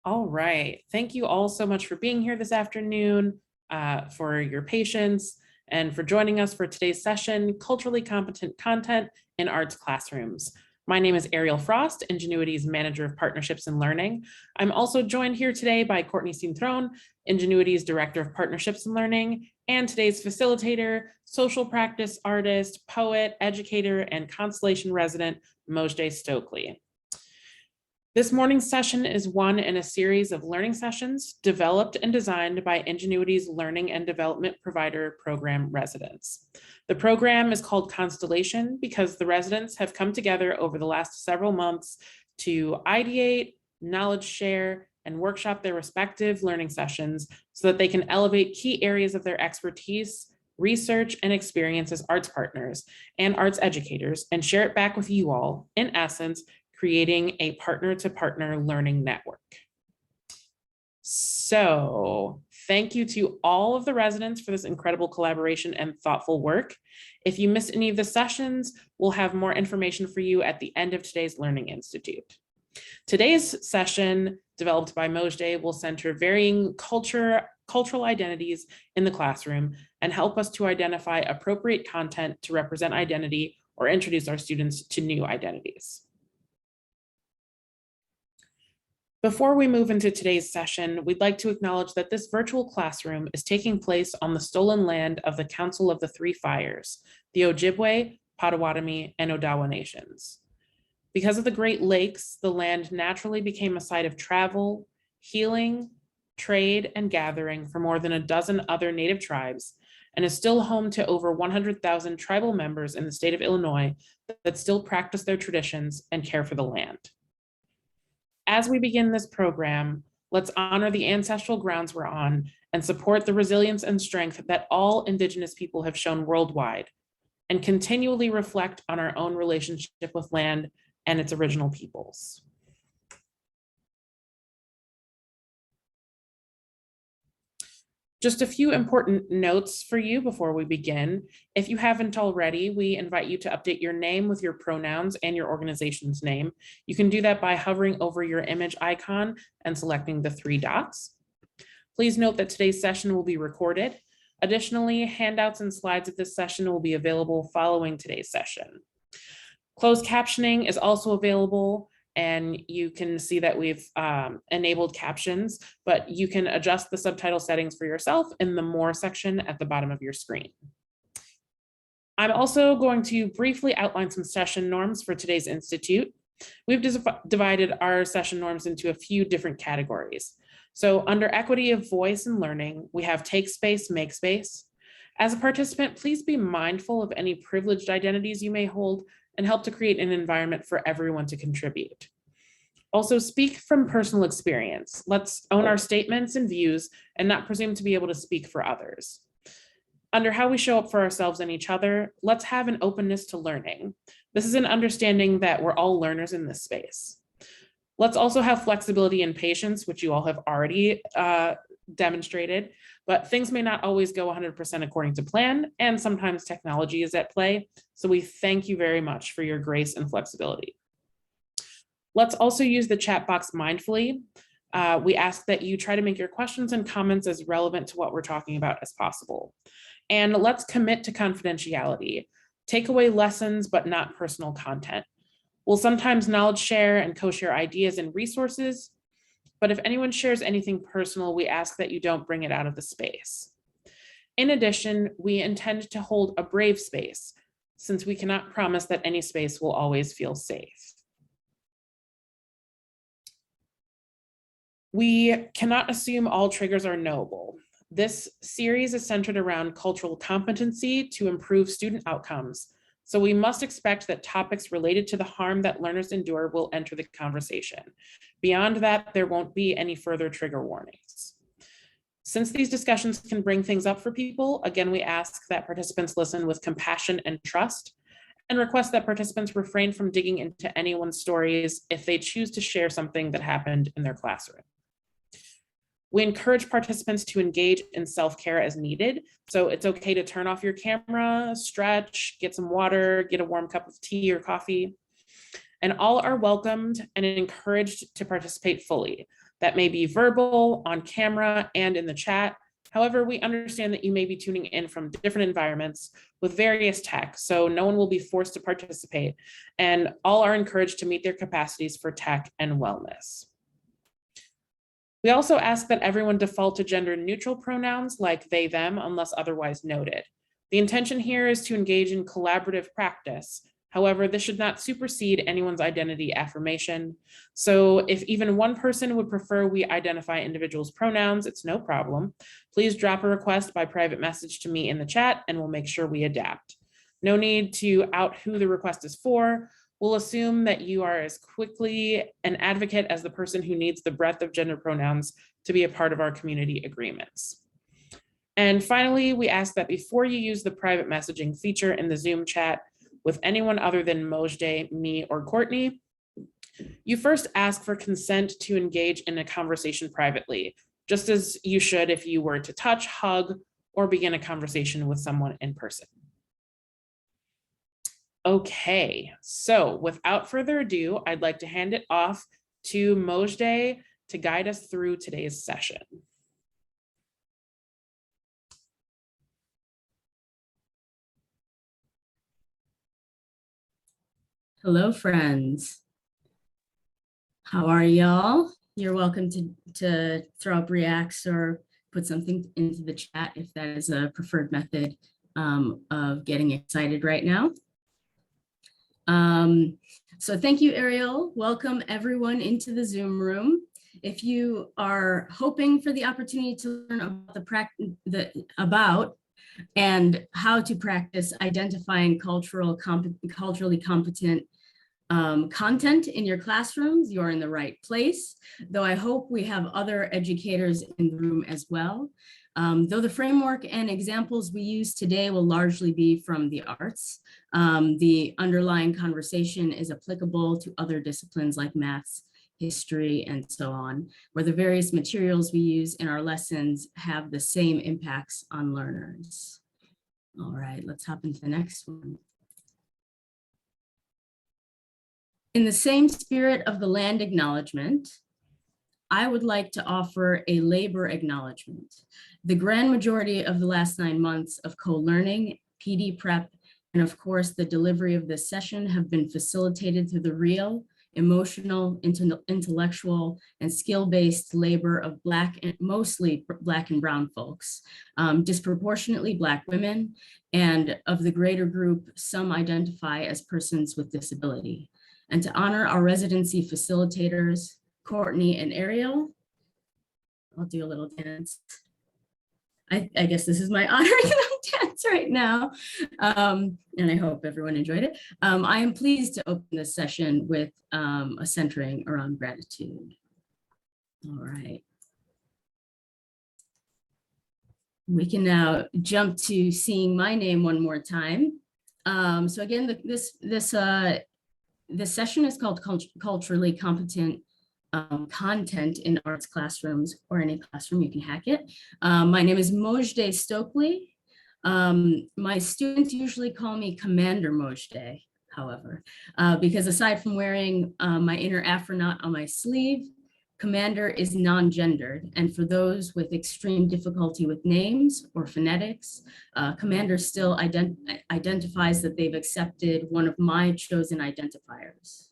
All right. Thank you all so much for being here this afternoon, for your patience, and for joining us for today's session, Culturally Competent Content in Arts Classrooms. My name is Ariel Frost, Ingenuity's Manager of Partnerships and Learning. I'm also joined here today by Courtney Cintrón, Ingenuity's Director of Partnerships and Learning, and today's facilitator, social practice artist, poet, educator, and Constellation Resident Mojdeh Stoakley. This morning's session is one in a series of learning sessions developed and designed by Ingenuity's Learning and Development Provider Program residents. The program is called Constellation because the residents have come together over the last several months to ideate, knowledge share, and workshop their respective learning sessions so that they can elevate key areas of their expertise, research, and experience as arts partners and arts educators and share it back with you all, in essence, creating a partner-to-partner learning network. So thank you to all of the residents for this incredible collaboration and thoughtful work. If you missed any of the sessions, we'll have more information for you at the end of today's Learning Institute. Today's session, developed by Mojdeh, will center varying cultural identities in the classroom and help us to identify appropriate content to represent identity or introduce our students to new identities. Before we move into today's session, we'd like to acknowledge that this virtual classroom is taking place on the stolen land of the Council of the Three Fires, the Ojibwe, Potawatomi, and Odawa nations. Because of the Great Lakes, the land naturally became a site of travel, healing, trade, and gathering for more than a dozen other Native tribes, and is still home to over 100,000 tribal members in the state of Illinois that still practice their traditions and care for the land. As we begin this program, let's honor the ancestral grounds we're on and support the resilience and strength that all Indigenous people have shown worldwide, and continually reflect on our own relationship with land and its original peoples. Just a few important notes for you before we begin. If you haven't already, we invite you to update your name with your pronouns and your organization's name. You can do that by hovering over your image icon and selecting the three dots. Please note that today's session will be recorded. Additionally, handouts and slides of this session will be available following today's session. Closed captioning is also available, and you can see that we've enabled captions, but you can adjust the subtitle settings for yourself in the More section at the bottom of your screen. I'm also going to briefly outline some session norms for today's Institute. We've divided our session norms into a few different categories. So under equity of voice and learning, we have take space, make space. As a participant, please be mindful of any privileged identities you may hold and help to create an environment for everyone to contribute. Also, speak from personal experience. Let's own our statements and views and not presume to be able to speak for others. Under how we show up for ourselves and each other, let's have an openness to learning. This is an understanding that we're all learners in this space. Let's also have flexibility and patience, which you all have already demonstrated, but things may not always go 100% according to plan, and sometimes technology is at play. So we thank you very much for your grace and flexibility. Let's also use the chat box mindfully. We ask that you try to make your questions and comments as relevant to what we're talking about as possible. And let's commit to confidentiality. Take away lessons, but not personal content. We'll sometimes knowledge share and co-share ideas and resources, but if anyone shares anything personal, we ask that you don't bring it out of the space. In addition, we intend to hold a brave space, since we cannot promise that any space will always feel safe. We cannot assume all triggers are knowable. This series is centered around cultural competency to improve student outcomes. So we must expect that topics related to the harm that learners endure will enter the conversation. Beyond that, there won't be any further trigger warnings. Since these discussions can bring things up for people, again, we ask that participants listen with compassion and trust, and request that participants refrain from digging into anyone's stories if they choose to share something that happened in their classroom. We encourage participants to engage in self-care as needed. So it's okay to turn off your camera, stretch, get some water, get a warm cup of tea or coffee. And all are welcomed and encouraged to participate fully. That may be verbal, on camera, and in the chat. However, we understand that you may be tuning in from different environments with various tech, so no one will be forced to participate, and all are encouraged to meet their capacities for tech and wellness. We also ask that everyone default to gender neutral pronouns like they, them, unless otherwise noted. The intention here is to engage in collaborative practice. However, this should not supersede anyone's identity affirmation. So if even one person would prefer we identify individuals' pronouns, it's no problem. Please drop a request by private message to me in the chat and we'll make sure we adapt. No need to out who the request is for. We'll assume that you are as quickly an advocate as the person who needs the breadth of gender pronouns to be a part of our community agreements. And finally, we ask that before you use the private messaging feature in the Zoom chat with anyone other than Mojdeh, me, or Courtney, you first ask for consent to engage in a conversation privately, just as you should if you were to touch, hug, or begin a conversation with someone in person. Okay, so without further ado, I'd like to hand it off to Mojdeh to guide us through today's session. Hello, friends. How are y'all? You're welcome to throw up reacts or put something into the chat if that is a preferred method of getting excited right now. So thank you, Ariel. Welcome everyone into the Zoom room. If you are hoping for the opportunity to learn about and how to practice identifying culturally competent content in your classrooms, you're in the right place, though I hope we have other educators in the room as well. Though the framework and examples we use today will largely be from the arts, the underlying conversation is applicable to other disciplines like maths, history, and so on, where the various materials we use in our lessons have the same impacts on learners. All right, let's hop into the next one. In the same spirit of the land acknowledgement, I would like to offer a labor acknowledgement. The grand majority of the last 9 months of co-learning, PD prep, and of course the delivery of this session have been facilitated through the real, emotional, intellectual, and skill-based labor of mostly Black and Brown folks, disproportionately Black women, and of the greater group, some identify as persons with disability. And to honor our residency facilitators, Courtney and Ariel, I'll do a little dance. I guess this is my honoring them dance right now. And I hope everyone enjoyed it. I am pleased to open this session with a centering around gratitude. All right. We can now jump to seeing my name one more time. So again, this session is called Culturally Competent Content in Arts Classrooms, or any classroom, you can hack it. My name is Mojdeh Stoakley. My students usually call me Commander Mojdeh, however, because aside from wearing my inner astronaut on my sleeve, Commander is non-gendered, and for those with extreme difficulty with names or phonetics, Commander still identifies that they've accepted one of my chosen identifiers.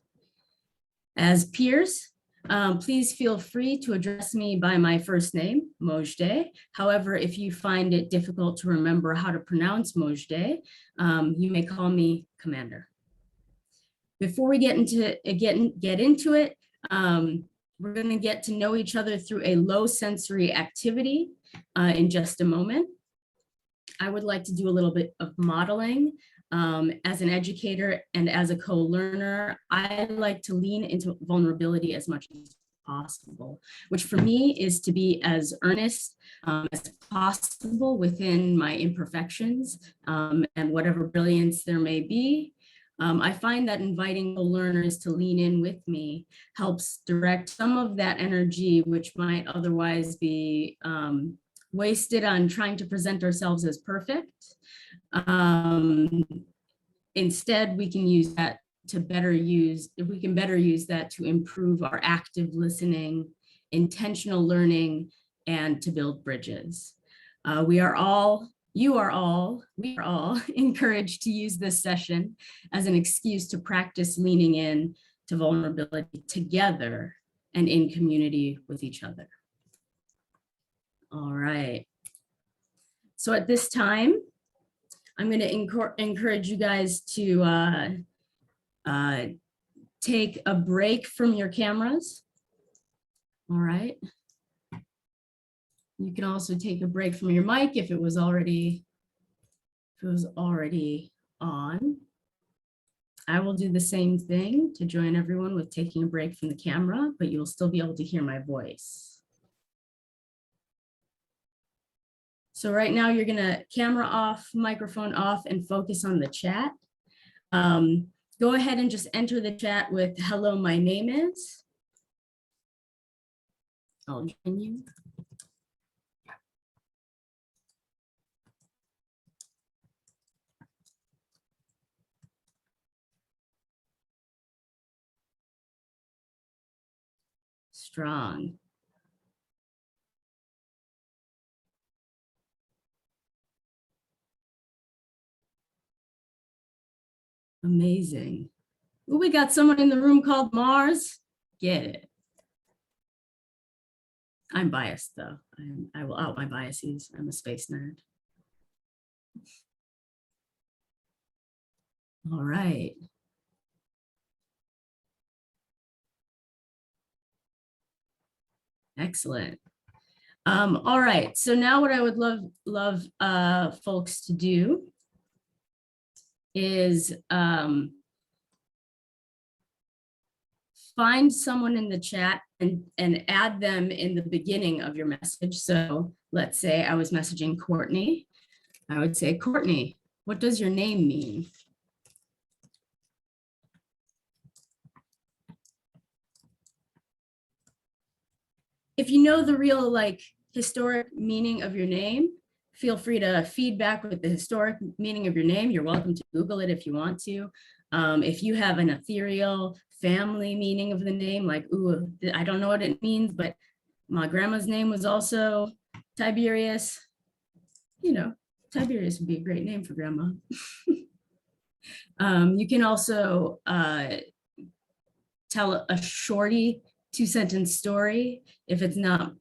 As peers, please feel free to address me by my first name, Mojdeh. However, if you find it difficult to remember how to pronounce Mojdeh, you may call me Commander. Before we get into it, we're going to get to know each other through a low sensory activity in just a moment. I would like to do a little bit of modeling. As an educator and as a co-learner, I like to lean into vulnerability as much as possible, which for me is to be as earnest as possible within my imperfections and whatever brilliance there may be. I find that inviting learners to lean in with me helps direct some of that energy, which might otherwise be wasted on trying to present ourselves as perfect. Instead, we can use that to better use that to improve our active listening intentional learning, and to build bridges. We are all encouraged to use this session as an excuse to practice leaning in to vulnerability together and in community with each other. All right. So at this time, I'm going to encourage you guys to take a break from your cameras. All right. You can also take a break from your mic if it was already on. I will do the same thing to join everyone with taking a break from the camera, but you'll still be able to hear my voice. So right now you're gonna camera off, microphone off, and focus on the chat. Go ahead and just enter the chat with "Hello, my name is." I'll join you. Strong. Amazing. Ooh, we got someone in the room called Mars. Get it. I'm biased though. I will out my biases. I'm a space nerd. All right. Excellent. All right. So now what I would love folks to do is find someone in the chat and add them in the beginning of your message. So let's say I was messaging Courtney. I would say, Courtney, what does your name mean? If you know the real historic meaning of your name, feel free to feedback with the historic meaning of your name. You're welcome to Google it if you want to. If you have an ethereal family meaning of the name, like, ooh, I don't know what it means, but my grandma's name was also Tiberius. You know, Tiberius would be a great name for grandma. You can also tell a shorty 2-sentence story. If it's not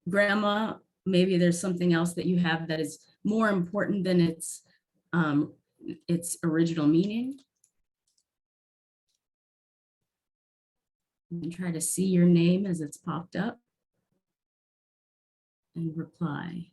grandma, maybe there's something else that you have that is more important than its original meaning. You can try to see your name as it's popped up and reply.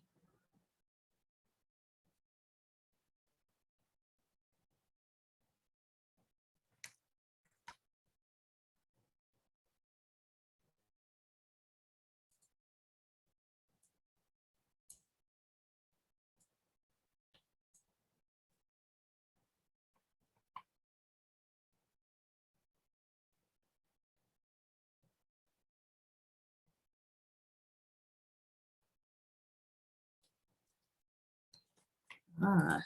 Ah.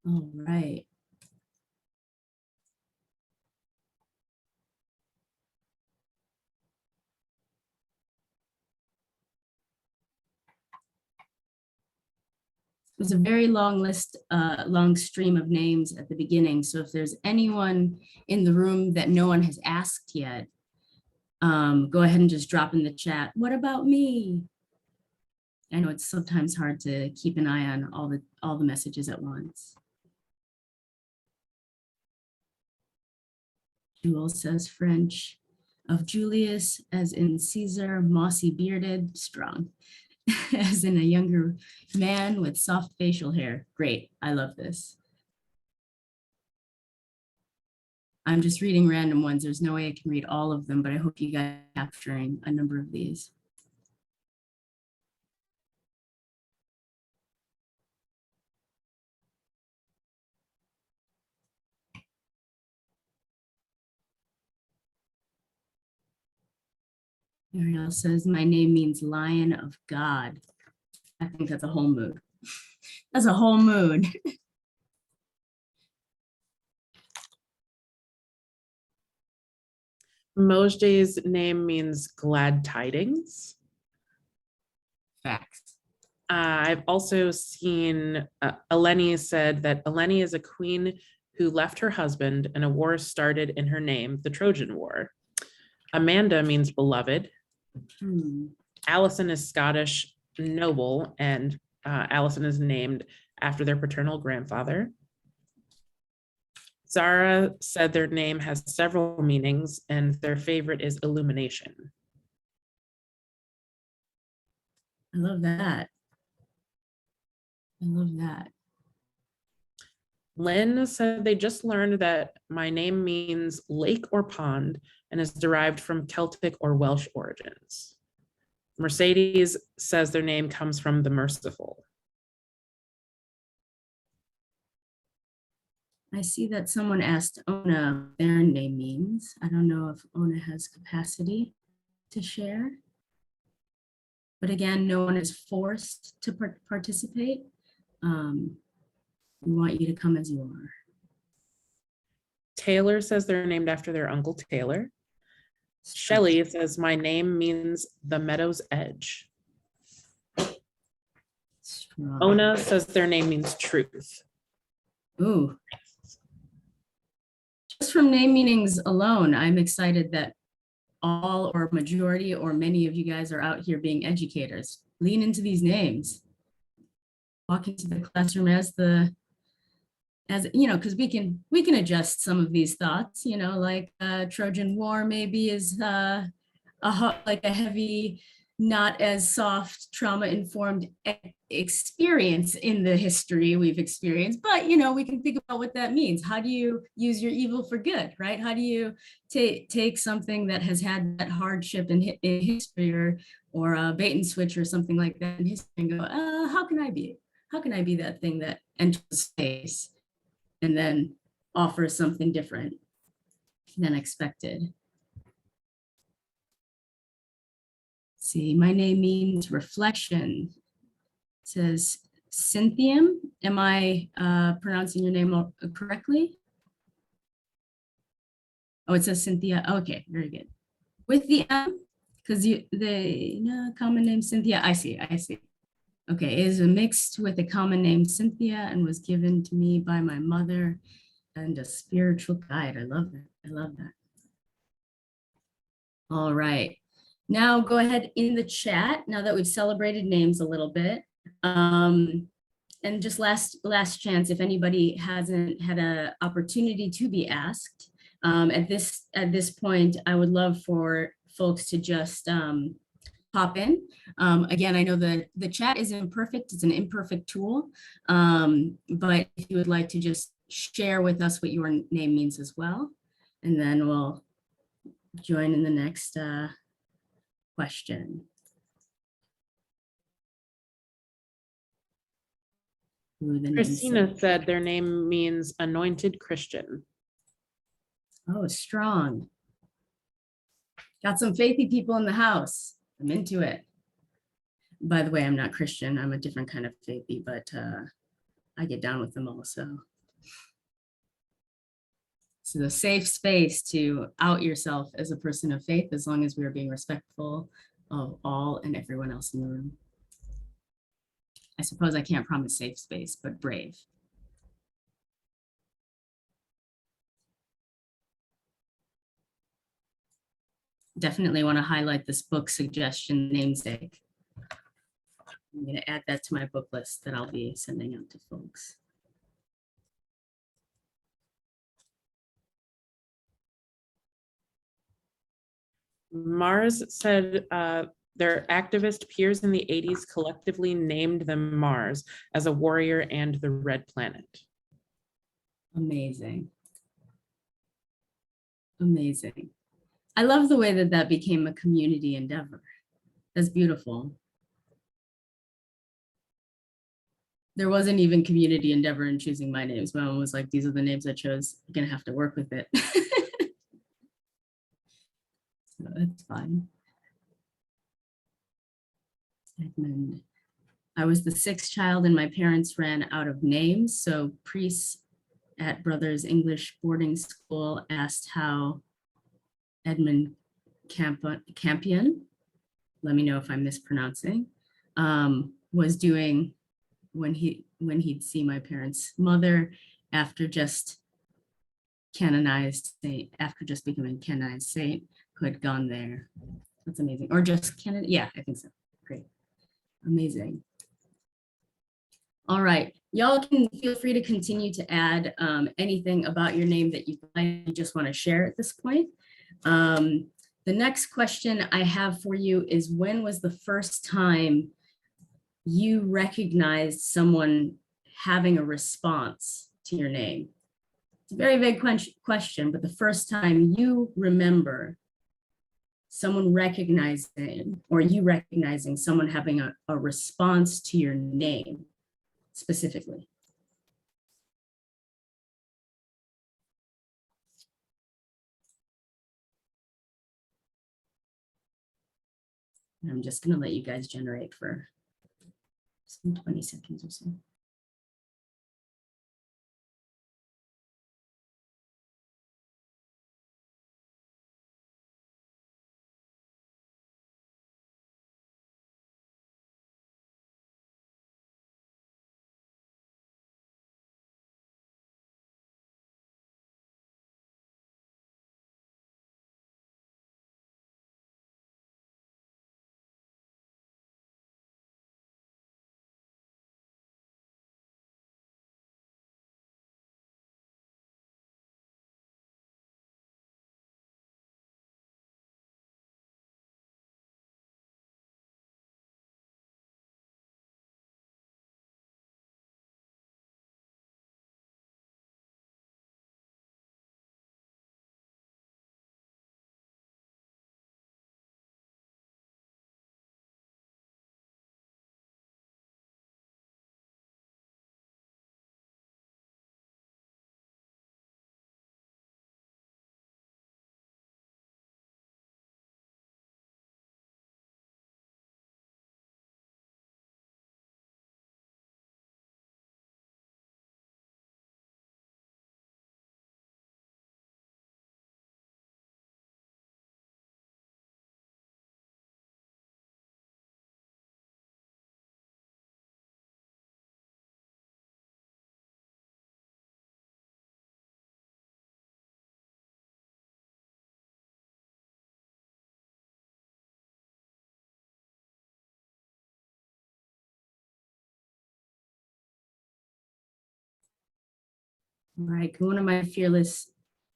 All right. It was a very long list, long stream of names at the beginning. So if there's anyone in the room that no one has asked yet, go ahead and just drop in the chat. What about me? I know it's sometimes hard to keep an eye on all the messages at once. Jewel says French of Julius, as in Caesar, mossy bearded, strong. As in a younger man with soft facial hair. Great, I love this. I'm just reading random ones. There's no way I can read all of them, but I hope you guys are capturing a number of these. Ariel says, my name means Lion of God. I think that's a whole mood. That's a whole mood. Mojdeh's name means glad tidings. Facts. I've also seen Eleni said that Eleni is a queen who left her husband and a war started in her name, the Trojan War. Amanda means beloved. Allison is Scottish noble, and Allison is named after their paternal grandfather. Zara said their name has several meanings, and their favorite is illumination. I love that. I love that. Lynn said they just learned that my name means lake or pond and is derived from Celtic or Welsh origins. Mercedes says their name comes from the merciful. I see that someone asked Ona what their name means. I don't know if Ona has capacity to share. But again, no one is forced to participate. We want you to come as you are. Taylor says they're named after their uncle Taylor. Shelley says my name means the meadow's edge. Strong. Ona says their name means truth. Ooh. Just from name meanings alone, I'm excited that all or majority or many of you guys are out here being educators. Lean into these names. Walk into the classroom as you know, because we can adjust some of these thoughts, you know, like Trojan War maybe is like a heavy, not as soft, trauma-informed experience in the history we've experienced. But, you know, we can think about what that means. How do you use your evil for good, right? How do you take something that has had that hardship in history or a bait and switch or something like that in history and go, how can I be that thing that enters space and then offers something different than expected? See, my name means reflection. It says Cynthium. Am I pronouncing your name correctly? Oh, it says Cynthia. Okay, very good. With the M, because the common name Cynthia. I see. Okay, it is mixed with a common name Cynthia and was given to me by my mother and a spiritual guide. I love that. I love that. All right. Now go ahead in the chat, now that we've celebrated names a little bit. And just last chance, if anybody hasn't had an opportunity to be asked, at this point, I would love for folks to just pop in. Again, I know the chat is imperfect, it's an imperfect tool, but if you would like to just share with us what your name means as well, and then we'll join in the next question. Christina said their name means anointed Christian. Oh, strong. Got some faithy people in the house. I'm into it. By the way, I'm not Christian. I'm a different kind of faithy, but I get down with them also. It's a safe space to out yourself as a person of faith, as long as we are being respectful of all and everyone else in the room. I suppose I can't promise safe space, but brave. Definitely want to highlight this book suggestion, Namesake. I'm going to add that to my book list that I'll be sending out to folks. Mars said their activist peers in the 80s collectively named them Mars as a warrior and the Red Planet. Amazing. Amazing. I love the way that that became a community endeavor. That's beautiful. There wasn't even community endeavor in choosing my names. My mom was like, these are the names I chose. You're gonna have to work with it. So that's fine. Edmund. I was the sixth child and my parents ran out of names. So priests at Brothers English boarding school asked how Edmund Campion, let me know if I'm mispronouncing, was doing when he'd see my parents' mother after just canonized saint, after just becoming canonized saint, who had gone there. That's amazing. Or just canon, yeah, I think so. Great. Amazing. All right, y'all can feel free to continue to add anything about your name that you just want to share at this point. The next question I have for you is, when was the first time you recognized someone having a response to your name? It's a very vague question, but the first time you remember someone recognizing, or you recognizing someone having a response to your name specifically. And I'm just going to let you guys generate for some 20 seconds or so. All right, can one of my fearless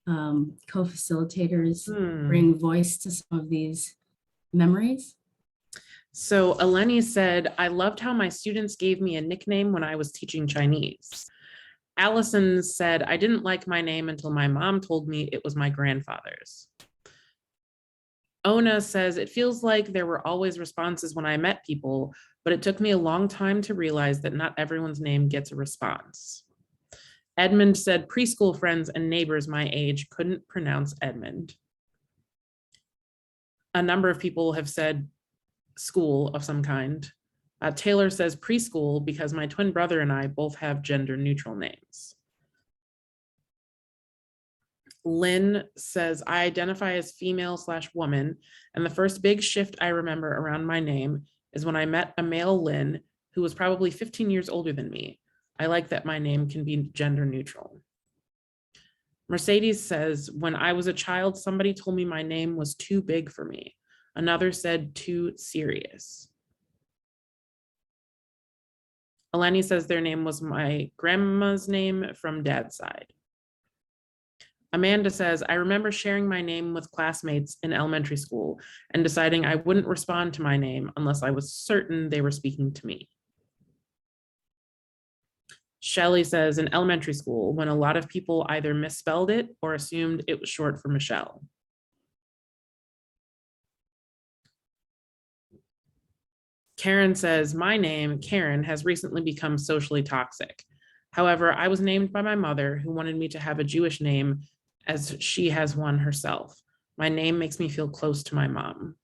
co-facilitators bring voice to some of these memories? So Eleni said, I loved how my students gave me a nickname when I was teaching Chinese. Allison said, I didn't like my name until my mom told me it was my grandfather's. Ona says, it feels like there were always responses when I met people, but it took me a long time to realize that not everyone's name gets a response. Edmund said, preschool friends and neighbors my age couldn't pronounce Edmund. A number of people have said school of some kind. Taylor says preschool because my twin brother and I both have gender neutral names. Lynn says, I identify as female/woman, and the first big shift I remember around my name is when I met a male Lynn who was probably 15 years older than me. I like that my name can be gender neutral. Mercedes says, when I was a child, somebody told me my name was too big for me. Another said too serious. Eleni says their name was my grandma's name from dad's side. Amanda says, I remember sharing my name with classmates in elementary school and deciding I wouldn't respond to my name unless I was certain they were speaking to me. Shelley says in elementary school, when a lot of people either misspelled it or assumed it was short for Michelle. Karen says, my name, Karen, has recently become socially toxic. However, I was named by my mother, who wanted me to have a Jewish name as she has one herself. My name makes me feel close to my mom.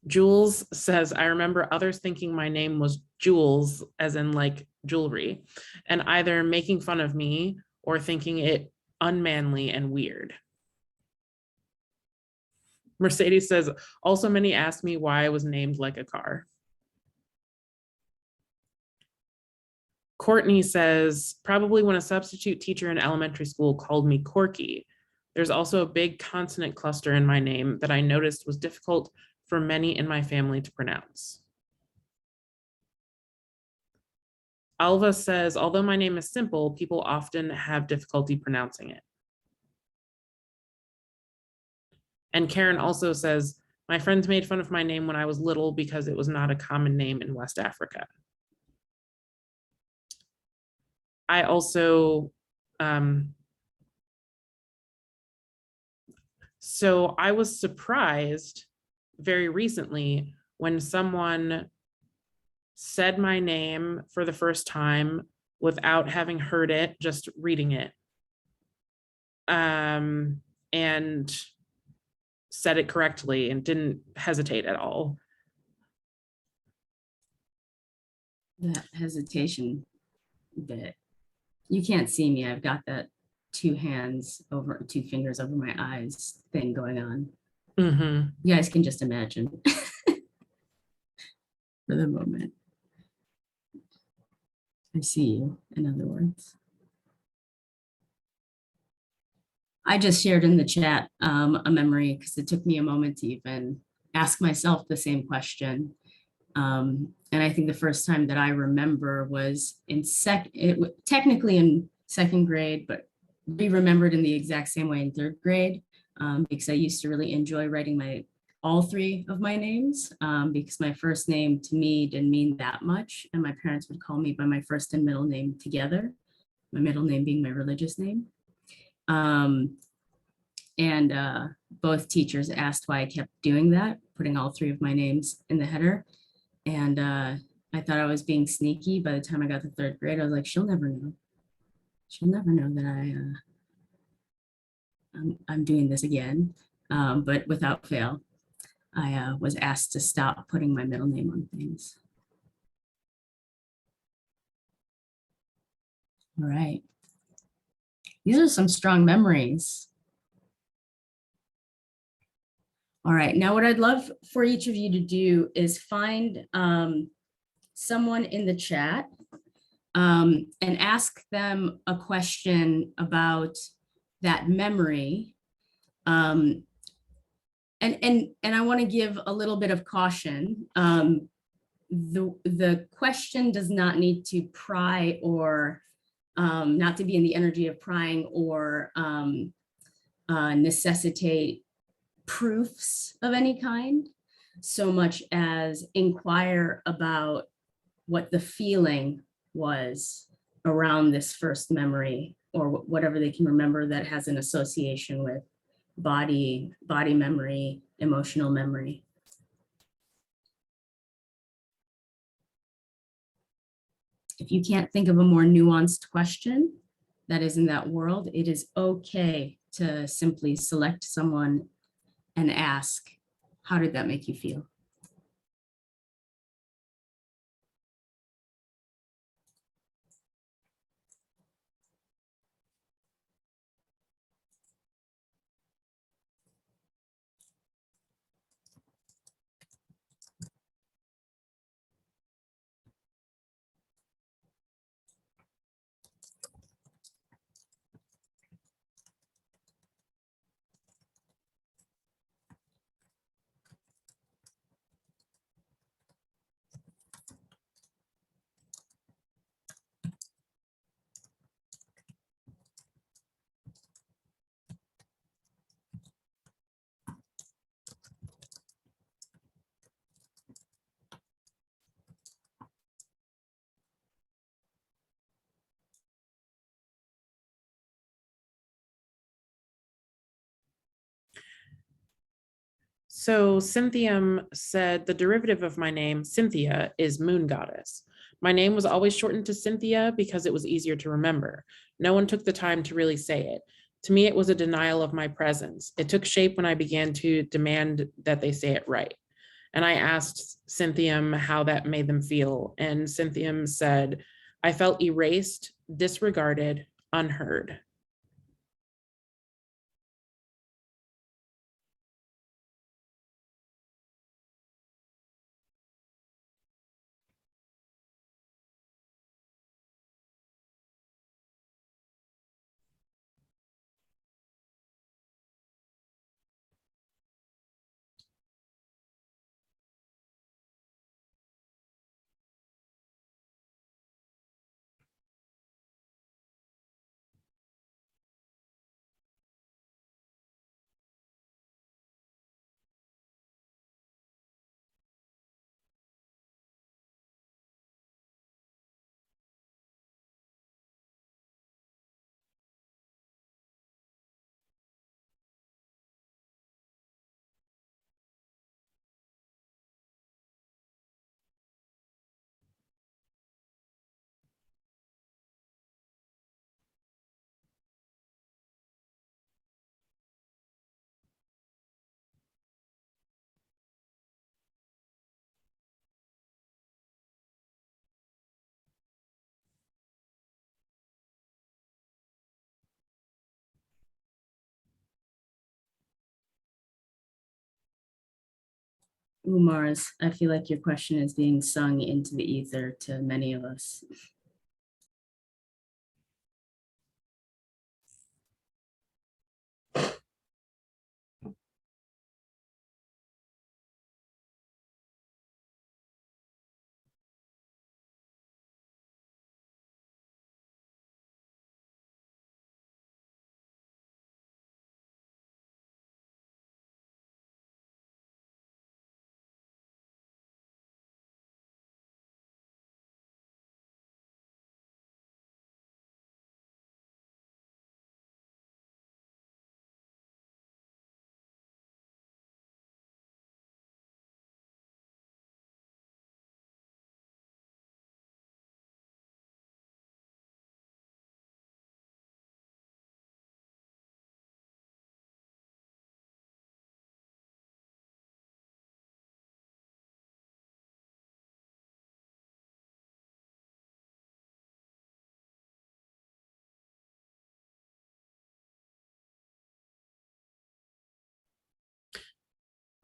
Jules says, I remember others thinking my name was Jules, as in like jewelry, and either making fun of me or thinking it unmanly and weird. Mercedes says, also many asked me why I was named like a car. Courtney says, probably when a substitute teacher in elementary school called me Corky. There's also a big consonant cluster in my name that I noticed was difficult for many in my family to pronounce. Alva says, although my name is simple, people often have difficulty pronouncing it. And Karen also says, my friends made fun of my name when I was little because it was not a common name in West Africa. I also, so I was surprised very recently when someone said my name for the first time without having heard it, just reading it. And said it correctly and didn't hesitate at all. That hesitation bit. You can't see me. I've got that two fingers over my eyes thing going on. Mm-hmm. You guys can just imagine for the moment. I see you, in other words. I just shared in the chat a memory because it took me a moment to even ask myself the same question. And I think the first time that I remember was technically in second grade, but we remembered in the exact same way in third grade, because I used to really enjoy writing all three of my names, because my first name to me didn't mean that much. And my parents would call me by my first and middle name together, my middle name being my religious name. Both teachers asked why I kept doing that, putting all three of my names in the header. And I thought I was being sneaky. By the time I got to third grade, I was like, she'll never know. She'll never know that I'm doing this again. But without fail, I was asked to stop putting my middle name on things. All right. These are some strong memories. All right, now what I'd love for each of you to do is find someone in the chat and ask them a question about that memory. And I want to give a little bit of caution. The question does not need to pry or not to be in the energy of prying or necessitate proofs of any kind, so much as inquire about what the feeling was around this first memory or whatever they can remember that has an association with body memory, emotional memory. If you can't think of a more nuanced question that is in that world, it is okay to simply select someone and ask, how did that make you feel? So Cynthium said the derivative of my name, Cynthia, is moon goddess. My name was always shortened to Cynthia because it was easier to remember. No one took the time to really say it. To me, it was a denial of my presence. It took shape when I began to demand that they say it right. And I asked Cynthium how that made them feel. And Cynthium said, I felt erased, disregarded, unheard. Mars, I feel like your question is being sung into the ether to many of us.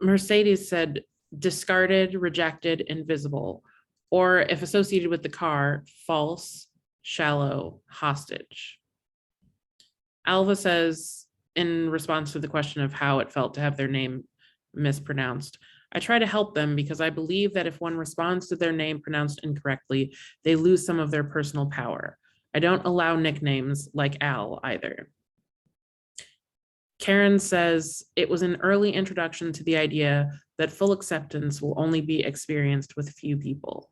Mercedes said discarded, rejected, invisible, or if associated with the car, false, shallow, hostage. Alva says, in response to the question of how it felt to have their name mispronounced, I try to help them because I believe that if one responds to their name pronounced incorrectly, they lose some of their personal power. I don't allow nicknames like Al either. Karen says it was an early introduction to the idea that full acceptance will only be experienced with few people.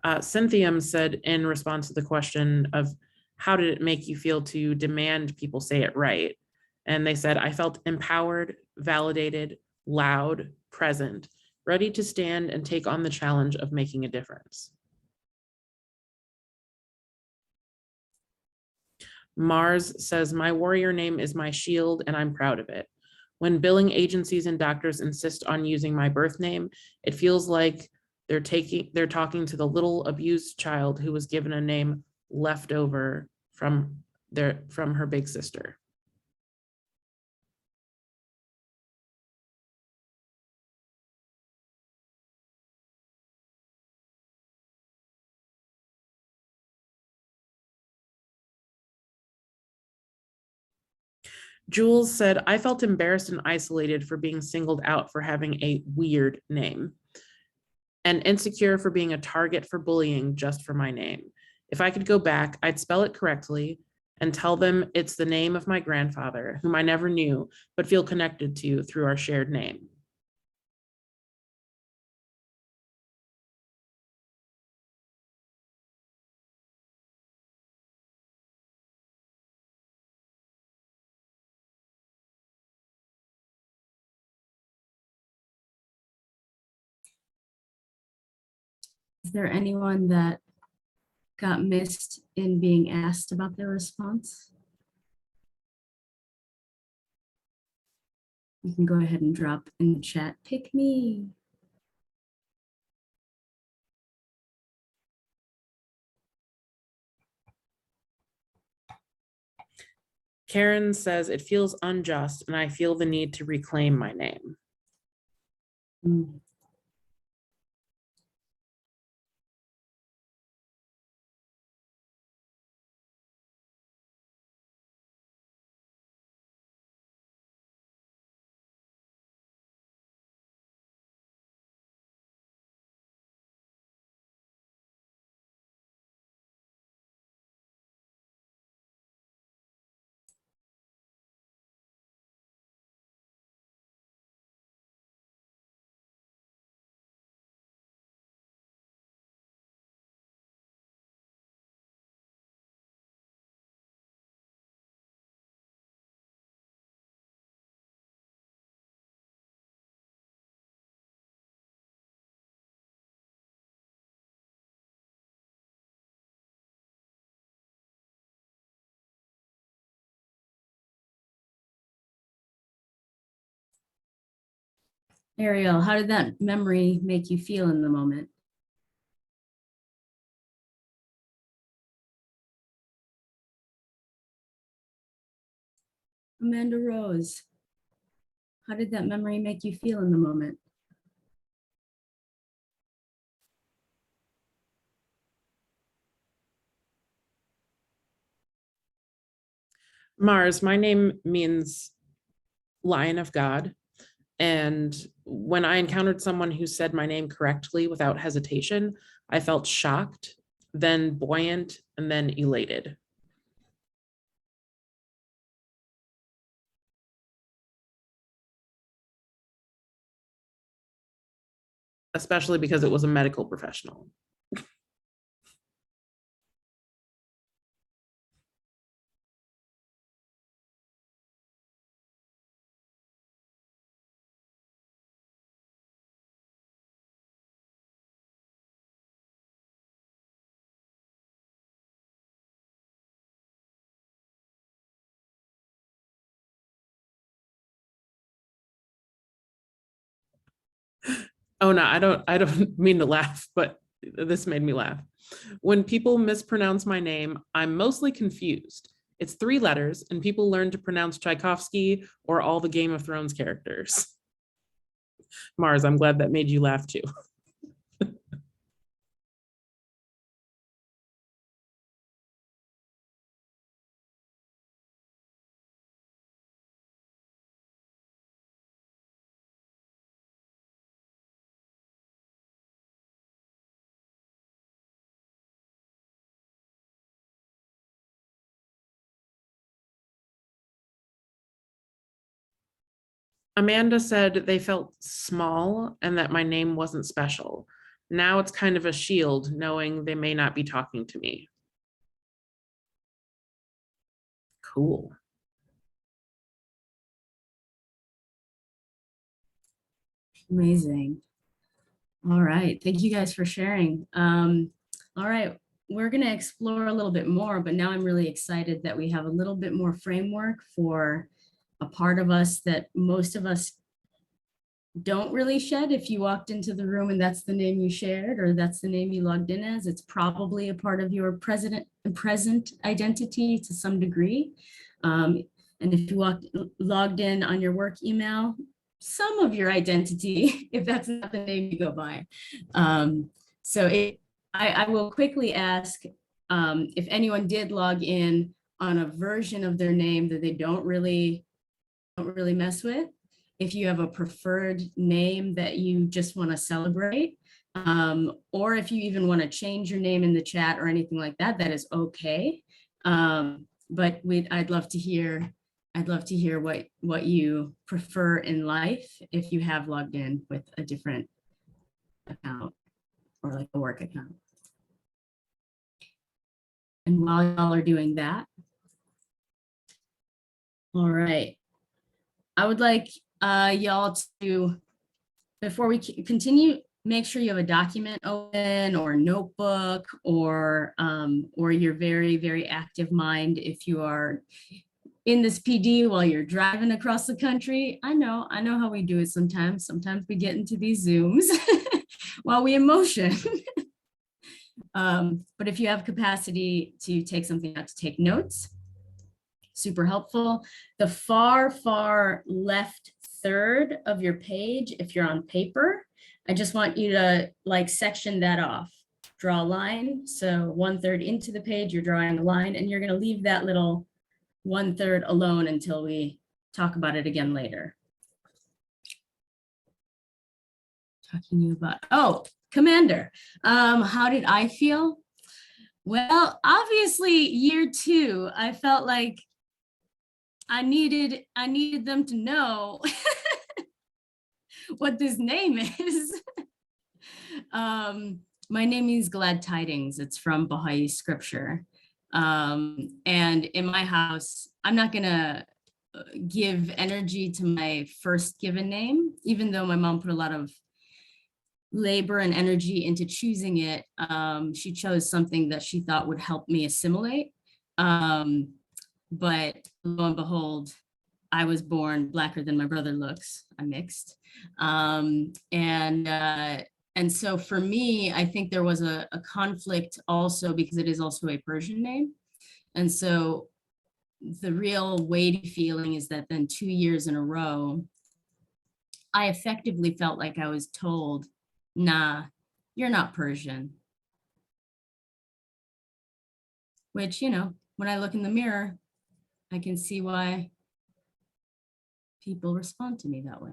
Cynthium said in response to the question of how did it make you feel to demand people say it right? And they said, I felt empowered, validated, loud, present, ready to stand and take on the challenge of making a difference. Mars says, my warrior name is my shield and I'm proud of it. When billing agencies and doctors insist on using my birth name, it feels like they're talking to the little abused child who was given a name left over from her big sister. Jules said, I felt embarrassed and isolated for being singled out for having a weird name and insecure for being a target for bullying just for my name. If I could go back, I'd spell it correctly and tell them it's the name of my grandfather, whom I never knew, but feel connected to through our shared name. Is there anyone that got missed in being asked about their response? You can go ahead and drop in the chat, pick me. Karen says it feels unjust and I feel the need to reclaim my name. Mm. Ariel, how did that memory make you feel in the moment? Amanda Rose, how did that memory make you feel in the moment? Mars, my name means Lion of God. And when I encountered someone who said my name correctly without hesitation, I felt shocked, then buoyant, and then elated. Especially because it was a medical professional. Oh no, I don't mean to laugh, but this made me laugh. When people mispronounce my name, I'm mostly confused. It's 3 letters and people learn to pronounce Tchaikovsky or all the Game of Thrones characters. Mars, I'm glad that made you laugh too. Amanda said they felt small and that my name wasn't special. Now it's kind of a shield knowing they may not be talking to me. Cool. Amazing. All right, thank you guys for sharing. All right, we're gonna explore a little bit more, but now I'm really excited that we have a little bit more framework for a part of us that most of us don't really shed. If you walked into the room and that's the name you shared, or that's the name you logged in as, it's probably a part of your present identity to some degree. And if you logged in on your work email, some of your identity, if that's not the name you go by. I will quickly ask if anyone did log in on a version of their name that they don't really mess with. If you have a preferred name that you just want to celebrate, or if you even want to change your name in the chat or anything like that, that is okay. But I'd love to hear what you prefer in life if you have logged in with a different account or like a work account. And while y'all are doing that, all right, I would like y'all to, before we continue, make sure you have a document open or notebook or your very, very active mind if you are in this PD while you're driving across the country. I know how we do it sometimes. Sometimes we get into these Zooms while we emotion. But if you have capacity to take something out to take notes, super helpful. The far, far left third of your page, if you're on paper, I just want you to like section that off, draw a line. So 1/3 into the page, you're drawing a line, and you're going to leave that little 1/3 alone until we talk about it again later. Talking to you about, oh, Commander, how did I feel? Well, obviously year 2, I felt like I needed them to know what this name is. My name means glad tidings. It's from Baha'i scripture. And in my house, I'm not gonna give energy to my first given name, even though my mom put a lot of labor and energy into choosing it. She chose something that she thought would help me assimilate. But lo and behold, I was born blacker than my brother looks. I'm mixed. And so for me, I think there was a conflict also because it is also a Persian name. And so the real weighty feeling is that then 2 years in a row, I effectively felt like I was told, nah, you're not Persian. Which, you know, when I look in the mirror, I can see why people respond to me that way.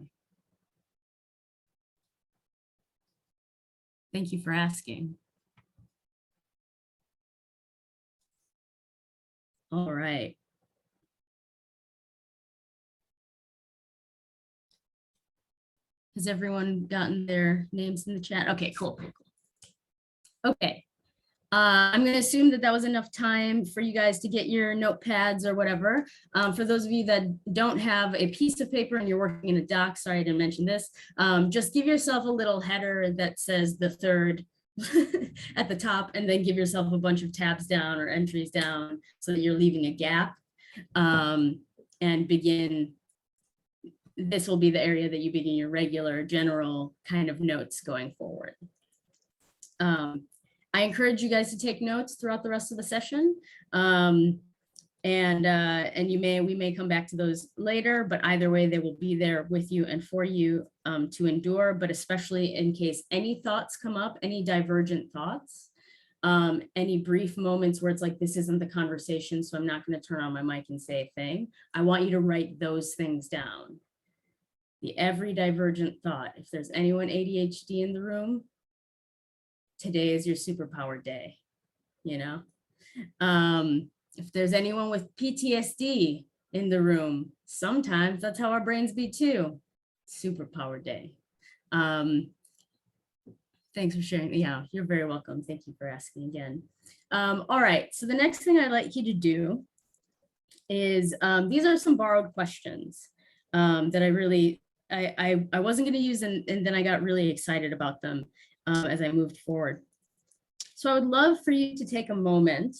Thank you for asking. All right. Has everyone gotten their names in the chat? Okay, cool. Okay. I'm going to assume that that was enough time for you guys to get your notepads or whatever. For those of you that don't have a piece of paper and you're working in a doc, sorry, I didn't mention this, just give yourself a little header that says the third at the top, and then give yourself a bunch of tabs down or entries down so that you're leaving a gap, and begin. This will be the area that you begin your regular general kind of notes going forward. I encourage you guys to take notes throughout the rest of the session. And we may come back to those later, but either way, they will be there with you and for you to endure, but especially in case any thoughts come up, any divergent thoughts, any brief moments where it's like, this isn't the conversation, so I'm not going to turn on my mic and say a thing. I want you to write those things down. Every divergent thought. If there's anyone ADHD in the room, today is your superpower day, you know? If there's anyone with PTSD in the room, sometimes that's how our brains be too. Superpower day. Thanks for sharing. Yeah, you're very welcome. Thank you for asking again. All right, so the next thing I'd like you to do is, these are some borrowed questions that I wasn't going to use, and then I got really excited about them as I moved forward. So I would love for you to take a moment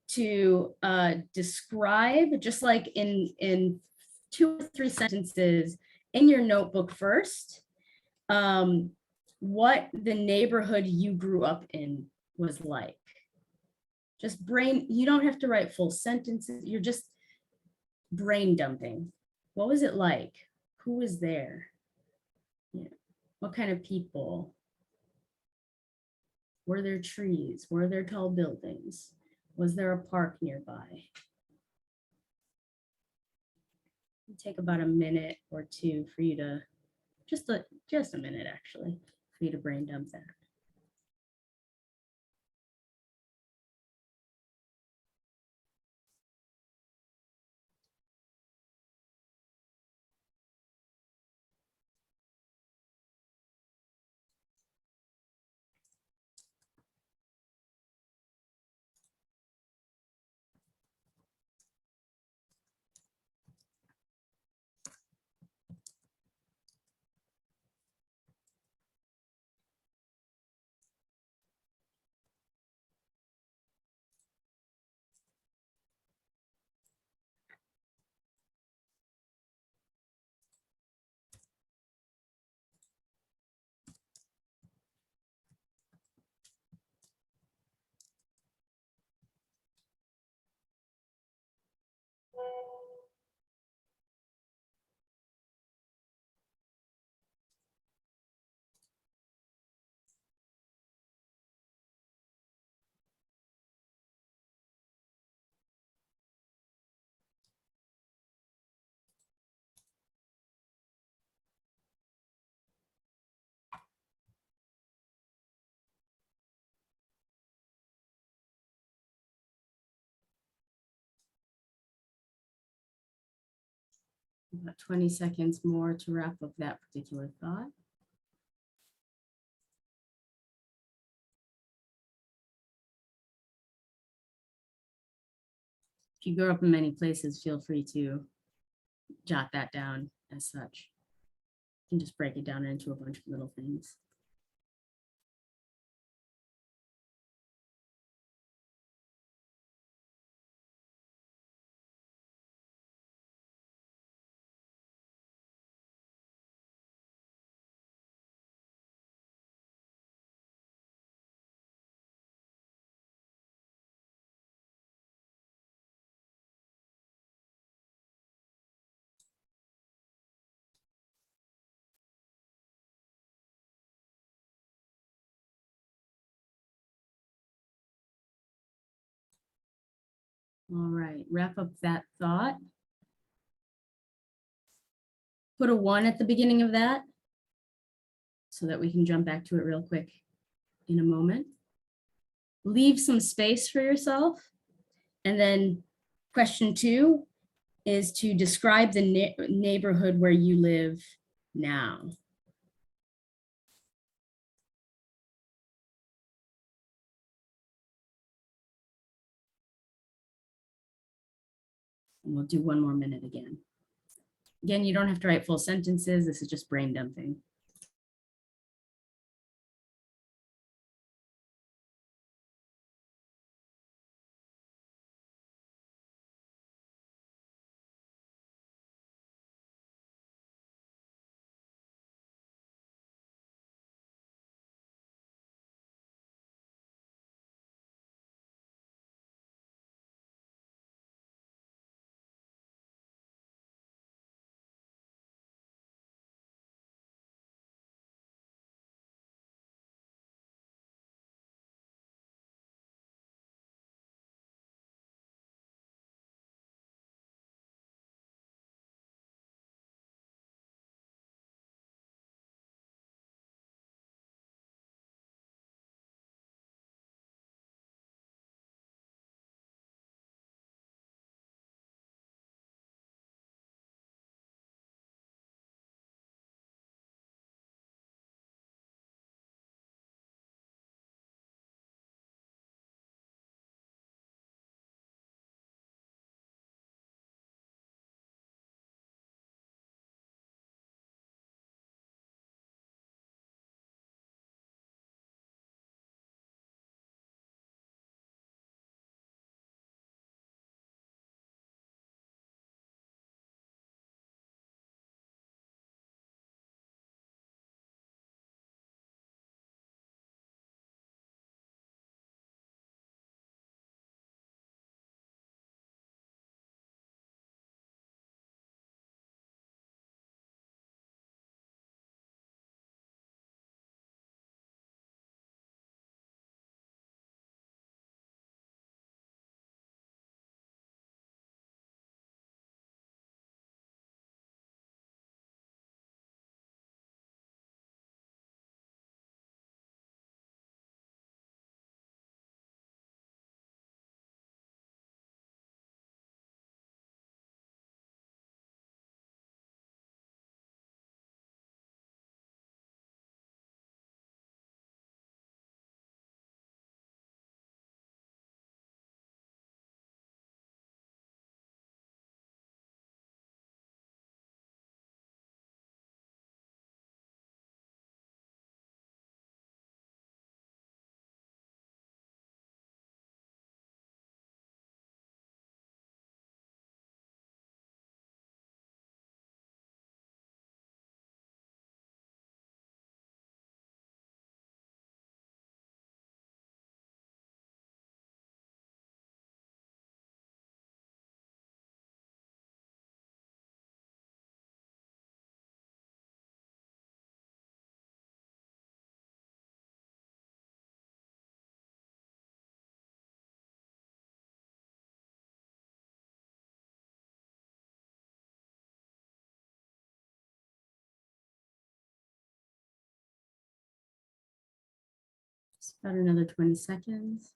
to describe, just like in 2 or 3 sentences in your notebook first, what the neighborhood you grew up in was like. Just you don't have to write full sentences. You're just brain dumping. What was it like? Who was there? Yeah. What kind of people? Were there trees? Were there tall buildings? Was there a park nearby? It'll take about a minute or 2 for you to, just a minute actually, for you to brain dump that. About 20 seconds more to wrap up that particular thought. If you grow up in many places, feel free to jot that down as such. You can just break it down into a bunch of little things. All right, wrap up that thought. Put a 1 at the beginning of that so that we can jump back to it real quick in a moment. Leave some space for yourself. And then question 2 is to describe the neighborhood where you live now. And we'll do 1 more minute again. Again, you don't have to write full sentences. This is just brain dumping. Just about another 20 seconds.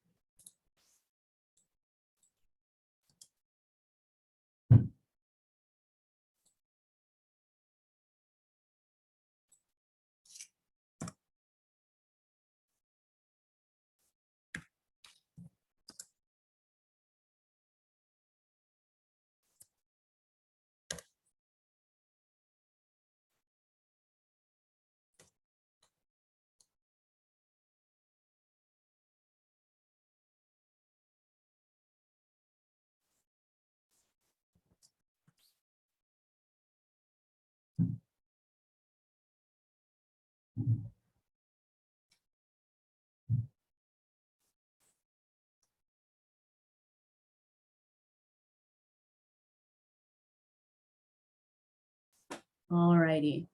All righty.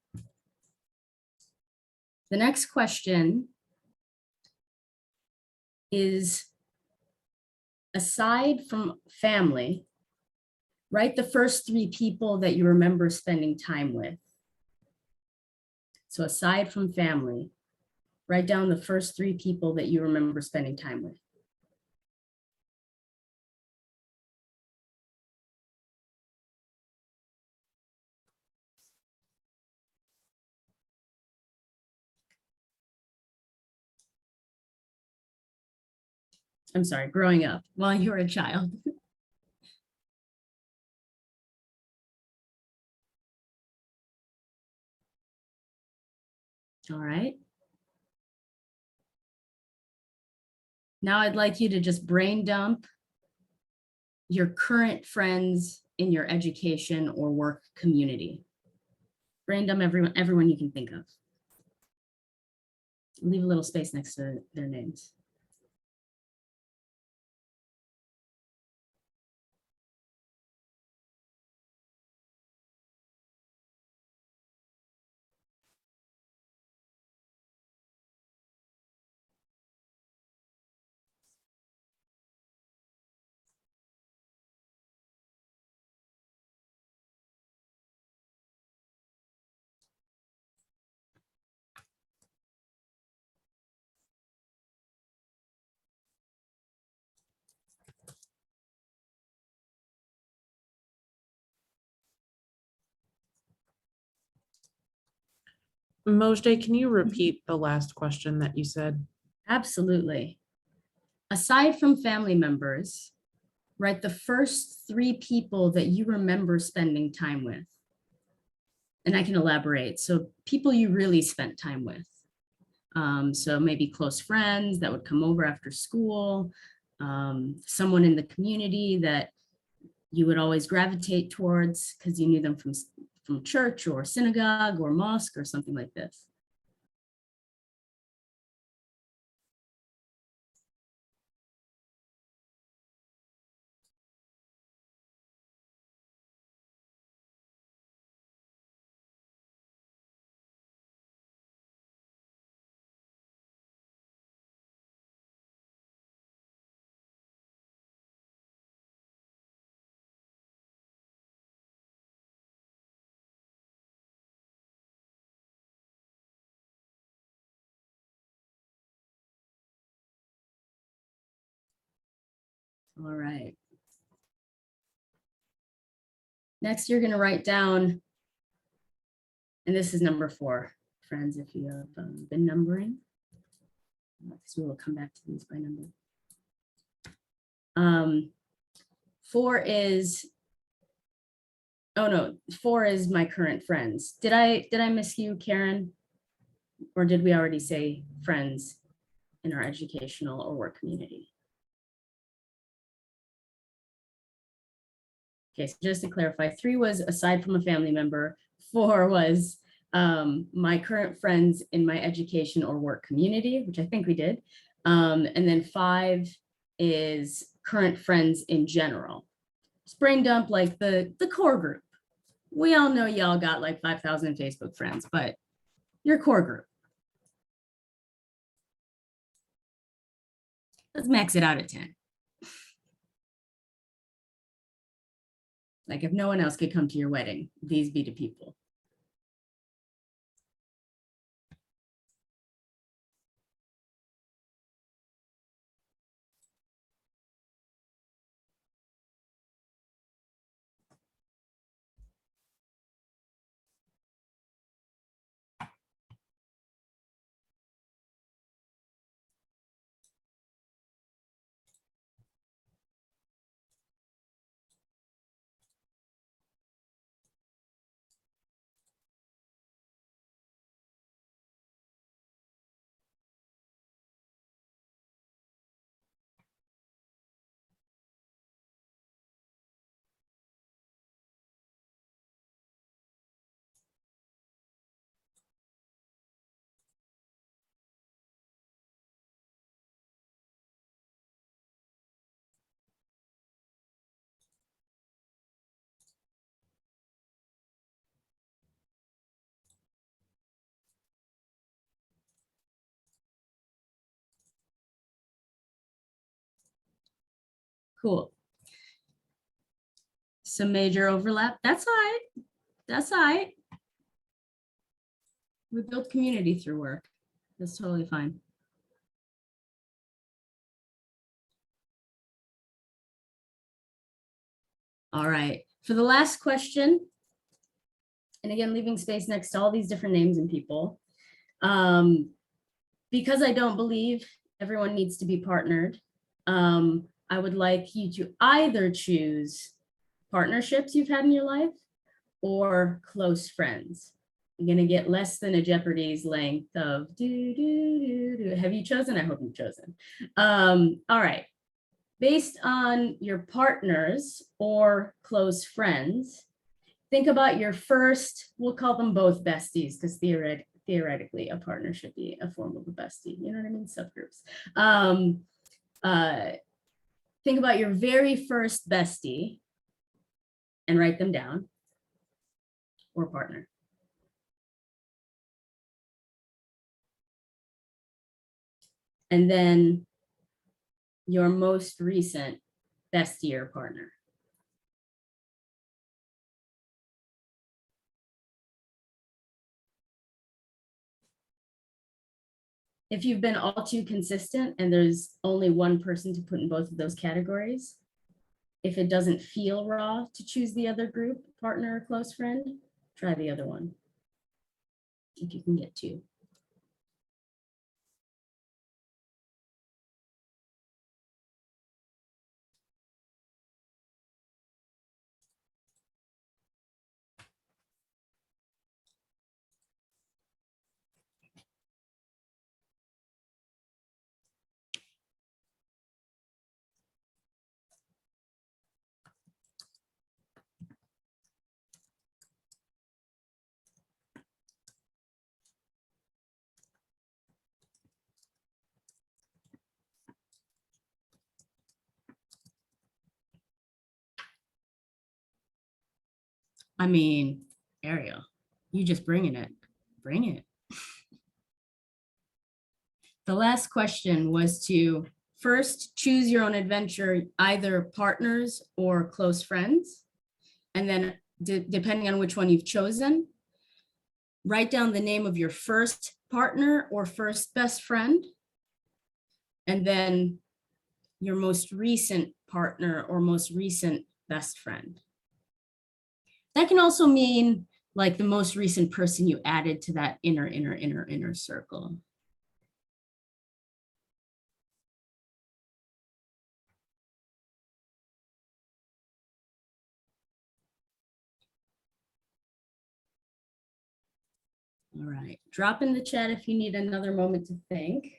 The next question is, aside from family, write the first 3 people that you remember spending time with. So aside from family, write down the first 3 people that you remember spending time with. I'm sorry, growing up while you were a child. All right. Now I'd like you to just brain dump your current friends in your education or work community. Brain dump everyone you can think of. Leave a little space next to their names. Mojdeh, can you repeat the last question that you said? Absolutely. Aside from family members, write the first 3 people that you remember spending time with. And I can elaborate. So people you really spent time with. So maybe close friends that would come over after school, someone in the community that you would always gravitate towards because you knew them from church or synagogue or mosque or something like this. All right. Next, you're going to write down, and this is number 4, friends, if you have been numbering, because we will come back to these by number. 4 is, oh no, 4 is my current friends. Did I miss you, Karen? Or did we already say friends in our educational or work community? Okay, so just to clarify, 3 was aside from a family member, 4 was my current friends in my education or work community, which I think we did. And then 5 is current friends in general. Just brain dump like the core group. We all know y'all got like 5,000 Facebook friends, but your core group. Let's max it out at 10. Like if no one else could come to your wedding, these be the people. cool. Some major overlap. That's all right. That's all right. We build community through work. That's totally fine. All right. For the last question, and again, leaving space next to all these different names and people, because I don't believe everyone needs to be partnered, I would like you to either choose partnerships you've had in your life or close friends. You're going to get less than a Jeopardy's length of Have you chosen? I hope you've chosen. All right. Based on your partners or close friends, think about your first, we'll call them both besties, because theoretically a partner should be a form of a bestie. You know what I mean? Subgroups. Think about your very first bestie and write them down, or partner. And then your most recent bestie or partner. If you've been all too consistent and there's only one person to put in both of those categories, if it doesn't feel raw to choose the other group, partner or close friend, try the other one, if you can get two. I mean, Ariel, you just bringing it. Bring it. The last question was to first choose your own adventure, either partners or close friends. And then depending on which one you've chosen, write down the name of your first partner or first best friend. And then your most recent partner or most recent best friend. That can also mean like the most recent person you added to that inner circle. All right, drop in the chat if you need another moment to think.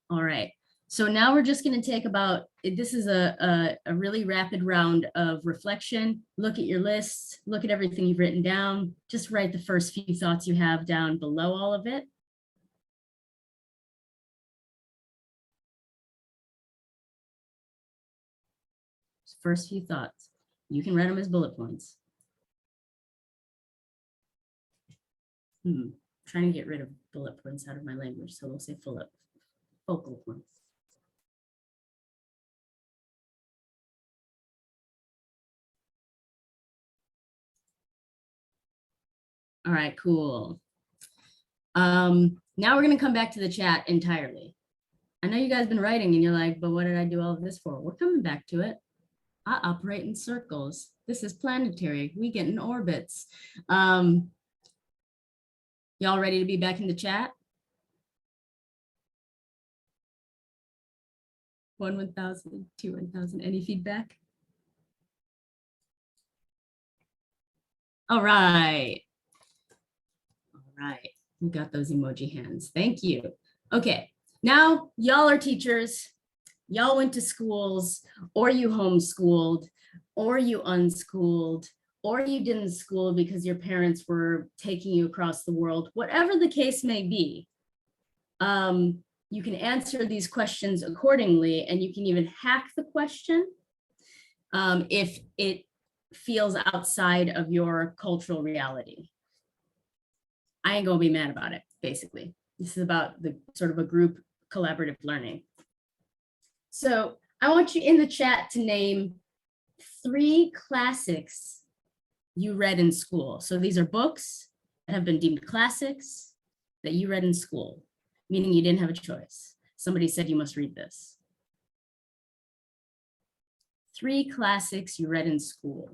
All right, so now we're just going to take about, this is a really rapid round of reflection. Look at your lists, look at everything you've written down, just write the first few thoughts you have down below all of it. First few thoughts. You can write them as bullet points. Trying to get rid of bullet points out of my language, so we'll say focal points. All right, cool. Now we're going to come back to the chat entirely. I know you guys have been writing and you're like, but what did I do all of this for? We're coming back to it. I operate in circles. This is planetary. We get in orbits. Y'all ready to be back in the chat? 1,000, 2, 1,000. Any feedback? All right. All right. We got those emoji hands. Thank you. Okay. Now y'all are teachers. Y'all went to schools, or you homeschooled, or you unschooled, or you didn't school because your parents were taking you across the world. Whatever the case may be, you can answer these questions accordingly, and you can even hack the question if it feels outside of your cultural reality. I ain't gonna be mad about it, basically. This is about the sort of a group collaborative learning. So I want you in the chat to name 3 classics you read in school. So these are books that have been deemed classics that you read in school, meaning you didn't have a choice. Somebody said you must read this. 3 classics you read in school.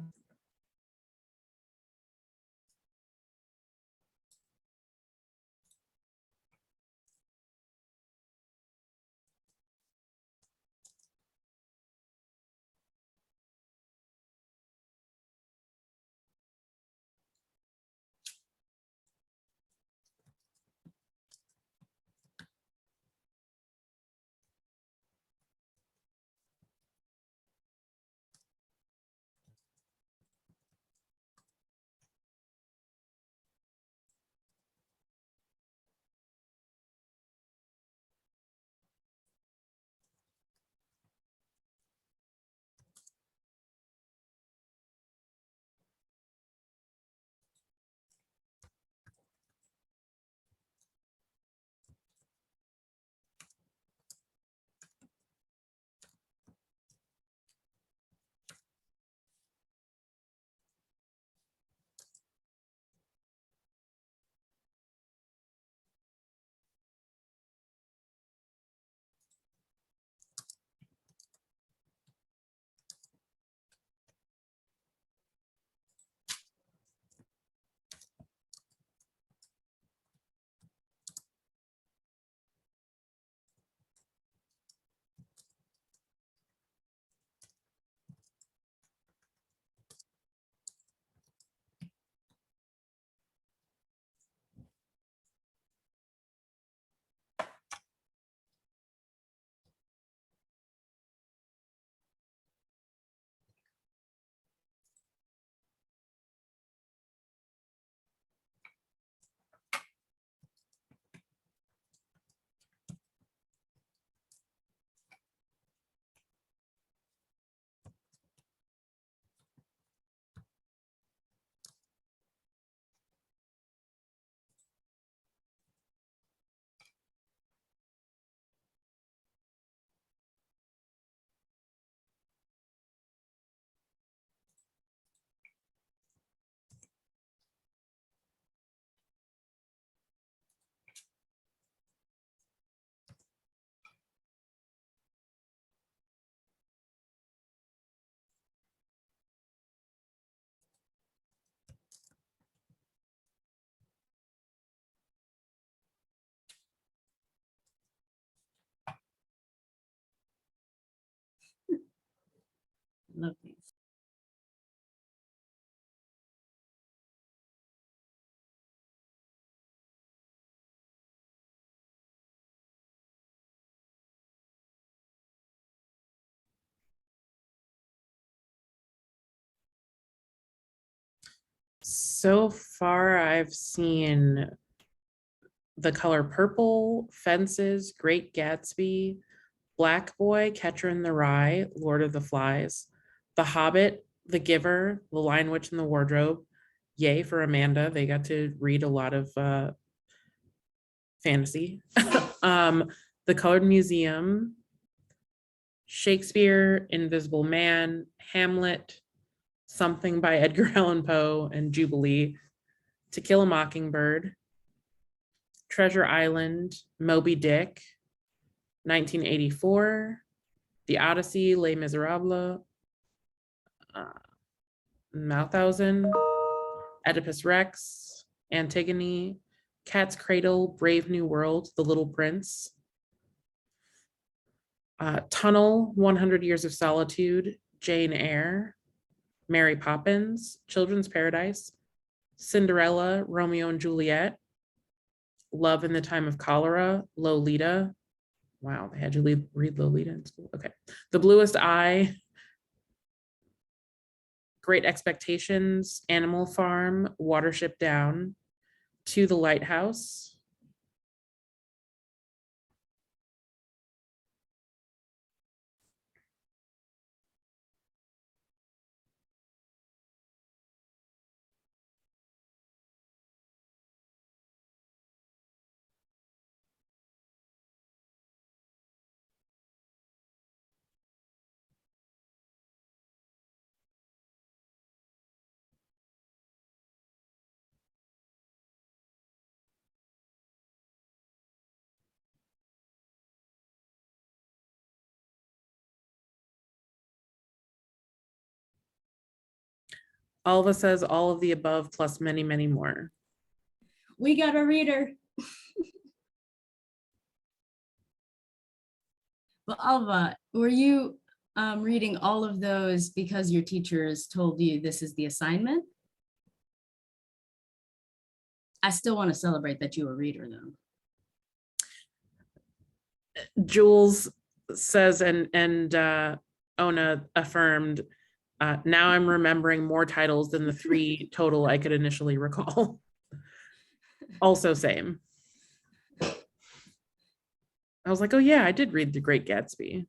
Love these. So far, I've seen The Color Purple, Fences, Great Gatsby, Black Boy, Catcher in the Rye, Lord of the Flies, The Hobbit, The Giver, The Lion, Witch, and the Wardrobe. Yay for Amanda. They got to read a lot of fantasy. The Colored Museum, Shakespeare, Invisible Man, Hamlet, Something by Edgar Allan Poe and Jubilee, To Kill a Mockingbird, Treasure Island, Moby Dick, 1984, The Odyssey, Les Miserables, Mauthausen, Oedipus Rex, Antigone, Cat's Cradle, Brave New World, The Little Prince, Tunnel, 100 Years of Solitude, Jane Eyre, Mary Poppins, Children's Paradise, Cinderella, Romeo and Juliet, Love in the Time of Cholera, Lolita. Wow, they had you read Lolita in school. Okay. The Bluest Eye, Great Expectations, Animal Farm, Watership Down, To the Lighthouse, Alva says all of the above plus many, many more. We got a reader. Well, Alva, were you reading all of those because your teachers told you this is the assignment? I still want to celebrate that you're a reader, though. Jules says, and Ona affirmed, now I'm remembering more titles than the 3 total I could initially recall. Also same. I was like, oh yeah, I did read The Great Gatsby.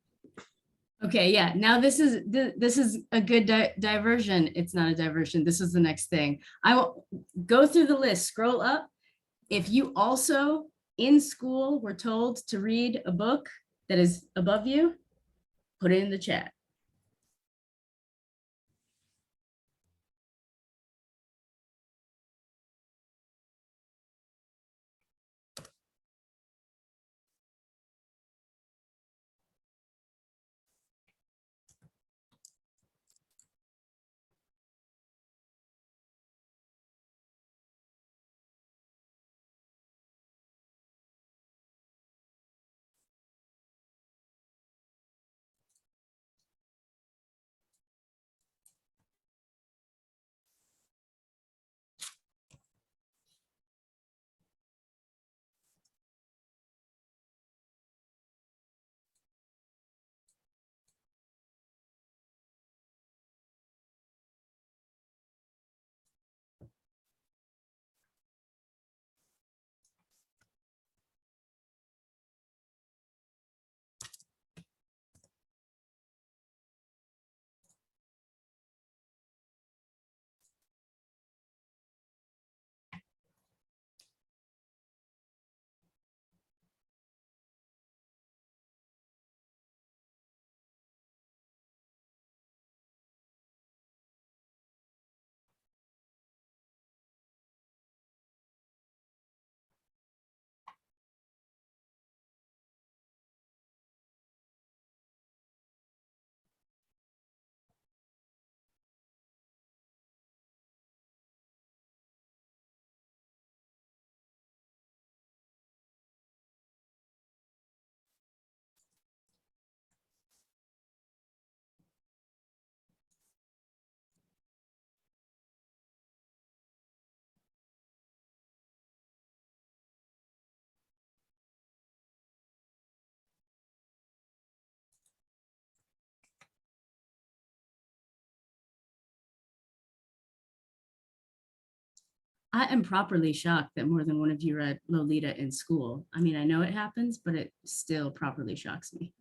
Okay, yeah, now this is a good diversion. It's not a diversion. This is the next thing. I will go through the list, scroll up. If you also in school were told to read a book that is above you, put it in the chat. I am properly shocked that more than one of you read Lolita in school. I mean, I know it happens, but it still properly shocks me.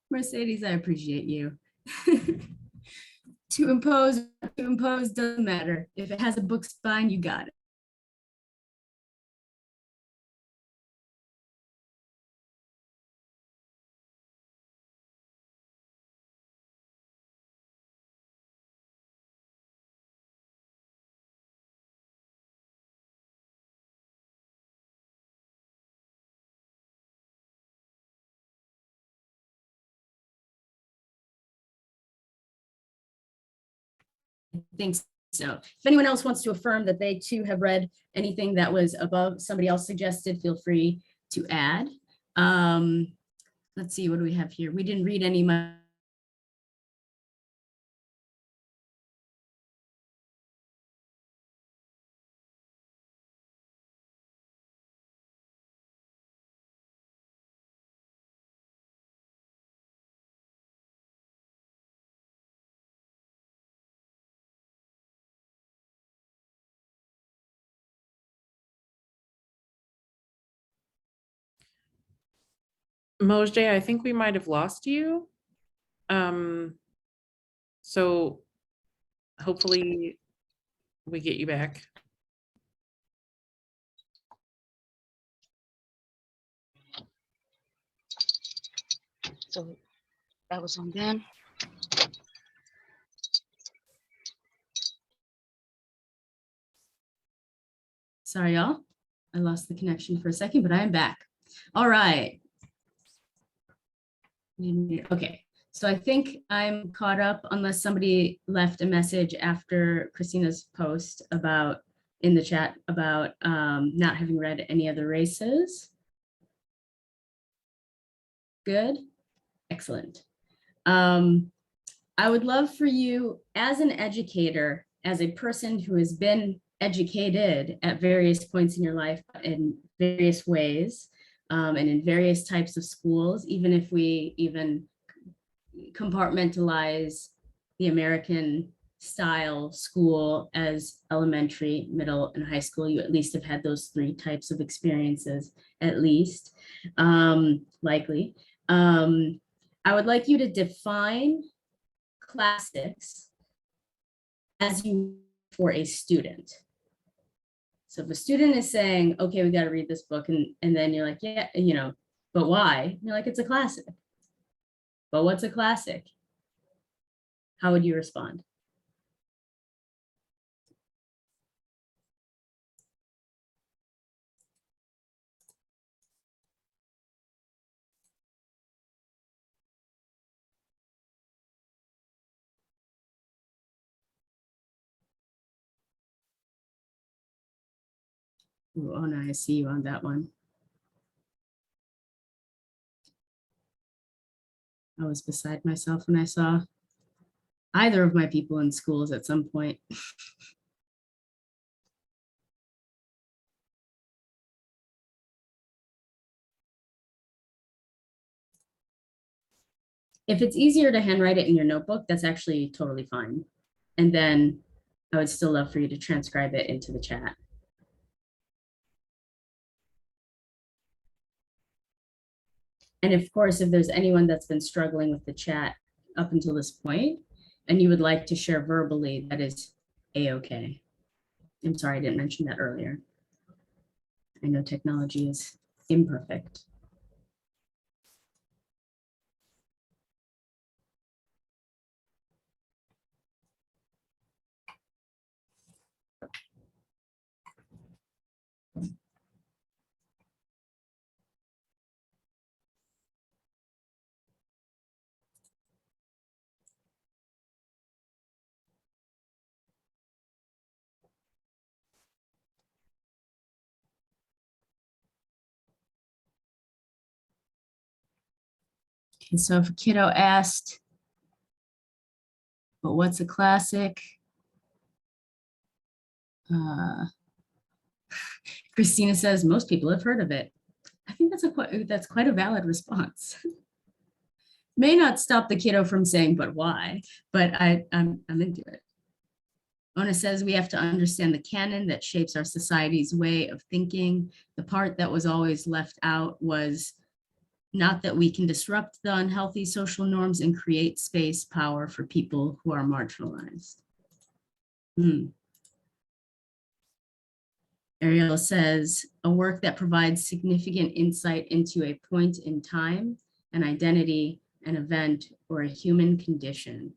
Mercedes, I appreciate you. To impose doesn't matter. If it has a book spine, you got it. I think so. If anyone else wants to affirm that they too have read anything that was above somebody else suggested, feel free to add. Let's see, what do we have here? We didn't read any Mojdeh, I think we might have lost you. So hopefully we get you back. So that was on then. Sorry, y'all. I lost the connection for a second, but I am back. All right. Okay, so I think I'm caught up unless somebody left a message after Christina's post about in the chat about not having read any other races. Good, excellent. I would love for you as an educator, as a person who has been educated at various points in your life in various ways, and in various types of schools, even if we even compartmentalize the American style school as elementary, middle, and high school, you at least have had those three types of experiences, at least, likely. I would like you to define classics as you for a student. So if a student is saying, okay, we got to read this book, and then you're like, yeah, you know, but why? And you're like, it's a classic. But what's a classic? How would you respond? Ooh, oh no, I see you on that one. I was beside myself when I saw either of my people in schools at some point. If it's easier to handwrite it in your notebook, that's actually totally fine. And then I would still love for you to transcribe it into the chat. And of course, if there's anyone that's been struggling with the chat up until this point, and you would like to share verbally, that is a-okay. I'm sorry, I didn't mention that earlier. I know technology is imperfect. And so if a kiddo asked, but what's a classic? Christina says, most people have heard of it. I think that's quite a valid response. May not stop the kiddo from saying, but why? But I'm into it. Ona says we have to understand the canon that shapes our society's way of thinking. The part that was always left out was not that we can disrupt the unhealthy social norms and create space, power for people who are marginalized. Ariel says, a work that provides significant insight into a point in time, an identity, an event, or a human condition.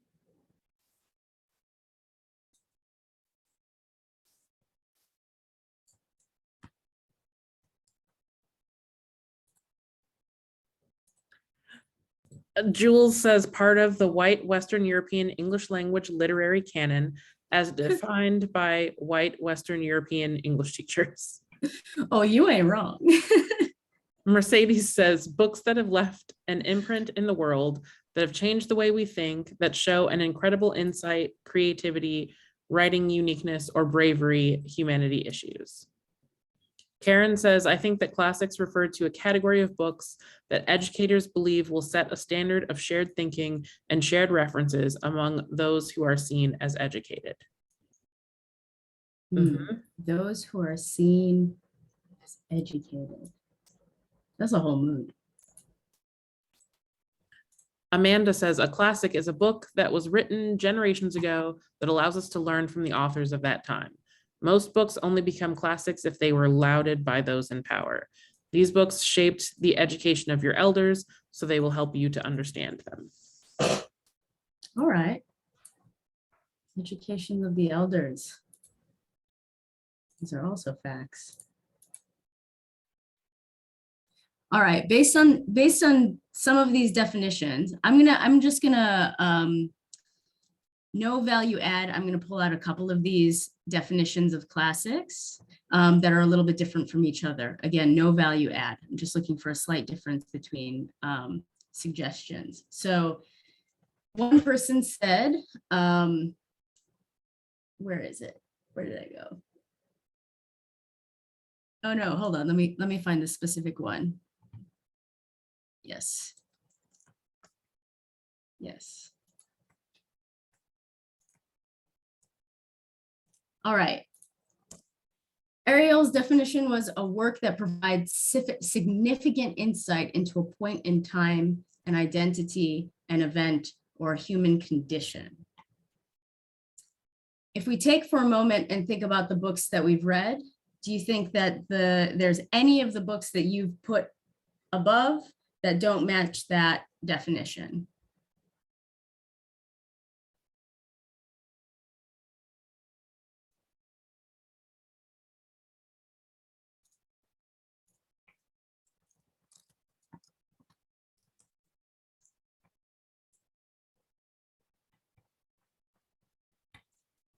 Jules says part of the white Western European English language literary canon as defined by white Western European English teachers. Oh, you ain't wrong. Mercedes says books that have left an imprint in the world, that have changed the way we think, that show an incredible insight, creativity, writing uniqueness, or bravery, humanity issues. Karen says, I think that classics refer to a category of books that educators believe will set a standard of shared thinking and shared references among those who are seen as educated. Those who are seen as educated. That's a whole mood. Amanda says a classic is a book that was written generations ago that allows us to learn from the authors of that time. Most books only become classics if they were lauded by those in power. These books shaped the education of your elders, so they will help you to understand them. All right. Education of the elders. These are also facts. All right, based on some of these definitions, I'm just gonna no value add. I'm gonna pull out a couple of these definitions of classics that are a little bit different from each other. Again, no value add. I'm just looking for a slight difference between suggestions. So one person said, where is it? Where did I go? Oh no, hold on. Let me find the specific one. Yes. Yes. All right. Ariel's definition was a work that provides significant insight into a point in time, an identity, an event, or a human condition. If we take for a moment and think about the books that we've read, do you think that there's any of the books that you've put above that don't match that definition?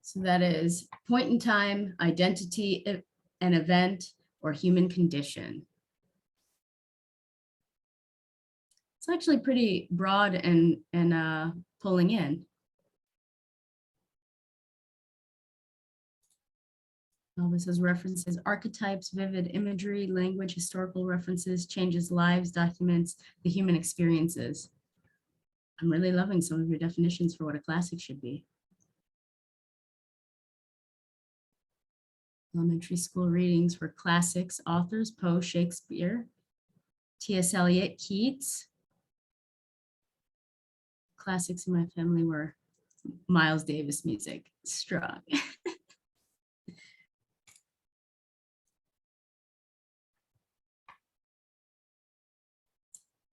So that is point in time, identity, an event, or human condition. It's actually pretty broad and pulling in. This has references, archetypes, vivid imagery, language, historical references, changes lives, documents, the human experiences. I'm really loving some of your definitions for what a classic should be. Elementary school readings were classics, authors, Poe, Shakespeare, T.S. Eliot, Keats. Classics in my family were Miles Davis music, strong.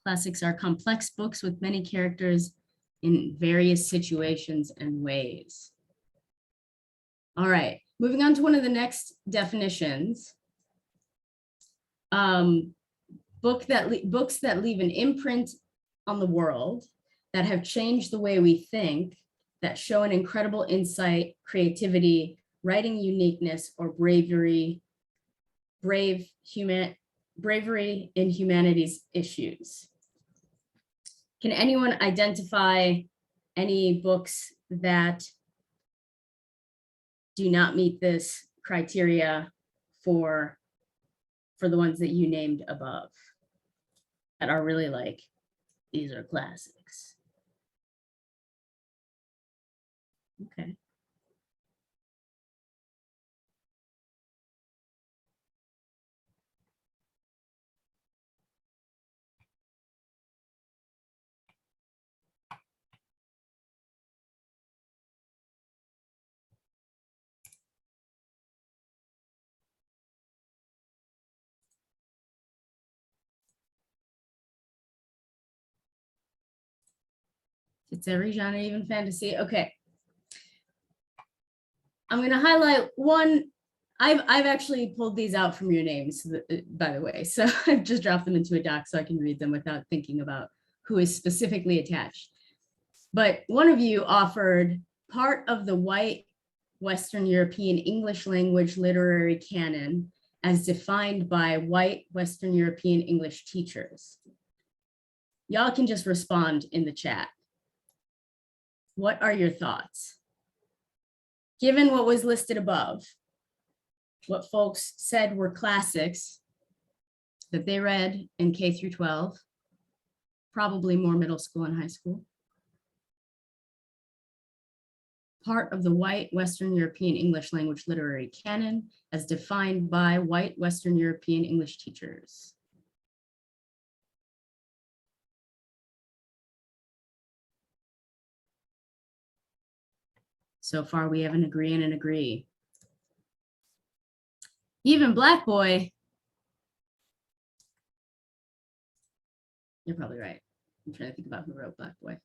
Classics are complex books with many characters in various situations and ways. All right, moving on to one of the next definitions. Books that leave an imprint on the world, that have changed the way we think, that show an incredible insight, creativity, writing uniqueness, or bravery in humanity's issues. Can anyone identify any books that do not meet this criteria for the ones that you named above, that are really like, these are classics? Okay. It's every genre, even fantasy. Okay. I'm going to highlight one. I've actually pulled these out from your names, by the way. So I've just dropped them into a doc so I can read them without thinking about who is specifically attached. But one of you offered part of the white Western European English language literary canon as defined by white Western European English teachers. Y'all can just respond in the chat. What are your thoughts? Given what was listed above, what folks said were classics that they read in K through 12, probably more middle school and high school, part of the white Western European English language literary canon as defined by white Western European English teachers. So far, we have an agree and an agree. Even Black Boy. You're probably right. I'm trying to think about who wrote Black Boy.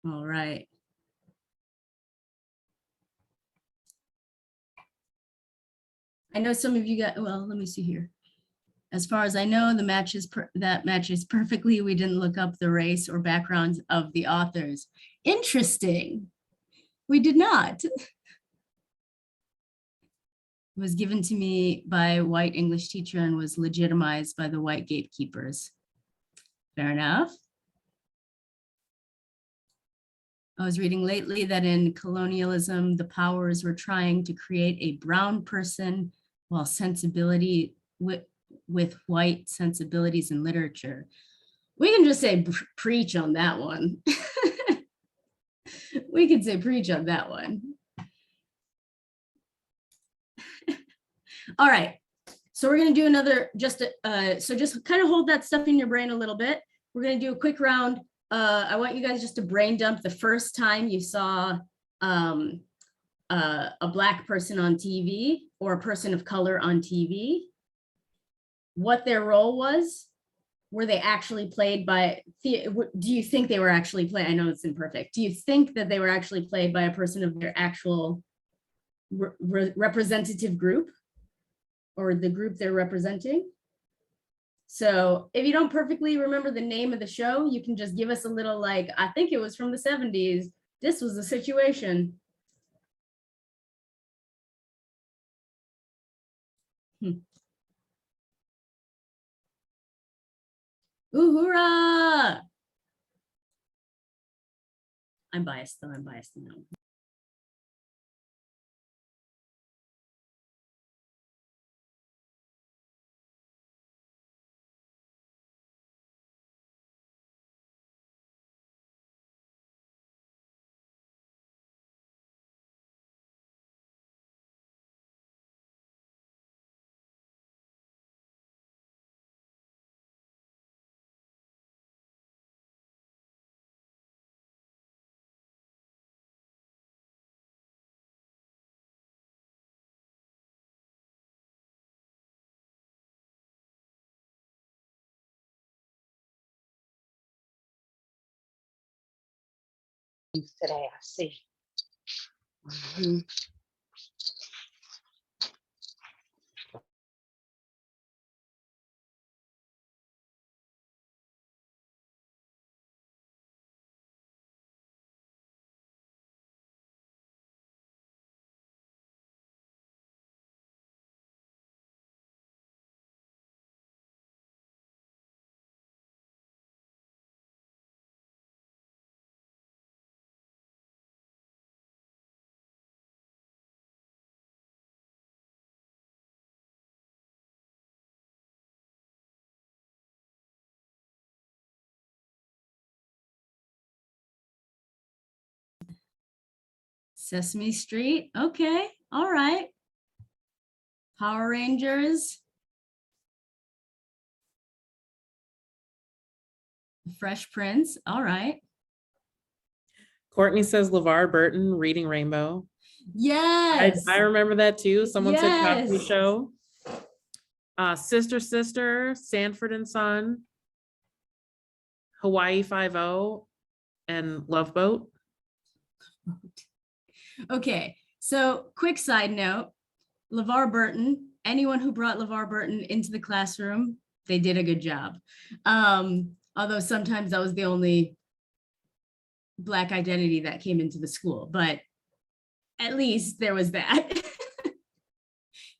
All right. I know some of you got, well, let me see here. As far as I know, the that matches perfectly. We didn't look up the race or backgrounds of the authors. Interesting. We did not. It was given to me by a white English teacher and was legitimized by the white gatekeepers. Fair enough. I was reading lately that in colonialism, the powers were trying to create a brown person while sensibility with white sensibilities in literature. We can just say preach on that one. We could say preach on that one. All right, so we're gonna do another, so just kind of hold that stuff in your brain a little bit. We're gonna do a quick round. I want you guys just to brain dump the first time you saw a Black person on TV or a person of color on TV, what their role was. Were they actually played by, do you think they were actually played? I know it's imperfect. Do you think that they were actually played by a person of their actual representative group or the group they're representing? So if you don't perfectly remember the name of the show, you can just give us a little like, I think it was from the 70s. This was the situation. Uhura! I'm biased though, I'm biased now. Today, I see. Mhm. Sesame Street, okay, all right. Power Rangers. Fresh Prince, all right. Courtney says LeVar Burton, Reading Rainbow. Yes. I remember that too. Someone said Cosby Yes. Show. Sister, Sanford and Son, Hawaii Five-0, and Love Boat. Okay, so quick side note, LeVar Burton, anyone who brought LeVar Burton into the classroom, they did a good job. Although sometimes that was the only Black identity that came into the school, but at least there was that.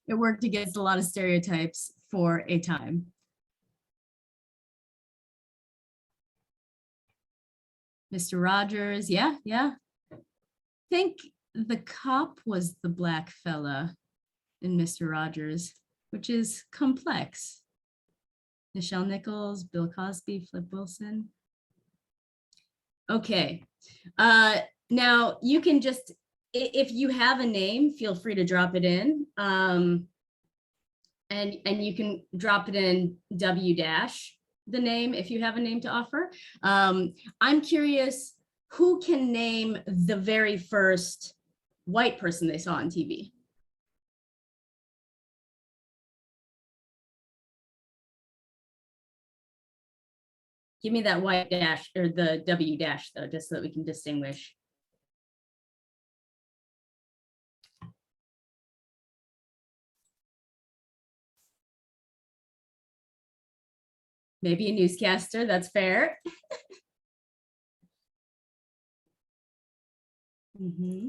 It worked against a lot of stereotypes for a time. Mr. Rogers, yeah. I think the cop was the Black fella in Mr. Rogers, which is complex. Nichelle Nichols, Bill Cosby, Flip Wilson. Okay. Now you can just, if you have a name, feel free to drop it in. And you can drop it in W dash the name if you have a name to offer. I'm curious, who can name the very first white person they saw on TV? Give me that white dash or the W dash though, just so that we can distinguish. Maybe a newscaster, that's fair. Mm-hmm.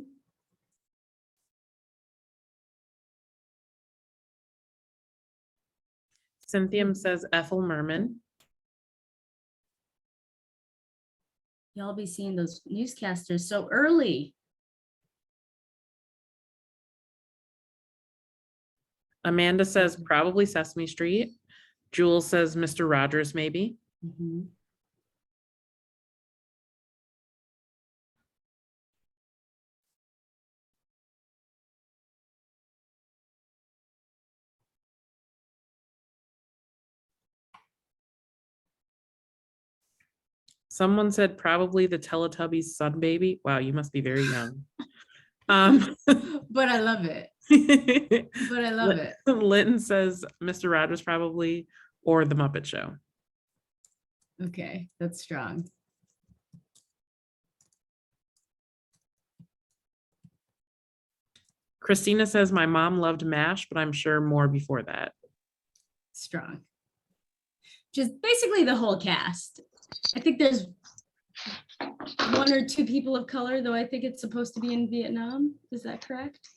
Cynthia says Ethel Merman. Y'all be seeing those newscasters so early. Amanda says probably Sesame Street. Jules says Mr. Rogers, maybe. Mm-hmm. Someone said probably the Teletubbies son baby. Wow, you must be very young. But I love it. But I love it. Linton says Mr. Rogers probably, or the Muppet Show. Okay, that's strong. Christina says my mom loved MASH, but I'm sure more before that. Strong. Just basically the whole cast. I think there's 1 or 2 people of color, though I think it's supposed to be in Vietnam. Is that correct?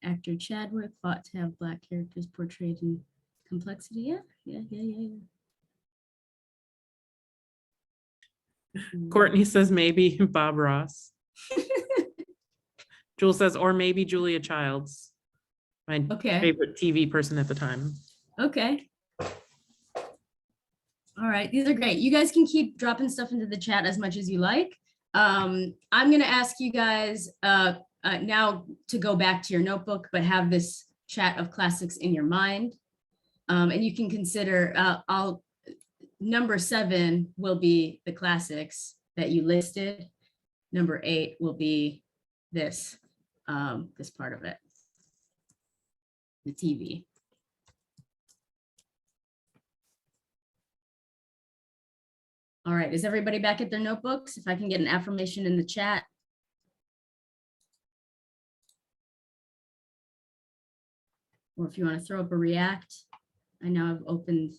Actor Chadwick fought to have Black characters portrayed in complexity. Yeah. Courtney says maybe Bob Ross. Jules says, or maybe Julia Childs, my favorite TV person at the time. Okay. All right, these are great. You guys can keep dropping stuff into the chat as much as you like. I'm gonna ask you guys now to go back to your notebook, but have this chat of classics in your mind. And you can consider, number 7 will be the classics that you listed. Number 8 will be this part of it, the TV. All right, is everybody back at their notebooks? If I can get an affirmation in the chat. Or if you want to throw up a react. I know I've opened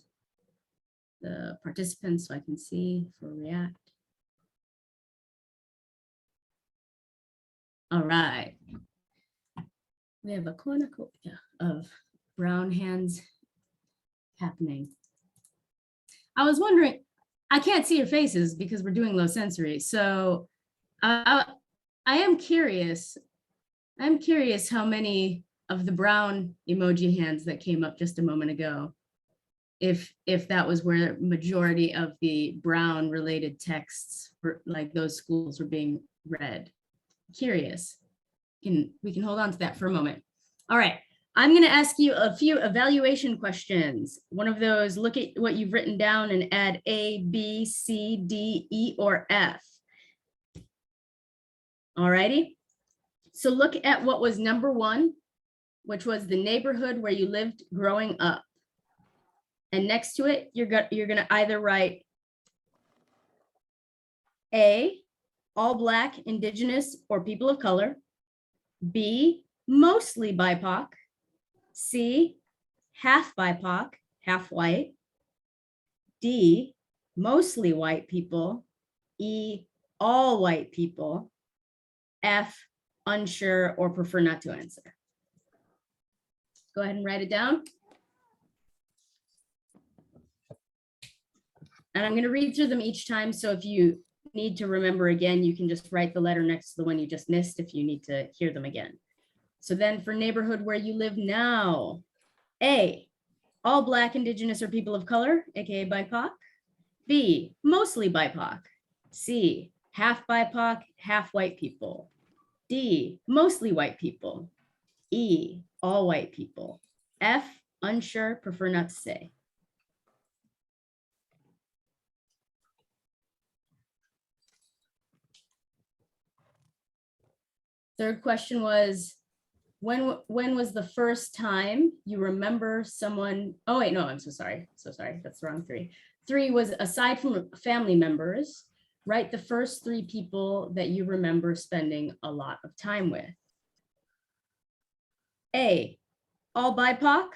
the participants so I can see for react. All right. We have a cornucopia of brown hands happening. I was wondering, I can't see your faces because we're doing low sensory. So I am curious. I'm curious how many of the brown emoji hands that came up just a moment ago, if that was where majority of the brown related texts for like those schools were being read. Curious. We can hold on to that for a moment. All right. I'm going to ask you a few evaluation questions. One of those, look at what you've written down and add A, B, C, D, E, or F. All righty. So look at what was number 1, which was the neighborhood where you lived growing up. And next to it, you're going to either write A, all Black, Indigenous, or people of color. B, mostly BIPOC. C, half BIPOC, half white. D, mostly white people. E, all white people. F, unsure or prefer not to answer. Go ahead and write it down. And I'm going to read through them each time. So if you need to remember again, you can just write the letter next to the one you just missed if you need to hear them again. So then for neighborhood where you live now, A, all Black, Indigenous, or people of color, aka BIPOC. B, mostly BIPOC. C, half BIPOC, half white people. D, mostly white people. E, all white people. F, unsure, prefer not to say. Third question was, when was the first time you remember someone? Oh wait, no, I'm so sorry. So sorry, that's the wrong three. 3 was, aside from family members, write the first 3 people that you remember spending a lot of time with. A, all BIPOC.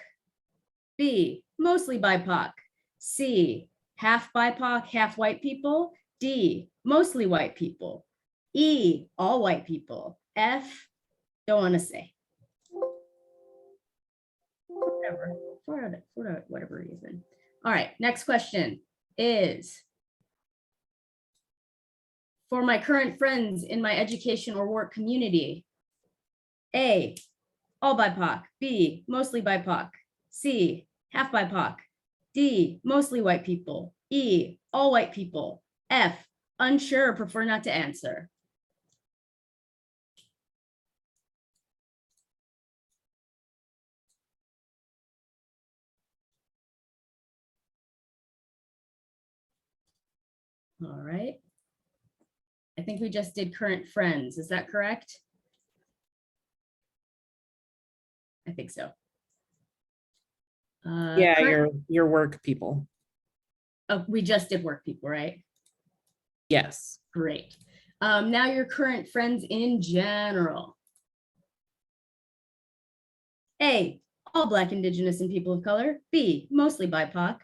B, mostly BIPOC. C, half BIPOC, half white people. D, mostly white people. E, all white people. F, don't want to say. Whatever, for whatever reason. All right, next question is, for my current friends in my education or work community, A, all BIPOC. B, mostly BIPOC. C, half BIPOC. D, mostly white people. E, all white people. F, unsure, prefer not to answer. All right. I think we just did current friends. Is that correct? I think so. Yeah, your work people. Oh, we just did work people, right? Yes. Great. Now your current friends in general. A, all Black, Indigenous, and people of color. B, mostly BIPOC.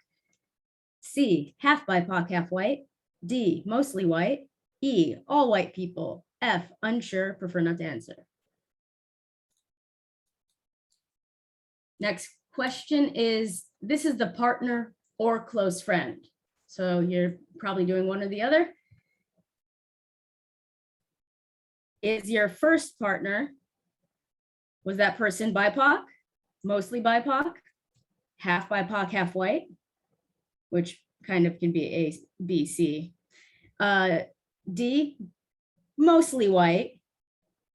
C, half BIPOC, half white. D, mostly white. E, all white people. F, unsure, prefer not to answer. Next question is, this is the partner or close friend. So you're probably doing one or the other. Is your first partner, was that person BIPOC, mostly BIPOC, half BIPOC, half white, which kind of can be A, B, C. D, mostly white.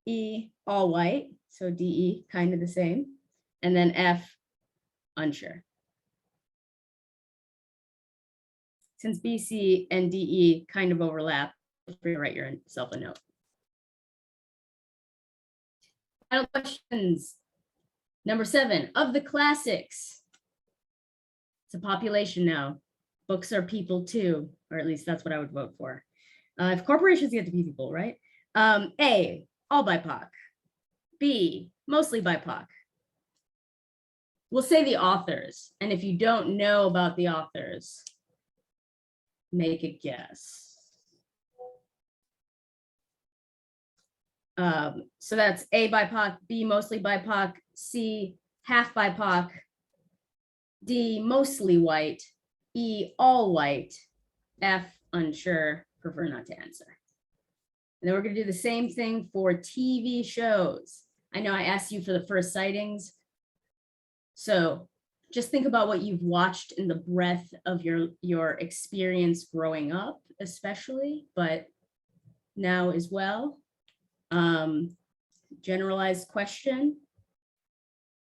E, all white. So D, E, kind of the same. And then F, unsure. Since B, C, and D, E kind of overlap, write yourself a note. Final questions. Number 7, of the classics. It's a population now. Books are people too, or at least that's what I would vote for. If corporations get to be people, right? A, all BIPOC. B, mostly BIPOC. We'll say the authors. And if you don't know about the authors, make a guess. So that's A, BIPOC, B, mostly BIPOC, C, half BIPOC, D, mostly white, E, all white, F, unsure, prefer not to answer. And then we're going to do the same thing for TV shows. I know I asked you for the first sightings. So just think about what you've watched in the breadth of your experience growing up, especially, but now as well. Generalized question.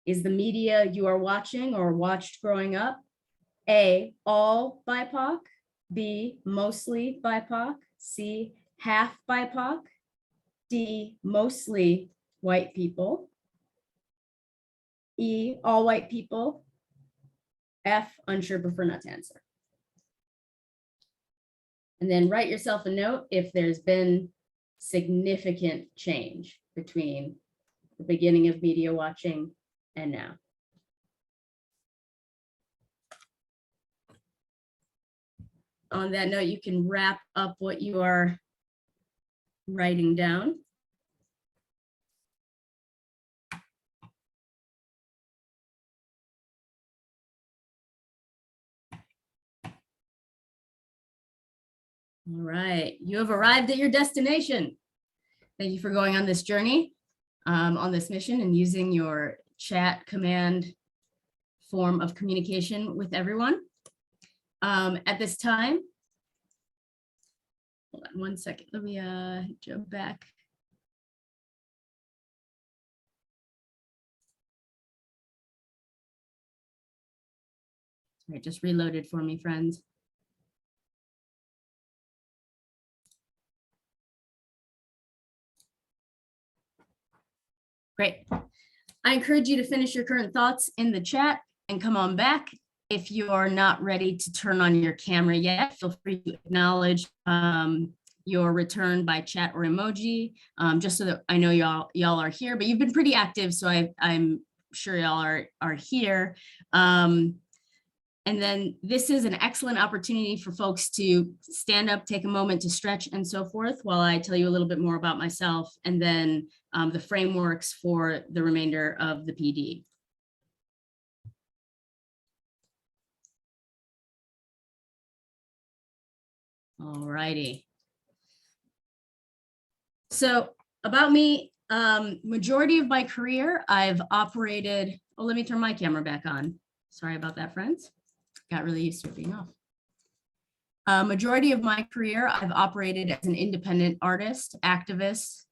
Is the media you are watching or watched growing up A, all BIPOC, B, mostly BIPOC, C, half BIPOC, D, mostly white people, E, all white people, F, unsure, prefer not to answer. And then write yourself a note if there's been significant change between the beginning of media watching and now. On that note, you can wrap up what you are writing down. All right, you have arrived at your destination. Thank you for going on this journey, on this mission, and using your chat command form of communication with everyone. At this time, hold on one second, let me jump back. All right, just reloaded for me, friends. Great. I encourage you to finish your current thoughts in the chat and come on back. If you are not ready to turn on your camera yet, feel free to acknowledge your return by chat or emoji, just so that I know y'all are here, but you've been pretty active, so I'm sure y'all are here. And then this is an excellent opportunity for folks to stand up, take a moment to stretch and so forth while I tell you a little bit more about myself and then the frameworks for the remainder of the PD. All righty. So about me, majority of my career, I've operated, oh, let me turn my camera back on. Sorry about that, friends. Got really used to it being off. Majority of my career, I've operated as an independent artist, activist,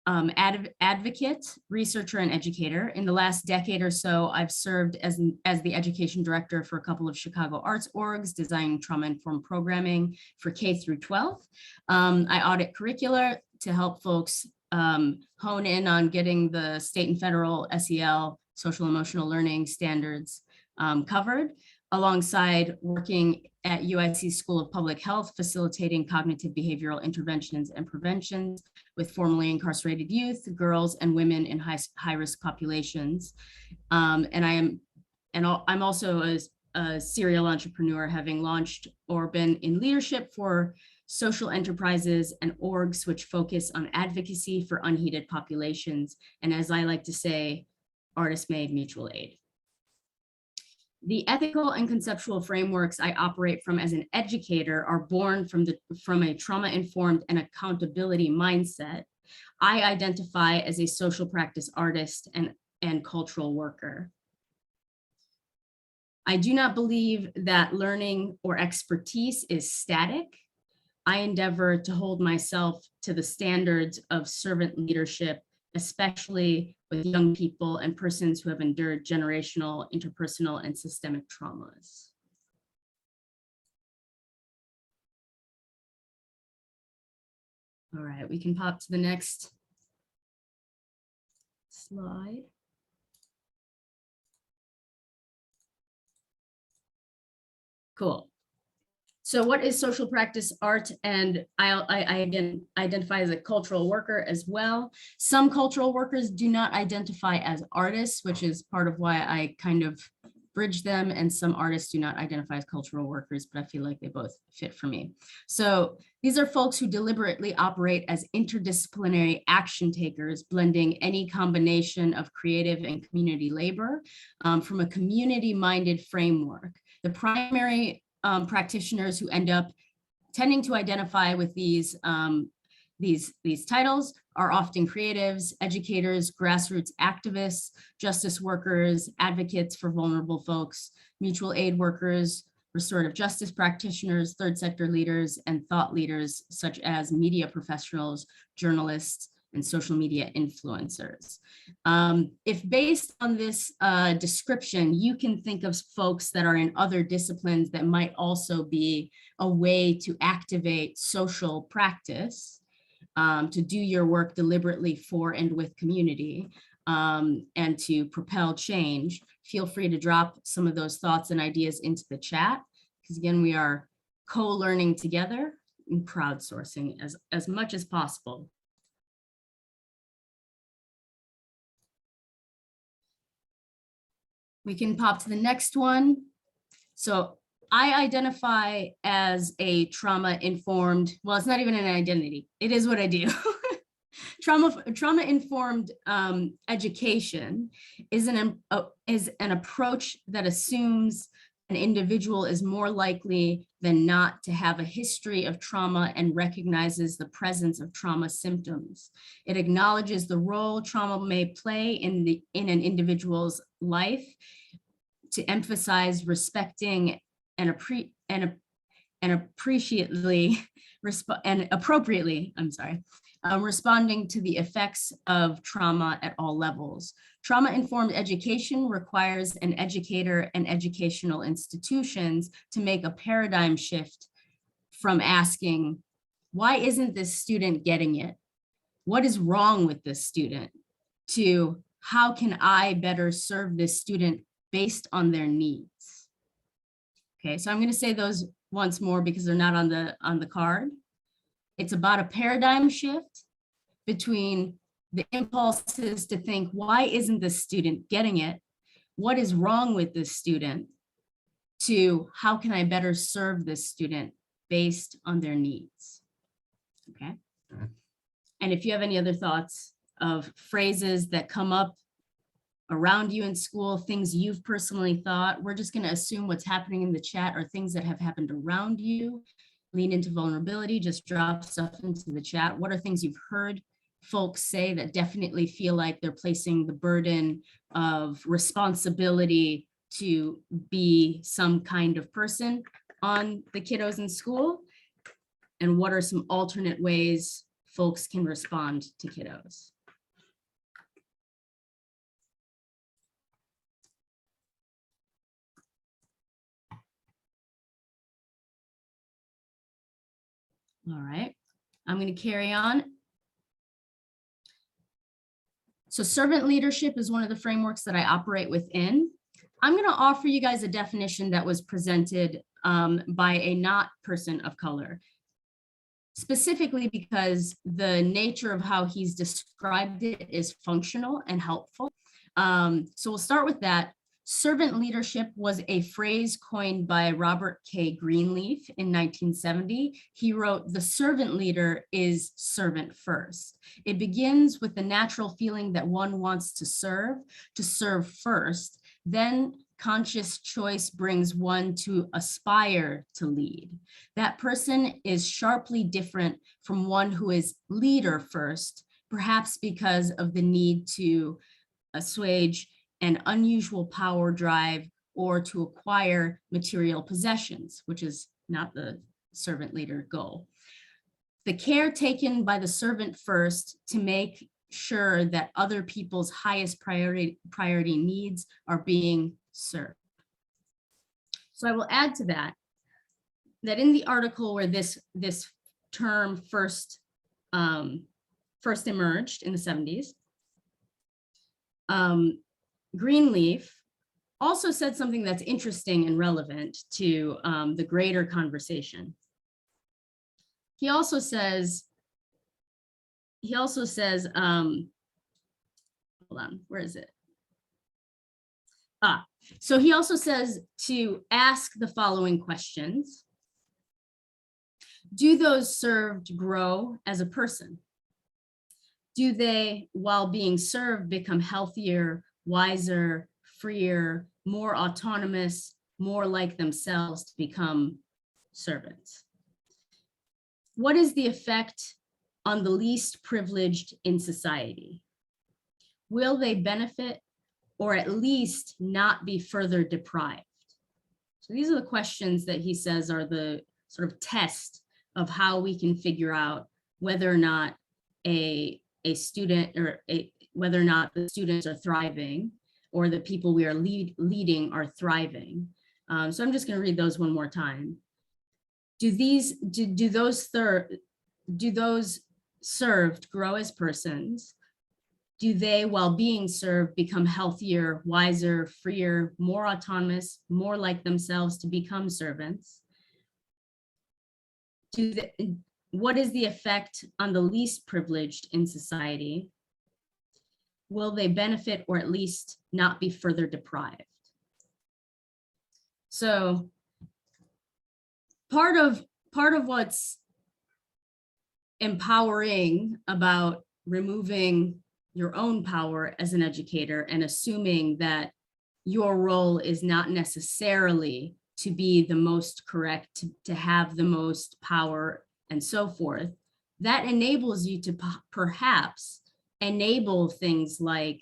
advocate, researcher, and educator. In the last decade or so, I've served as the education director for a couple of Chicago arts orgs, designing trauma-informed programming for K through 12. I audit curricula to help folks hone in on getting the state and federal SEL, social emotional learning standards covered, alongside working at UIC School of Public Health, facilitating cognitive behavioral interventions and preventions with formerly incarcerated youth, girls, and women in high-risk populations. I'm also a serial entrepreneur, having launched or been in leadership for social enterprises and orgs which focus on advocacy for unheeded populations, and as I like to say, artist-made mutual aid. The ethical and conceptual frameworks I operate from as an educator are born from a trauma-informed and accountability mindset. I identify as a social practice artist and cultural worker. I do not believe that learning or expertise is static. I endeavor to hold myself to the standards of servant leadership, especially with young people and persons who have endured generational, interpersonal, and systemic traumas. All right, we can pop to the next slide. Cool. So what is social practice art? And I again identify as a cultural worker as well. Some cultural workers do not identify as artists, which is part of why I kind of bridge them, and some artists do not identify as cultural workers, but I feel like they both fit for me. So these are folks who deliberately operate as interdisciplinary action takers, blending any combination of creative and community labor from a community-minded framework. The primary practitioners who end up tending to identify with these titles are often creatives, educators, grassroots activists, justice workers, advocates for vulnerable folks, mutual aid workers, restorative justice practitioners, third sector leaders, and thought leaders such as media professionals, journalists, and social media influencers. If based on this description, you can think of folks that are in other disciplines that might also be a way to activate social practice, to do your work deliberately for and with community, and to propel change, feel free to drop some of those thoughts and ideas into the chat, because again, we are co-learning together and crowdsourcing as much as possible. We can pop to the next one. So I identify as a trauma-informed, well, it's not even an identity. It is what I do. Trauma-informed education is an approach that assumes an individual is more likely than not to have a history of trauma and recognizes the presence of trauma symptoms. It acknowledges the role trauma may play in an individual's life, to emphasize respecting and appropriately, responding to the effects of trauma at all levels. Trauma-informed education requires an educator and educational institutions to make a paradigm shift from asking, why isn't this student getting it? What is wrong with this student? To how can I better serve this student based on their needs? Okay, so I'm going to say those once more because they're not on the card. It's about a paradigm shift between the impulses to think, why isn't this student getting it? What is wrong with this student? To how can I better serve this student based on their needs? Okay. And if you have any other thoughts of phrases that come up around you in school, things you've personally thought, we're just going to assume what's happening in the chat are things that have happened around you. Lean into vulnerability, just drop stuff into the chat. What are things you've heard folks say that definitely feel like they're placing the burden of responsibility to be some kind of person on the kiddos in school? And what are some alternate ways folks can respond to kiddos? All right, I'm going to carry on. So servant leadership is one of the frameworks that I operate within. I'm going to offer you guys a definition that was presented by a not person of color, specifically because the nature of how he's described it is functional and helpful. So we'll start with that. Servant leadership was a phrase coined by Robert K. Greenleaf in 1970. He wrote, "The servant leader is servant first. It begins with the natural feeling that one wants to serve first. Then conscious choice brings one to aspire to lead. That person is sharply different from one who is leader first, perhaps because of the need to assuage an unusual power drive or to acquire material possessions, which is not the servant leader goal. The care taken by the servant first to make sure that other people's highest priority needs are being served." So I will add to that, that in the article where this term first emerged in the 70s, Greenleaf also said something that's interesting and relevant to the greater conversation. He also says, hold on, where is it? So he also says to ask the following questions. Do those served grow as a person? Do they, while being served, become healthier, wiser, freer, more autonomous, more like themselves to become servants? What is the effect on the least privileged in society? Will they benefit or at least not be further deprived? So these are the questions that he says are the sort of test of how we can figure out whether or not a student or whether or not the students are thriving or the people we are leading are thriving. So I'm just going to read those one more time. Do those served grow as persons? Do they, while being served, become healthier, wiser, freer, more autonomous, more like themselves to become servants? What is the effect on the least privileged in society? Will they benefit or at least not be further deprived? So part of what's empowering about removing your own power as an educator and assuming that your role is not necessarily to be the most correct, to have the most power and so forth, that enables you to perhaps enable things like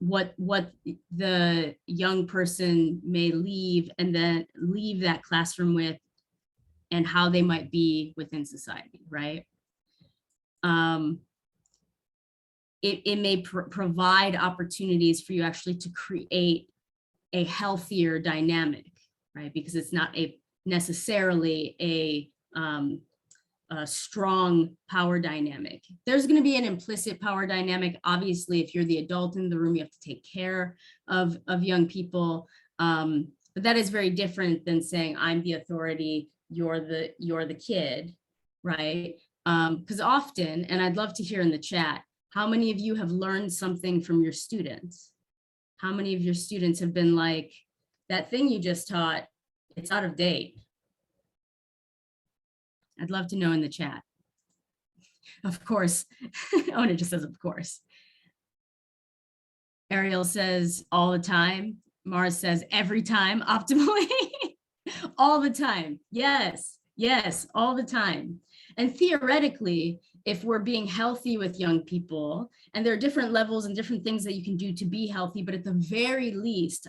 what the young person may leave and then leave that classroom with, and how they might be within society, right? It may provide opportunities for you actually to create a healthier dynamic, right? Because it's not necessarily a strong power dynamic. There's going to be an implicit power dynamic. Obviously, if you're the adult in the room, you have to take care of young people. But that is very different than saying, I'm the authority, you're the kid, right? Because often, and I'd love to hear in the chat, how many of you have learned something from your students? How many of your students have been like, that thing you just taught, it's out of date? I'd love to know in the chat. Of course. Oh, and it just says, of course. Ariel says all the time. Mars says every time, optimally. All the time. Yes, yes, all the time. And theoretically, if we're being healthy with young people, and there are different levels and different things that you can do to be healthy, but at the very least,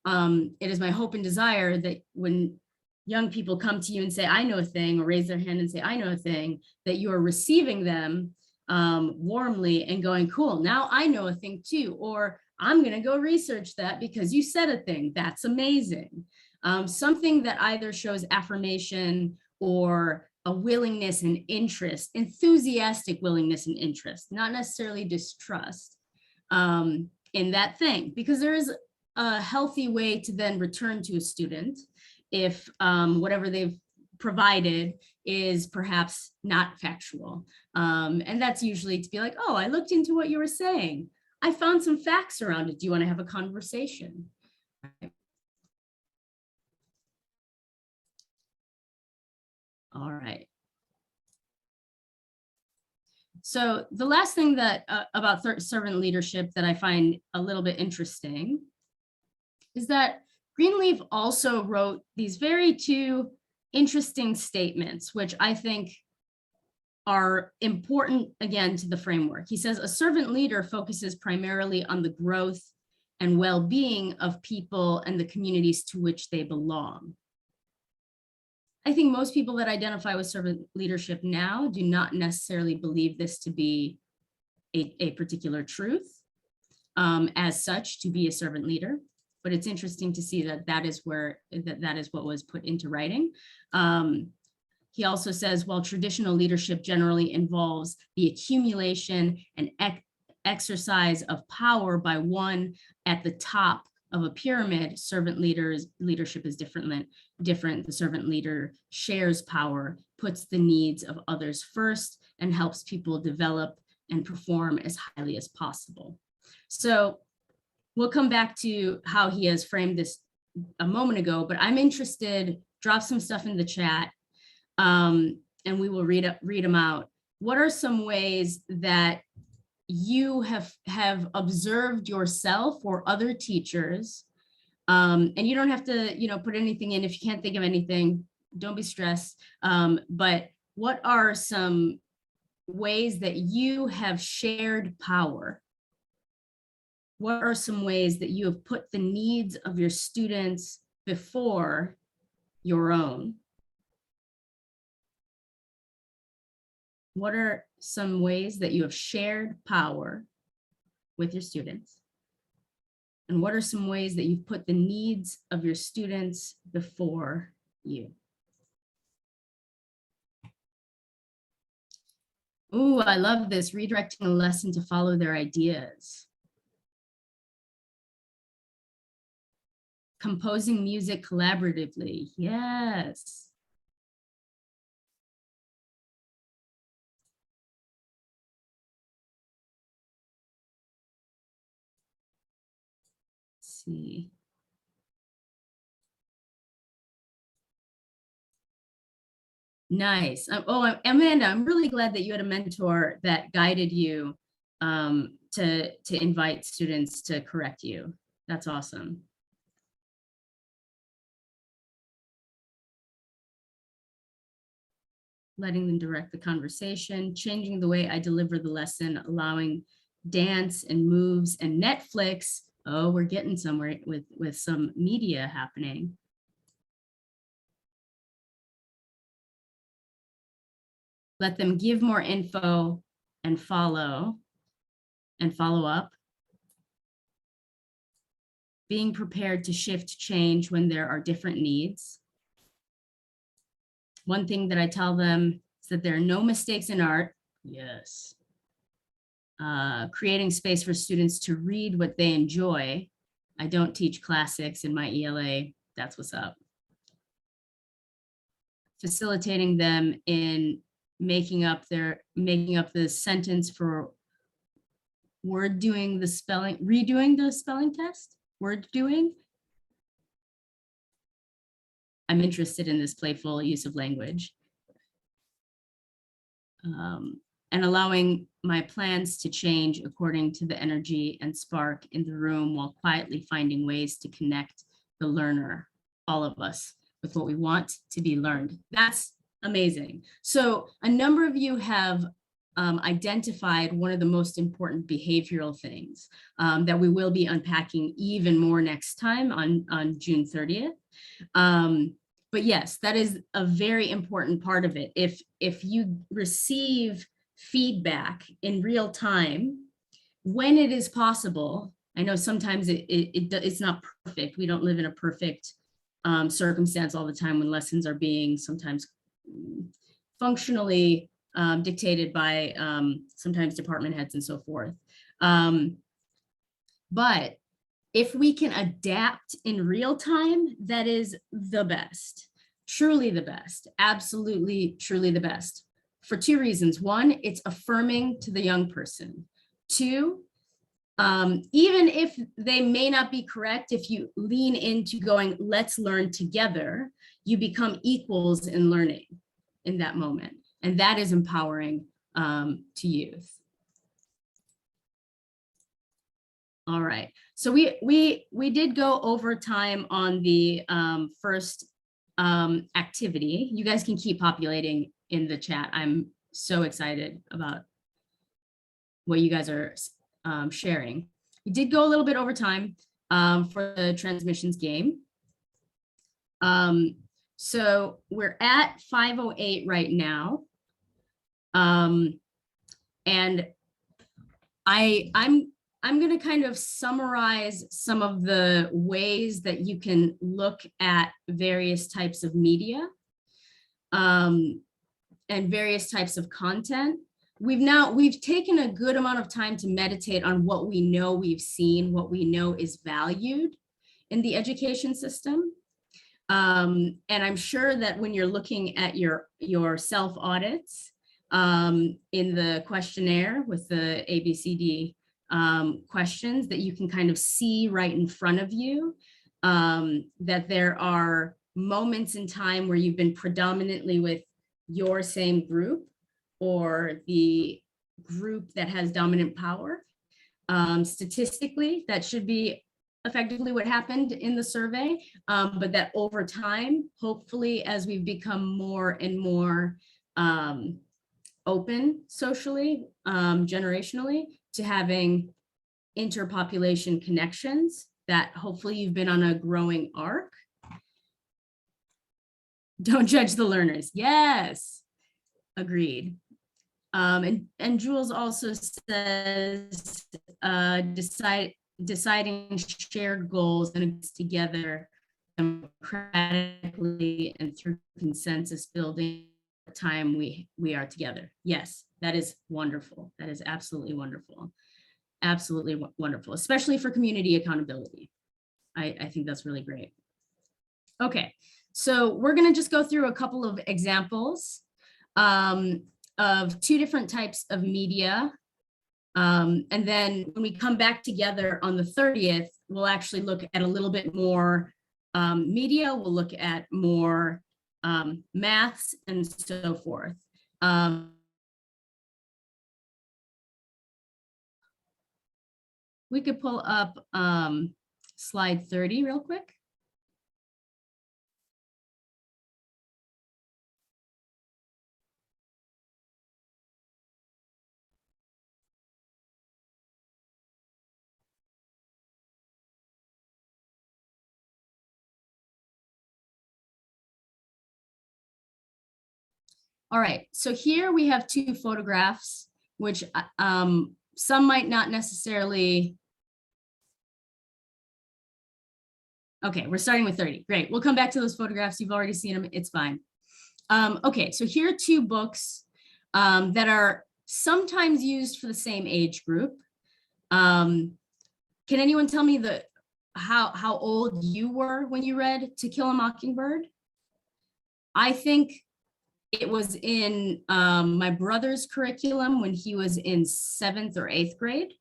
it is my hope and desire that when young people come to you and say, I know a thing, or raise their hand and say, I know a thing, that you are receiving them warmly and going, cool, now I know a thing too, or I'm gonna go research that because you said a thing, that's amazing. Something that either shows affirmation or a willingness and interest, enthusiastic willingness and interest, not necessarily distrust in that thing, because there is a healthy way to then return to a student if whatever they've provided is perhaps not factual. And that's usually to be like, oh, I looked into what you were saying. I found some facts around it. Do you want to have a conversation? All right. So the last thing that about servant leadership that I find a little bit interesting is that Greenleaf also wrote these very two interesting statements, which I think are important, again, to the framework. He says, a servant leader focuses primarily on the growth and well-being of people and the communities to which they belong. I think most people that identify with servant leadership now do not necessarily believe this to be a particular truth as such, to be a servant leader. But it's interesting to see that that is where that is what was put into writing. He also says, while traditional leadership generally involves the accumulation and exercise of power by one at the top of a pyramid, servant leadership is different. The servant leader shares power, puts the needs of others first, and helps people develop and perform as highly as possible. So we'll come back to how he has framed this a moment ago, but I'm interested, drop some stuff in the chat, and we will read them out. What are some ways that you have observed yourself or other teachers, and you don't have to, put anything in if you can't think of anything, don't be stressed. But what are some ways that you have shared power? What are some ways that you have put the needs of your students before your own? What are some ways that you have shared power with your students? And what are some ways that you've put the needs of your students before you? Ooh, I love this, redirecting a lesson to follow their ideas. Composing music collaboratively, yes. Let's see. Nice. Oh, Amanda, I'm really glad that you had a mentor that guided you to invite students to correct you. That's awesome. Letting them direct the conversation, changing the way I deliver the lesson, allowing dance and moves and Netflix. Oh, we're getting somewhere with some media happening. Let them give more info and follow up. Being prepared to shift change when there are different needs. One thing that I tell them is that there are no mistakes in art. Yes. Creating space for students to read what they enjoy. I don't teach classics in my ELA. That's what's up. Facilitating them in making up the sentence for redoing the spelling test. Word doing. I'm interested in this playful use of language. And allowing my plans to change according to the energy and spark in the room while quietly finding ways to connect the learner, all of us, with what we want to be learned. That's amazing. So a number of you have identified one of the most important behavioral things that we will be unpacking even more next time on June 30th. But yes, that is a very important part of it. If you receive feedback in real time, when it is possible, I know sometimes it's not perfect. We don't live in a perfect circumstance all the time when lessons are being sometimes functionally dictated by sometimes department heads and so forth. But if we can adapt in real time, that is the best, truly the best, absolutely, truly the best, for two reasons. One, it's affirming to the young person. Two, even if they may not be correct, if you lean into going, let's learn together, you become equals in learning in that moment. And that is empowering to youth. All right, so we did go over time on the first activity. You guys can keep populating in the chat. I'm so excited about what you guys are sharing. We did go a little bit over time for the transmissions game. So we're at 5:08 right now. And I'm going to kind of summarize some of the ways that you can look at various types of media and various types of content. We've taken a good amount of time to meditate on what we know we've seen, what we know is valued in the education system. And I'm sure that when you're looking at your self audits in the questionnaire with the ABCD questions, that you can kind of see right in front of you that there are moments in time where you've been predominantly with your same group or the group that has dominant power. Statistically, that should be effectively what happened in the survey, but that over time, hopefully, as we've become more and more open socially, generationally, to having interpopulation connections, that hopefully you've been on a growing arc. Don't judge the learners. Yes, agreed. And Jules also says deciding shared goals and together democratically and through consensus building time we are together. Yes, that is wonderful. That is absolutely wonderful. Absolutely wonderful, especially for community accountability. I think that's really great. Okay, so we're going to just go through a couple of examples of two different types of media. And then when we come back together on the 30th, we'll actually look at a little bit more media. We'll look at more maths and so forth. We could pull up slide 30 real quick. All right, so here we have two photographs, which some might not necessarily. Okay, we're starting with 30. Great. We'll come back to those photographs. You've already seen them. It's fine. Okay, so here are two books that are sometimes used for the same age group. Can anyone tell me how old you were when you read To Kill a Mockingbird? I think it was in my brother's curriculum when he was in 7th or 8th grade,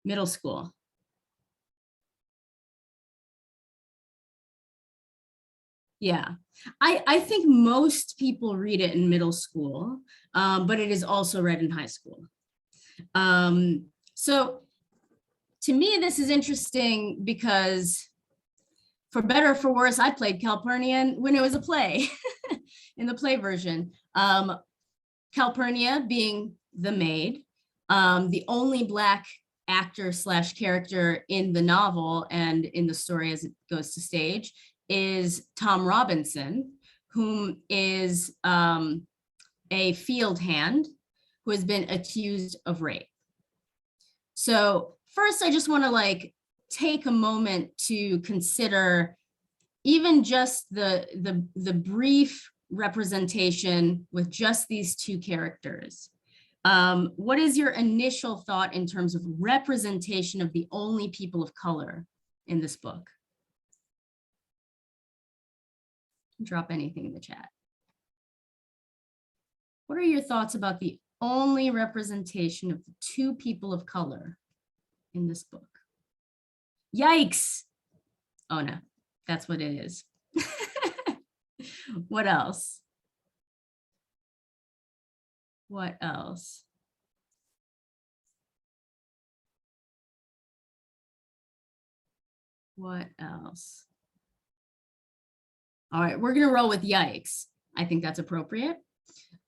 middle school. Yeah, I think most people read it in middle school, but it is also read in high school. So to me, this is interesting because for better or for worse, I played Calpurnia when it was a play, in the play version. Calpurnia being the maid, the only Black actor / character in the novel and in the story as it goes to stage is Tom Robinson, whom is a field hand who has been accused of rape. So first, I just want to take a moment to consider even just the brief representation with just these two characters. What is your initial thought in terms of representation of the only people of color in this book? Drop anything in the chat. What are your thoughts about the only representation of the two people of color in this book? Yikes. Oh no, that's what it is. What else? What else? What else? All right, we're gonna roll with yikes. I think that's appropriate.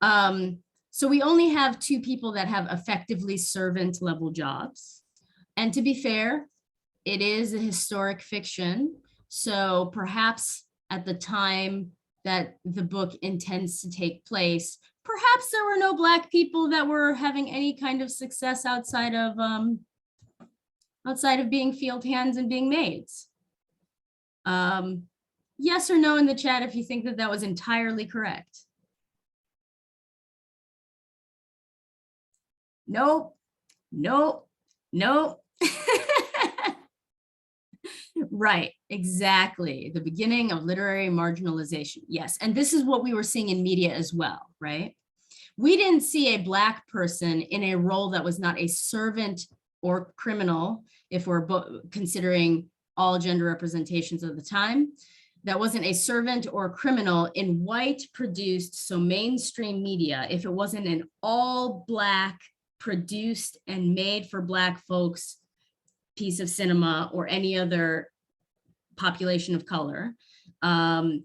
So we only have two people that have effectively servant level jobs. And to be fair, it is a historic fiction. So perhaps at the time that the book intends to take place, perhaps there were no Black people that were having any kind of success outside of being field hands and being maids. Yes or no in the chat if you think that that was entirely correct. Nope, nope, nope. Right, exactly. The beginning of literary marginalization. Yes, and this is what we were seeing in media as well, right? We didn't see a Black person in a role that was not a servant or criminal, if we're considering all gender representations of the time, that wasn't a servant or criminal in white produced, so mainstream media, if it wasn't an all Black produced and made for Black folks piece of cinema or any other population of color, then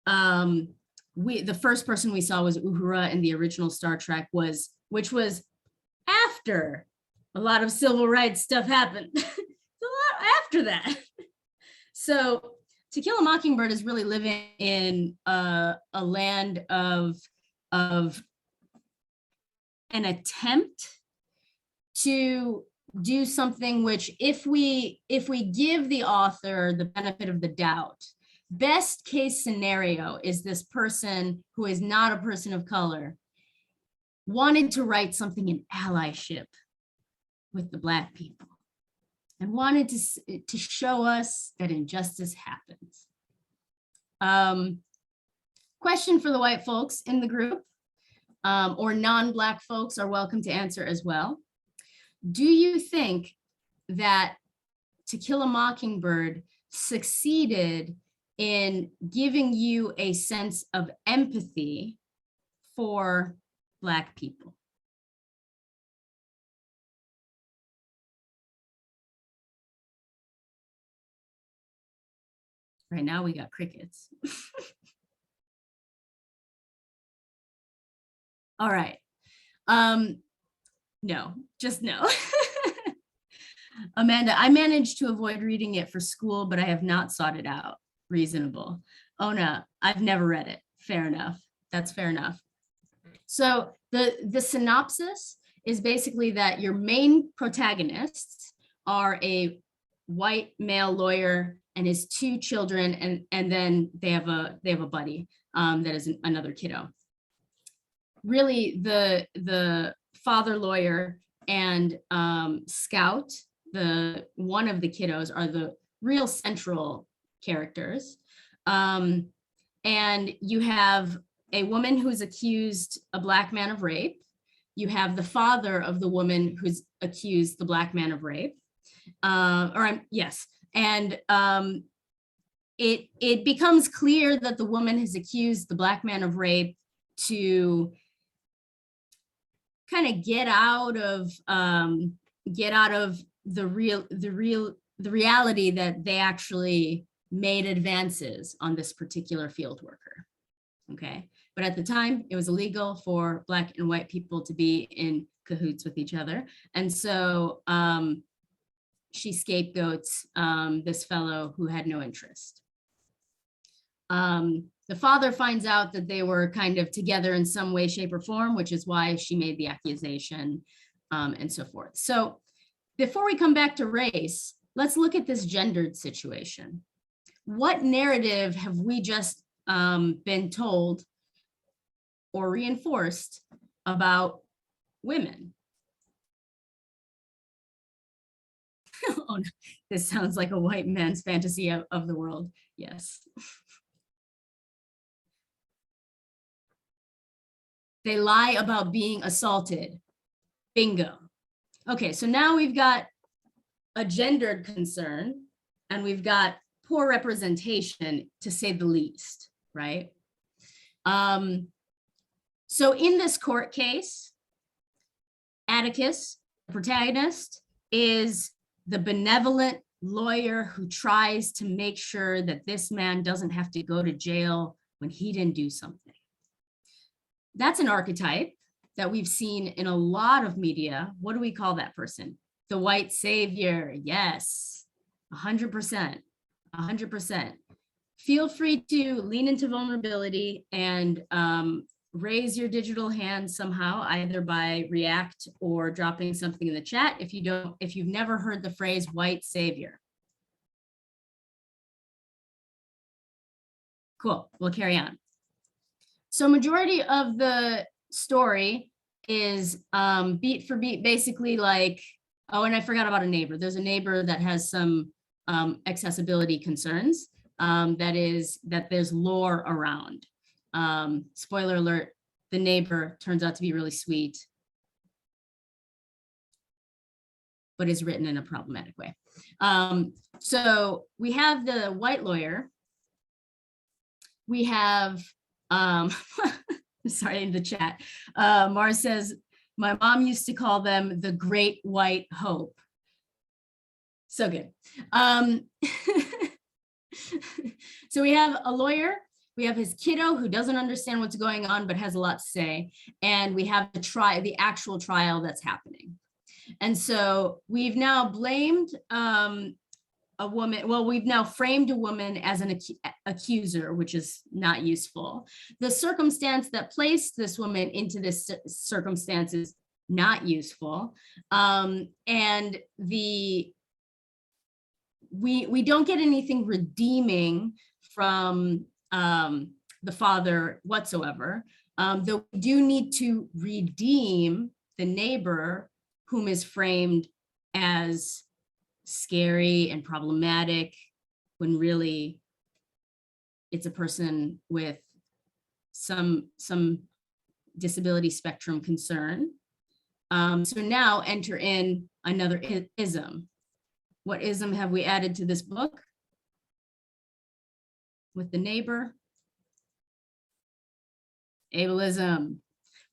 the first person we saw was Uhura in the original Star Trek, which was after a lot of civil rights stuff happened. It's a lot after that. So To Kill a Mockingbird is really living in a land of an attempt to do something which, if we give the author the benefit of the doubt, best case scenario is this person who is not a person of color wanted to write something in allyship with the Black people and wanted to show us that injustice happens. Question for the white folks in the group, or non-Black folks are welcome to answer as well. Do you think that To Kill a Mockingbird succeeded in giving you a sense of empathy for Black people? Right now we got crickets. All right. No, just no. Amanda, I managed to avoid reading it for school, but I have not sought it out. Reasonable. Ona, I've never read it. fair enough. That's fair enough. So the synopsis is basically that your main protagonists are a white male lawyer and his 2 children, and then they have a buddy that is another kiddo. Really, the father lawyer and Scout, one of the kiddos, are the real central characters. And you have a woman who's accused a Black man of rape. You have the father of the woman who's accused the Black man of rape. Yes. And it becomes clear that the woman has accused the Black man of rape to kind of get out of the reality that they actually made advances on this particular field worker. Okay. But at the time, it was illegal for Black and white people to be in cahoots with each other. And so she scapegoats this fellow who had no interest. The father finds out that they were kind of together in some way, shape, or form, which is why she made the accusation, and so forth. So before we come back to race, let's look at this gendered situation. What narrative have we just been told or reinforced about women? Oh, no. This sounds like a white man's fantasy of the world. Yes. They lie about being assaulted. Bingo. Okay, so now we've got a gendered concern and we've got poor representation, to say the least, right? So in this court case, Atticus, the protagonist, is the benevolent lawyer who tries to make sure that this man doesn't have to go to jail when he didn't do something. That's an archetype that we've seen in a lot of media. What do we call that person? The white savior. Yes, 100%, 100%. Feel free to lean into vulnerability and raise your digital hand somehow, either by react or dropping something in the chat if you've never heard the phrase white savior. Cool, we'll carry on. So majority of the story is beat for beat, basically like, oh, and I forgot about a neighbor. There's a neighbor that has some accessibility concerns. That there's lore around. Spoiler alert, the neighbor turns out to be really sweet, but is written in a problematic way. So we have the white lawyer. We have, sorry, in the chat, Mars says, my mom used to call them the Great White Hope. So good. So we have a lawyer, we have his kiddo who doesn't understand what's going on, but has a lot to say. And we have the actual trial that's happening. And so we've now blamed a woman. Well, we've now framed a woman as an accuser, which is not useful. The circumstance that placed this woman into this circumstance is not useful. And we don't get anything redeeming from the father whatsoever, though we do need to redeem the neighbor whom is framed as scary and problematic when really it's a person with some disability spectrum concern. So now enter in another ism. What ism have we added to this book with the neighbor? Ableism.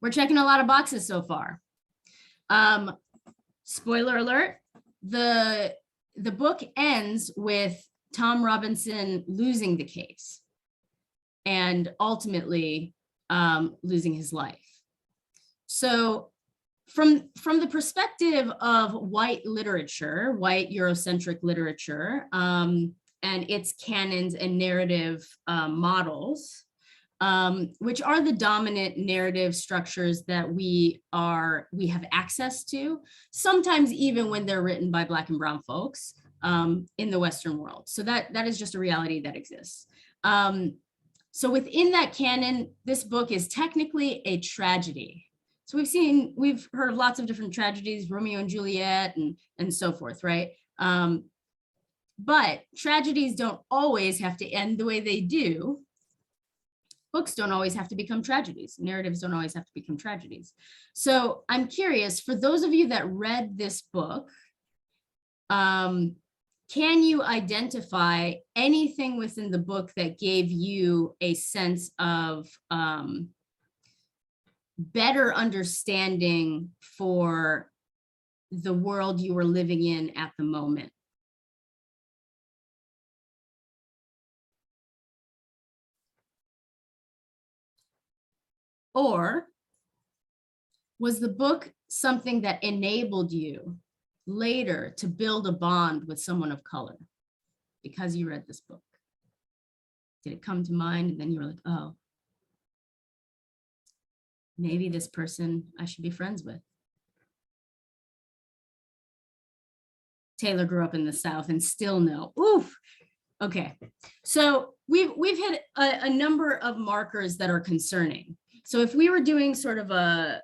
We're checking a lot of boxes so far. Spoiler alert, the book ends with Tom Robinson losing the case and ultimately losing his life. So from the perspective of white literature, white Eurocentric literature, and its canons and narrative models, which are the dominant narrative structures that we have access to, sometimes even when they're written by Black and brown folks in the Western world. So that is just a reality that exists. So within that canon, this book is technically a tragedy. So we've heard of lots of different tragedies, Romeo and Juliet and so forth, right? But tragedies don't always have to end the way they do. Books don't always have to become tragedies. Narratives don't always have to become tragedies. So I'm curious, for those of you that read this book, can you identify anything within the book that gave you a sense of better understanding for the world you were living in at the moment? Or was the book something that enabled you later to build a bond with someone of color because you read this book? Did it come to mind and then you were like, oh, maybe this person I should be friends with? Taylor grew up in the South and still no. Oof. Okay, so we've hit a number of markers that are concerning. So if we were doing sort of a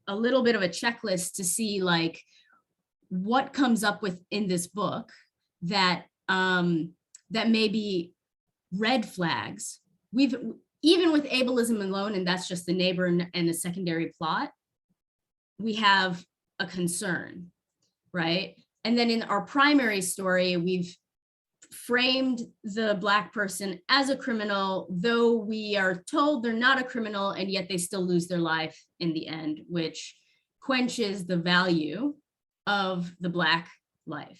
little bit of a checklist to see like what comes up with in this book that that may be red flags, even with ableism alone, and that's just the neighbor and the secondary plot, we have a concern, right? And then in our primary story, we've framed the Black person as a criminal, though we are told they're not a criminal, and yet they still lose their life in the end, which quenches the value of the Black life.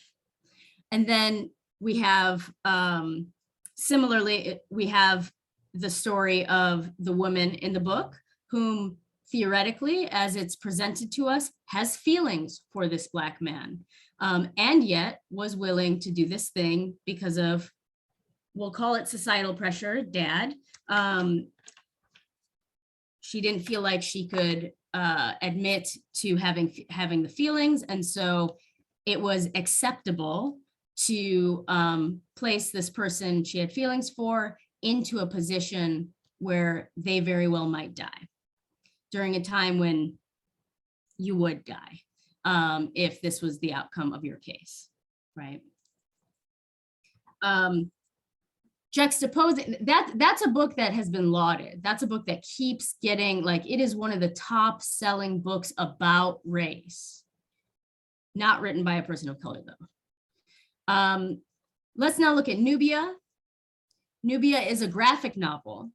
And then we have, similarly, we have the story of the woman in the book, whom theoretically, as it's presented to us, has feelings for this Black man. And yet was willing to do this thing because of, we'll call it societal pressure, dad. She didn't feel like she could admit to having the feelings. And so it was acceptable to place this person she had feelings for into a position where they very well might die during a time when you would die. If this was the outcome of your case, right? Juxtaposing, that's a book that has been lauded. That's a book that keeps getting, like, it is one of the top selling books about race, not written by a person of color though. Let's now look at Nubia. Nubia is a graphic novel,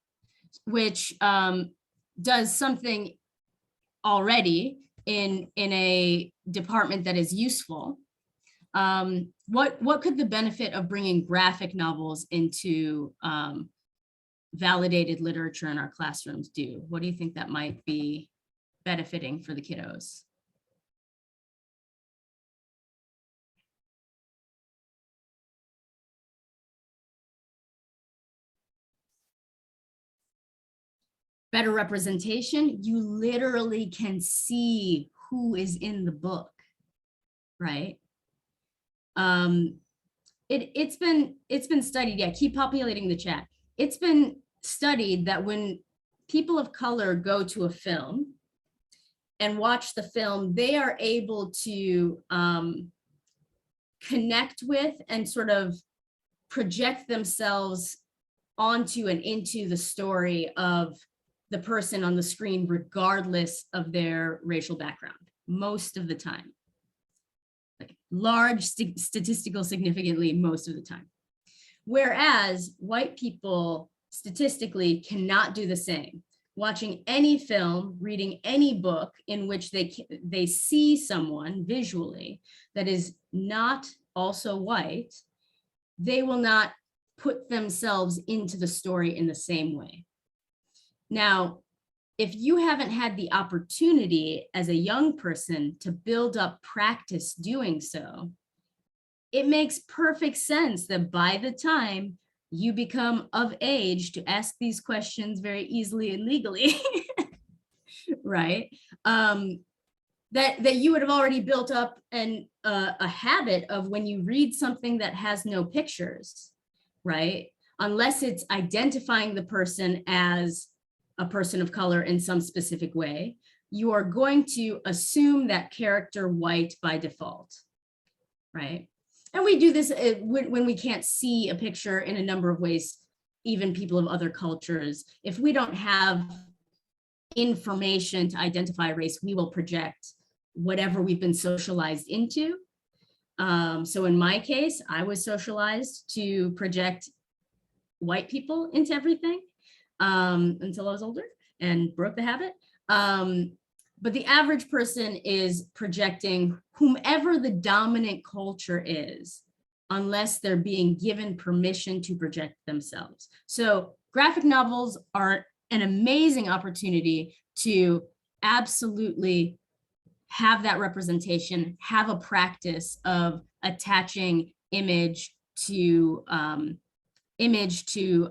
which does something already in a department that is useful. What could the benefit of bringing graphic novels into validated literature in our classrooms do? What do you think that might be benefiting for the kiddos? Better representation. You literally can see who is in the book, right? It's been studied. Yeah, keep populating the chat. It's been studied that when people of color go to a film and watch the film, they are able to connect with and sort of project themselves onto and into the story of the person on the screen, regardless of their racial background, most of the time. Like large statistical significantly most of the time. Whereas white people statistically cannot do the same. Watching any film, reading any book in which they see someone visually that is not also white, they will not put themselves into the story in the same way. Now, if you haven't had the opportunity as a young person to build up practice doing so, it makes perfect sense that by the time you become of age to ask these questions very easily and legally, right? That you would have already built up a habit of when you read something that has no pictures, right? Unless it's identifying the person as a person of color in some specific way, you are going to assume that character white by default, right? And we do this when we can't see a picture in a number of ways, even people of other cultures. If we don't have information to identify race, we will project whatever we've been socialized into. So in my case, I was socialized to project white people into everything until I was older and broke the habit. But the average person is projecting whomever the dominant culture is, unless they're being given permission to project themselves. So graphic novels are an amazing opportunity to absolutely have that representation, have a practice of attaching image to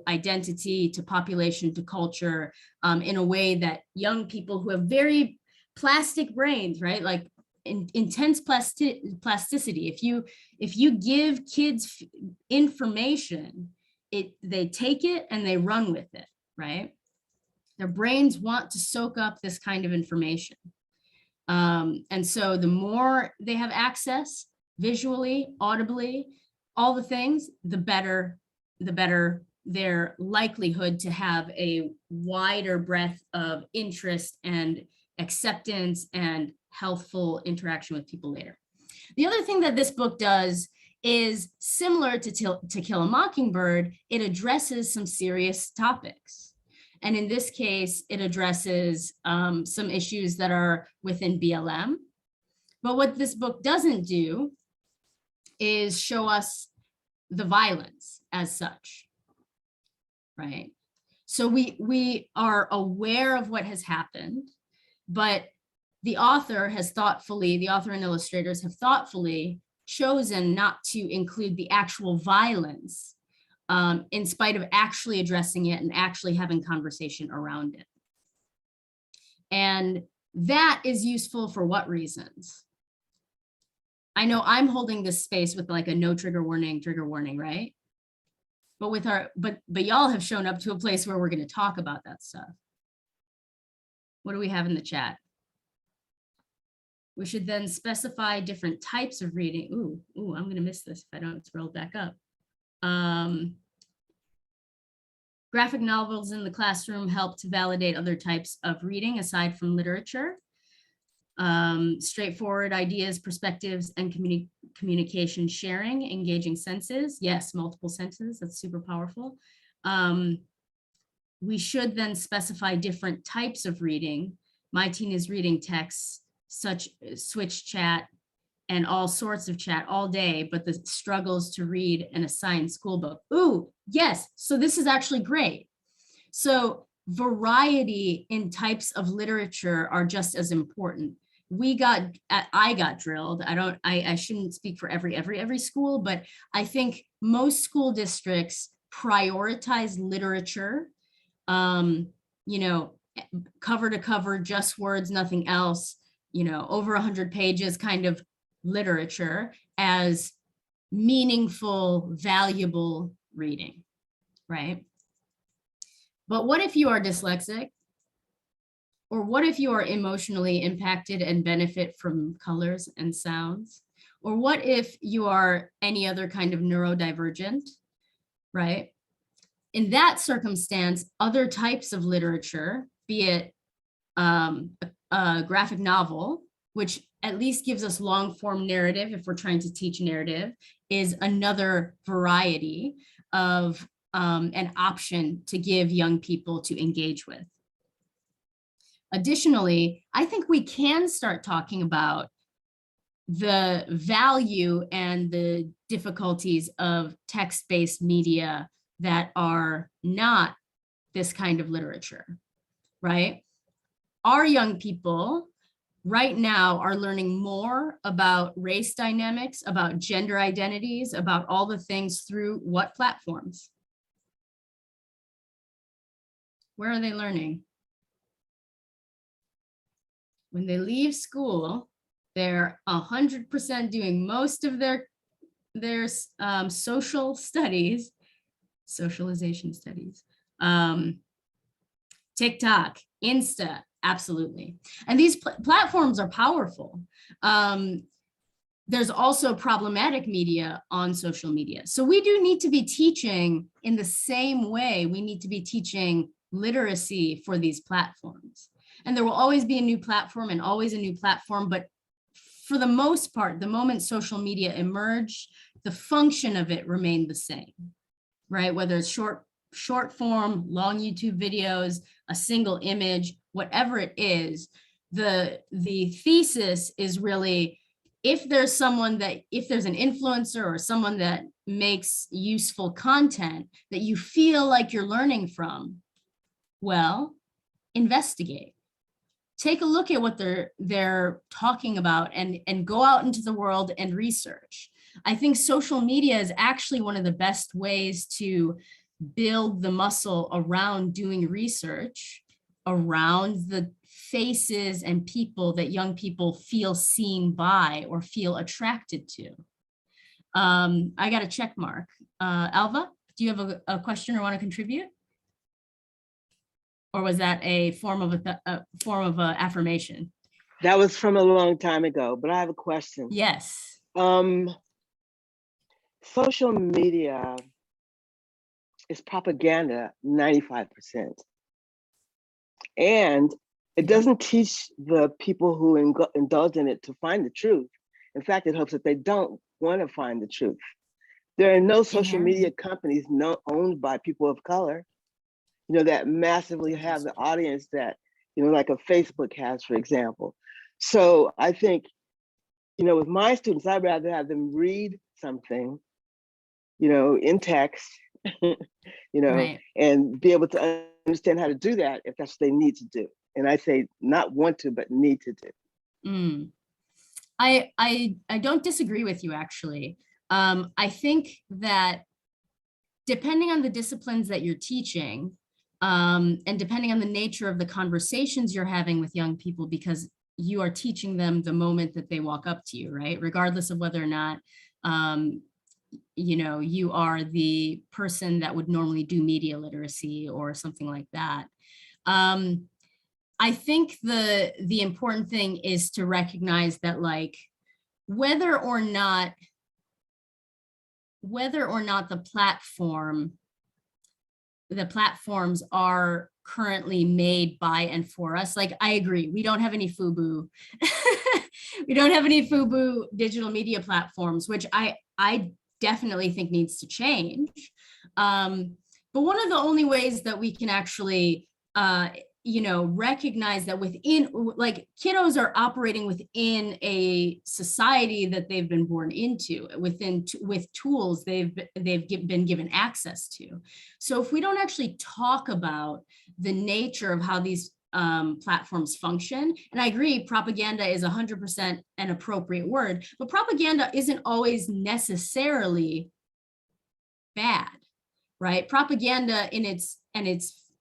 identity, to population, to culture, in a way that young people who have very plastic brains, right? Like intense plasticity. If you give kids information, they take it and they run with it, right? Their brains want to soak up this kind of information. And so the more they have access visually, audibly, all the things, the better their likelihood to have a wider breadth of interest and acceptance and healthful interaction with people later. The other thing that this book does is similar to Kill a Mockingbird. It addresses some serious topics. And in this case, it addresses some issues that are within BLM. But what this book doesn't do is show us the violence as such, right? So we are aware of what has happened, but the author and illustrators have thoughtfully chosen not to include the actual violence, in spite of actually addressing it and actually having conversation around it. And that is useful for what reasons? I know I'm holding this space with like a no trigger warning, right? But y'all have shown up to a place where we're going to talk about that stuff. What do we have in the chat? We should then specify different types of reading. Ooh, I'm going to miss this if I don't scroll back up. Graphic novels in the classroom help to validate other types of reading aside from literature. Straightforward ideas, perspectives, and communication sharing, engaging senses. Yes, multiple senses, that's super powerful. We should then specify different types of reading. My teen is reading texts, such switch chat, and all sorts of chat all day, but the struggles to read an assigned school book. Ooh, yes, so this is actually great. So variety in types of literature are just as important. I got drilled. I shouldn't speak for every school, but I think most school districts prioritize literature, cover to cover, just words, nothing else, over 100 pages kind of literature as meaningful, valuable reading, right? But what if you are dyslexic? Or what if you are emotionally impacted and benefit from colors and sounds? Or what if you are any other kind of neurodivergent, right? In that circumstance, other types of literature, be it a graphic novel, which at least gives us long form narrative if we're trying to teach narrative, is another variety of an option to give young people to engage with. Additionally, I think we can start talking about the value and the difficulties of text-based media that are not this kind of literature, right? Our young people right now are learning more about race dynamics, about gender identities, about all the things through what platforms? Where are they learning? When they leave school, they're 100% doing most of their social studies, socialization studies, TikTok, Insta, absolutely. And these platforms are powerful. There's also problematic media on social media. So we do need to be teaching in the same way. We need to be teaching literacy for these platforms. And there will always be a new platform and always a new platform. But for the most part, the moment social media emerged, the function of it remained the same, right? Whether it's short form, long YouTube videos, a single image, whatever it is, the thesis is really, if there's an influencer or someone that makes useful content that you feel like you're learning from, well, investigate. Take a look at what they're talking about and go out into the world and research. I think social media is actually one of the best ways to build the muscle around doing research around the faces and people that young people feel seen by or feel attracted to. I got a check mark. Alva, do you have a question or want to contribute? Or was that a form of affirmation? That was from a long time ago, but I have a question. Yes. Social media is propaganda 95%. And it doesn't teach the people who indulge in it to find the truth. In fact, it hopes that they don't want to find the truth. There are no social media companies owned by people of color, that massively have the audience that, like a Facebook has, for example. So I think, with my students, I'd rather have them read something, in text, Right. and be able to understand how to do that if that's what they need to do. And I say not want to, but need to do. I don't disagree with you, actually. I think that depending on the disciplines that you're teaching, and depending on the nature of the conversations you're having with young people, because you are teaching them the moment that they walk up to you, right? Regardless of whether or not, you are the person that would normally do media literacy or something like that. I think the important thing is to recognize that, like, whether or not the platforms are currently made by and for us. Like, I agree, we don't have any FUBU. We don't have any FUBU digital media platforms, which I definitely think needs to change. But one of the only ways that we can actually, recognize that within, like, kiddos are operating within a society that they've been born into, with tools they've been given access to. So if we don't actually talk about the nature of how these platforms function, and I agree, propaganda is 100% an appropriate word, but propaganda isn't always necessarily bad, right? Propaganda in its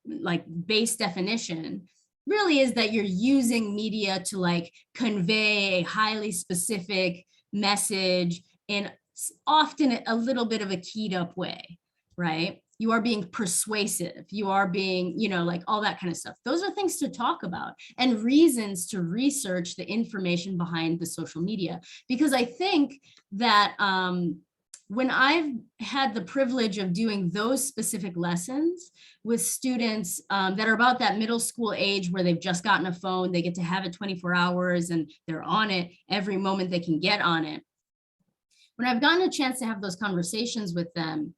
like base definition really is that you're using media to, like, convey a highly specific message in often a little bit of a keyed up way, right? You are being persuasive, you are being, like, all that kind of stuff. Those are things to talk about and reasons to research the information behind the social media. Because I think that when I've had the privilege of doing those specific lessons with students that are about that middle school age where they've just gotten a phone, they get to have it 24 hours and they're on it every moment they can get on it. When I've gotten a chance to have those conversations with them,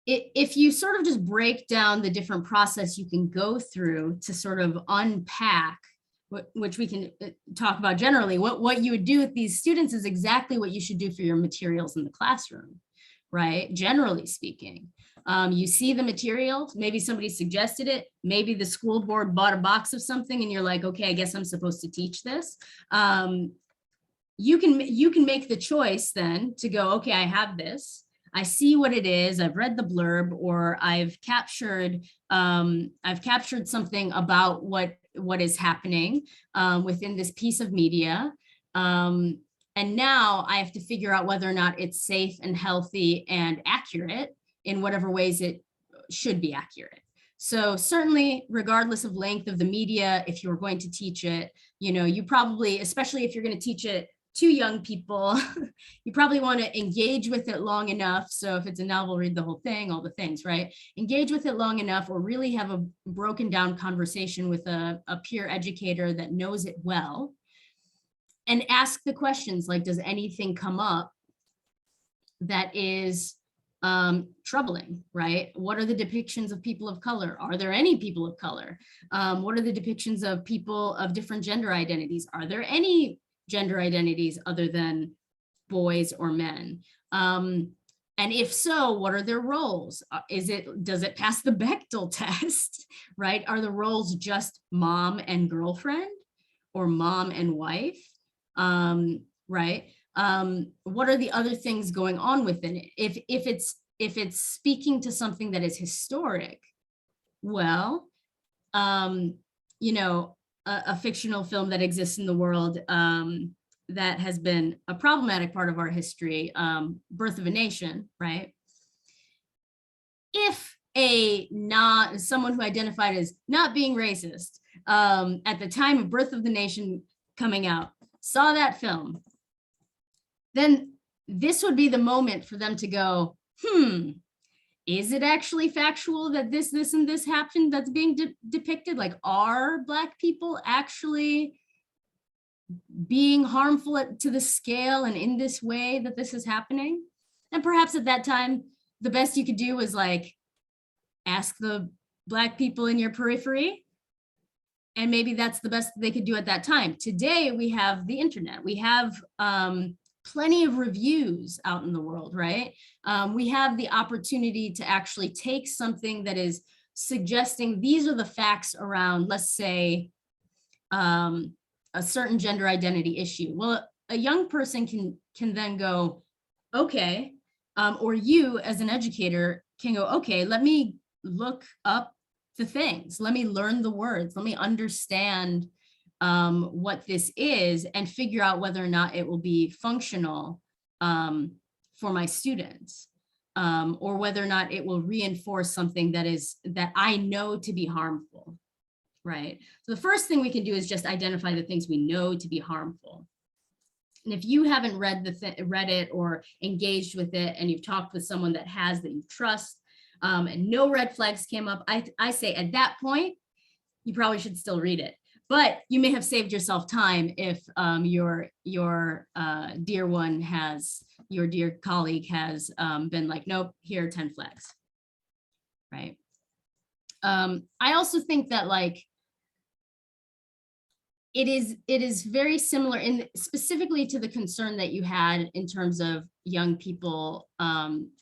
if you sort of just break down the different process you can go through to sort of unpack, which we can talk about generally, what you would do with these students is exactly what you should do for your materials in the classroom, right? Generally speaking, you see the material, maybe somebody suggested it, maybe the school board bought a box of something and you're like, okay, I guess I'm supposed to teach this. You can make the choice then to go, okay, I have this. I see what it is, I've read the blurb, or I've captured something about what is happening within this piece of media. And now I have to figure out whether or not it's safe and healthy and accurate in whatever ways it should be accurate. So certainly, regardless of length of the media, if you're going to teach it, you probably, especially if you're going to teach it to young people, you probably want to engage with it long enough. So if it's a novel, read the whole thing, all the things, right? Engage with it long enough, or really have a broken down conversation with a peer educator that knows it well. And ask the questions like, does anything come up that is troubling, right? What are the depictions of people of color? Are there any people of color? What are the depictions of people of different gender identities? Are there any gender identities other than boys or men? And if so, what are their roles? Does it pass the Bechdel test, right? Are the roles just mom and girlfriend or mom and wife? Right? What are the other things going on within it? If it's speaking to something that is historic, well, a fictional film that exists in the world that has been a problematic part of our history, Birth of a Nation, right? If someone who identified as not being racist at the time of Birth of the Nation coming out saw that film, then this would be the moment for them to go, is it actually factual that this, and this happened that's being depicted? Like, are Black people actually being harmful to the scale and in this way that this is happening? And perhaps at that time, the best you could do was like, ask the Black people in your periphery. And maybe that's the best they could do at that time. Today, we have the internet. We have plenty of reviews out in the world, right? We have the opportunity to actually take something that is suggesting these are the facts around, let's say, a certain gender identity issue. Well, a young person can then go, okay, or you as an educator can go, okay, let me look up the things. Let me learn the words. Let me understand what this is and figure out whether or not it will be functional for my students, or whether or not it will reinforce something that I know to be harmful, right? So the first thing we can do is just identify the things we know to be harmful. And if you haven't read it or engaged with it, and you've talked with someone that has, that you trust, and no red flags came up, I say at that point, you probably should still read it. But you may have saved yourself time if your dear one your dear colleague has been like, nope, here are 10 flags, right? I also think that like, it is very similar specifically to the concern that you had in terms of young people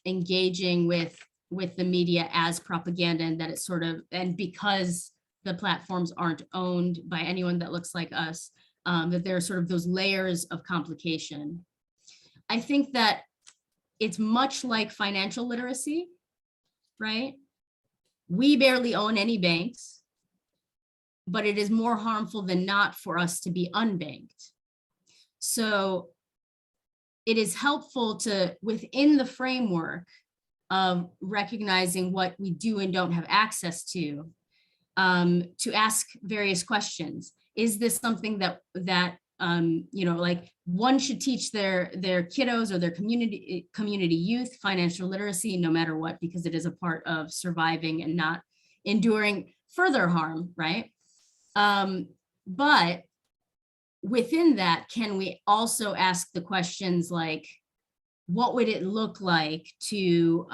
engaging with the media as propaganda, and that it's sort of, and because the platforms aren't owned by anyone that looks like us, that there are sort of those layers of complication. I think that it's much like financial literacy, right? We barely own any banks, but it is more harmful than not for us to be unbanked. So it is helpful to, within the framework of recognizing what we do and don't have access to ask various questions. Is this something that like one should teach their kiddos or their community youth financial literacy, no matter what, because it is a part of surviving and not enduring further harm, right? But within that, can we also ask the questions like, what would it look like to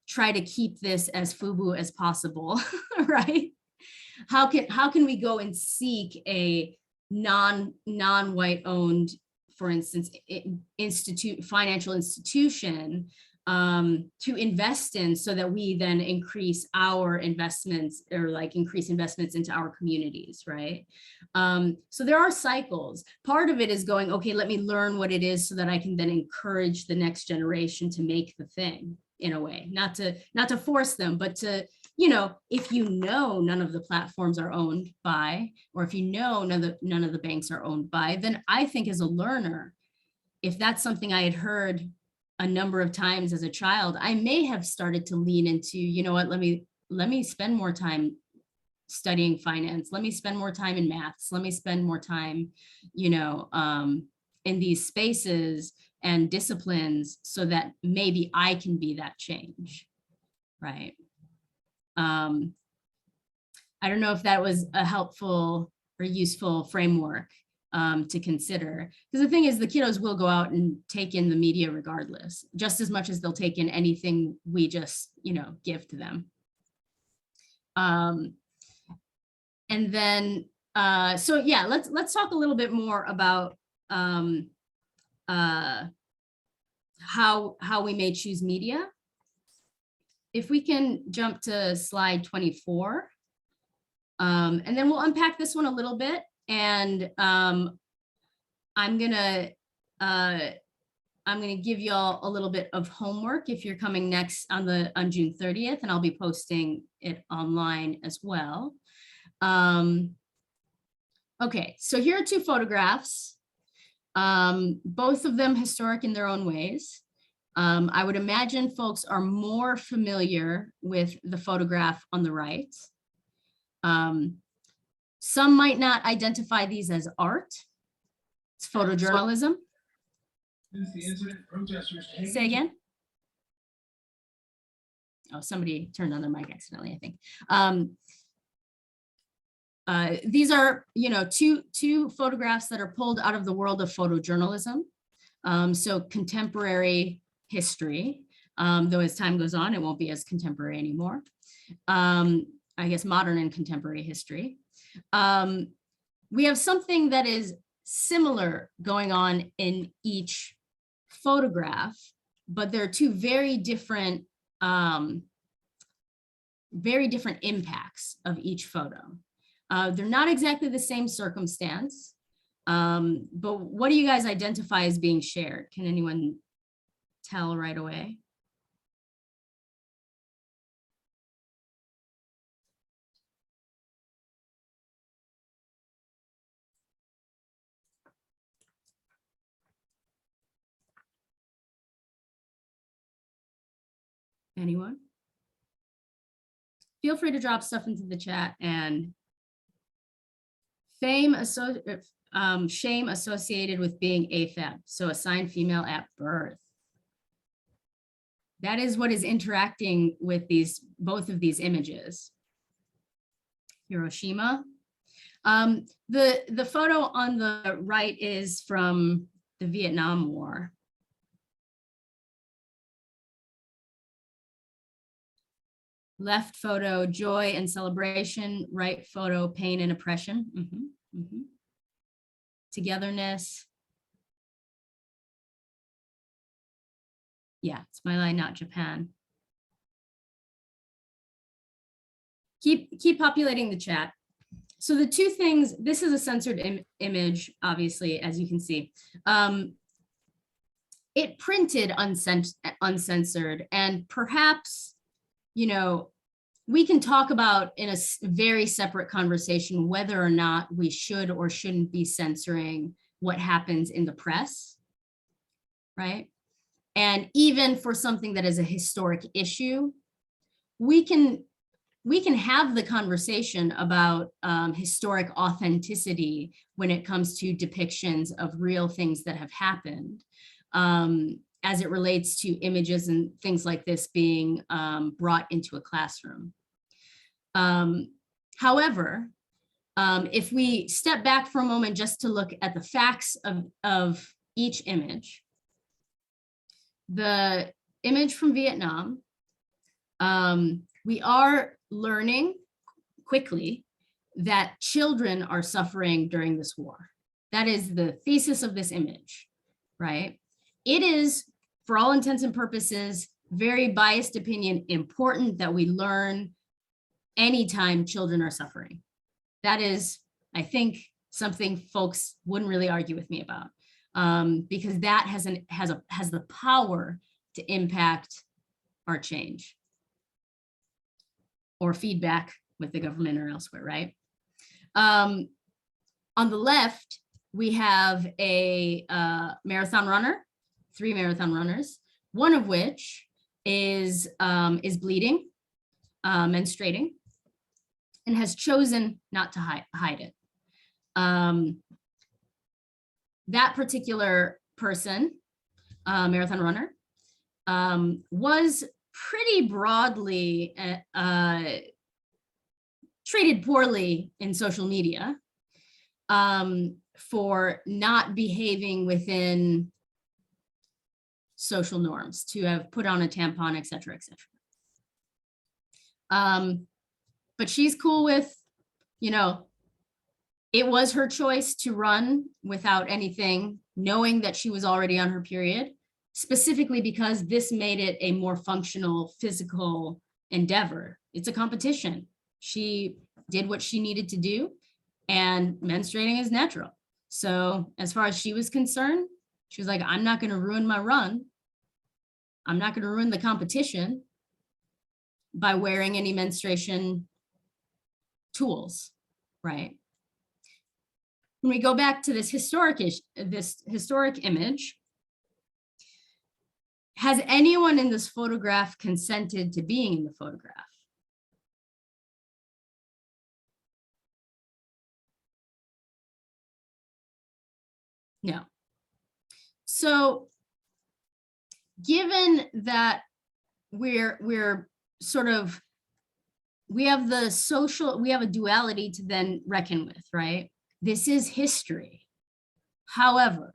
try to keep this as FUBU as possible, right? How can we go and seek a non-white owned, for instance, financial institution to invest in so that we then increase our investments or like increase investments into our communities, right? So there are cycles. Part of it is going, okay, let me learn what it is so that I can then encourage the next generation to make the thing in a way, not to force them, but to, you know, if you know none of the platforms are owned by, or if you know none of the banks are owned by, then I think as a learner, if that's something I had heard a number of times as a child, I may have started to lean into, you know what, let me spend more time studying finance. Let me spend more time in maths. Let me spend more time, you know, in these spaces and disciplines so that maybe I can be that change, right? I don't know if that was a helpful or useful framework to consider. Because the thing is, the kiddos will go out and take in the media regardless, just as much as they'll take in anything we just, you know, give to them. And then, so yeah, let's talk a little bit more about how we may choose media. If we can jump to slide 24, and then we'll unpack this one a little bit. And I'm gonna give y'all a little bit of homework if you're coming next on June 30th, and I'll be posting it online as well. Okay, so here are two photographs, both of them historic in their own ways. I would imagine folks are more familiar with the photograph on the right. Some might not identify these as art. It's photojournalism. Say again? Oh, somebody turned on their mic accidentally, I think. These are, you know, two photographs that are pulled out of the world of photojournalism. So contemporary history, though as time goes on, it won't be as contemporary anymore. I guess modern and contemporary history. We have something that is similar going on in each photograph, but there are two very different impacts of each photo. They're not exactly the same circumstance, but what do you guys identify as being shared? Can anyone tell right away? Anyone? Feel free to drop stuff into the chat. And shame associated with being AFAB, so assigned female at birth. That is what is interacting with both of these images. Hiroshima. The photo on the right is from the Vietnam War. Left photo, joy and celebration. Right photo, pain and oppression. Togetherness. Yeah, it's my line, not Japan. Keep populating the chat. So the two things, this is a censored image, obviously, as you can see. It printed uncensored, and perhaps, you know, we can talk about in a very separate conversation whether or not we should or shouldn't be censoring what happens in the press, right? And even for something that is a historic issue, we can have the conversation about historic authenticity when it comes to depictions of real things that have happened, as it relates to images and things like this being brought into a classroom. However, if we step back for a moment just to look at the facts of each image, the image from Vietnam, we are learning quickly that children are suffering during this war. That is the thesis of this image, right? It is, for all intents and purposes, very biased opinion, important that we learn anytime children are suffering. That is, I think, something folks wouldn't really argue with me about, because that has the power to impact our change or feedback with the government or elsewhere, right? On the left, we have a marathon runner, 3 marathon runners, one of which is bleeding, menstruating, and has chosen not to hide it. That particular person, marathon runner, was pretty broadly treated poorly in social media for not behaving within social norms, to have put on a tampon, et cetera, et cetera. But she's cool with, you know, it was her choice to run without anything, knowing that she was already on her period, specifically because this made it a more functional physical endeavor. It's a competition. She did what she needed to do, and menstruating is natural. So as far as she was concerned, she was like, I'm not going to ruin my run. I'm not going to ruin the competition by wearing any menstruation tools, right? When we go back to this historic image, has anyone in this photograph consented to being in the photograph? No. So given that we're sort of, we have a duality to then reckon with, right? This is history. However,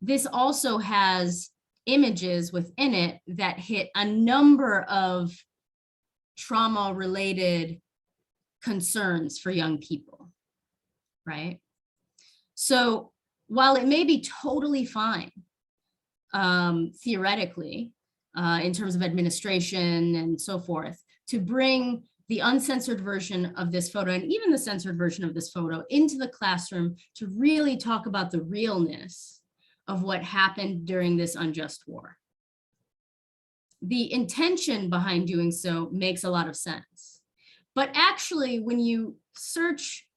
this also has images within it that hit a number of trauma-related concerns for young people, right? So while it may be totally fine, theoretically, in terms of administration and so forth, to bring the uncensored version of this photo and even the censored version of this photo into the classroom to really talk about the realness of what happened during this unjust war. The intention behind doing so makes a lot of sense. But actually, when you search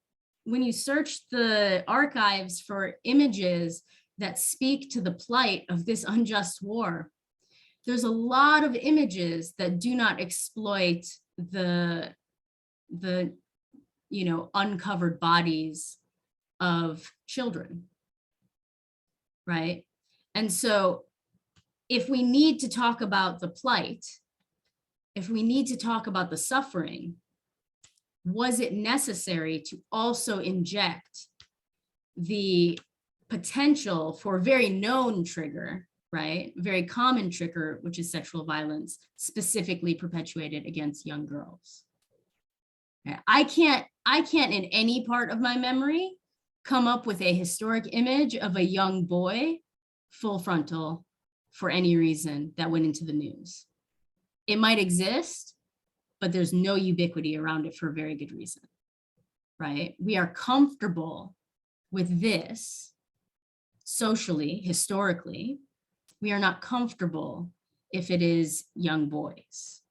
the archives for images that speak to the plight of this unjust war, there's a lot of images that do not exploit the uncovered bodies of children, right? And so if we need to talk about the plight, if we need to talk about the suffering, was it necessary to also inject the potential for a very known trigger, right? Very common trigger, which is sexual violence, specifically perpetuated against young girls. I can't in any part of my memory come up with a historic image of a young boy full frontal for any reason that went into the news. It might exist, but there's no ubiquity around it for a very good reason, right? We are comfortable with this socially, historically. We are not comfortable if it is young boys.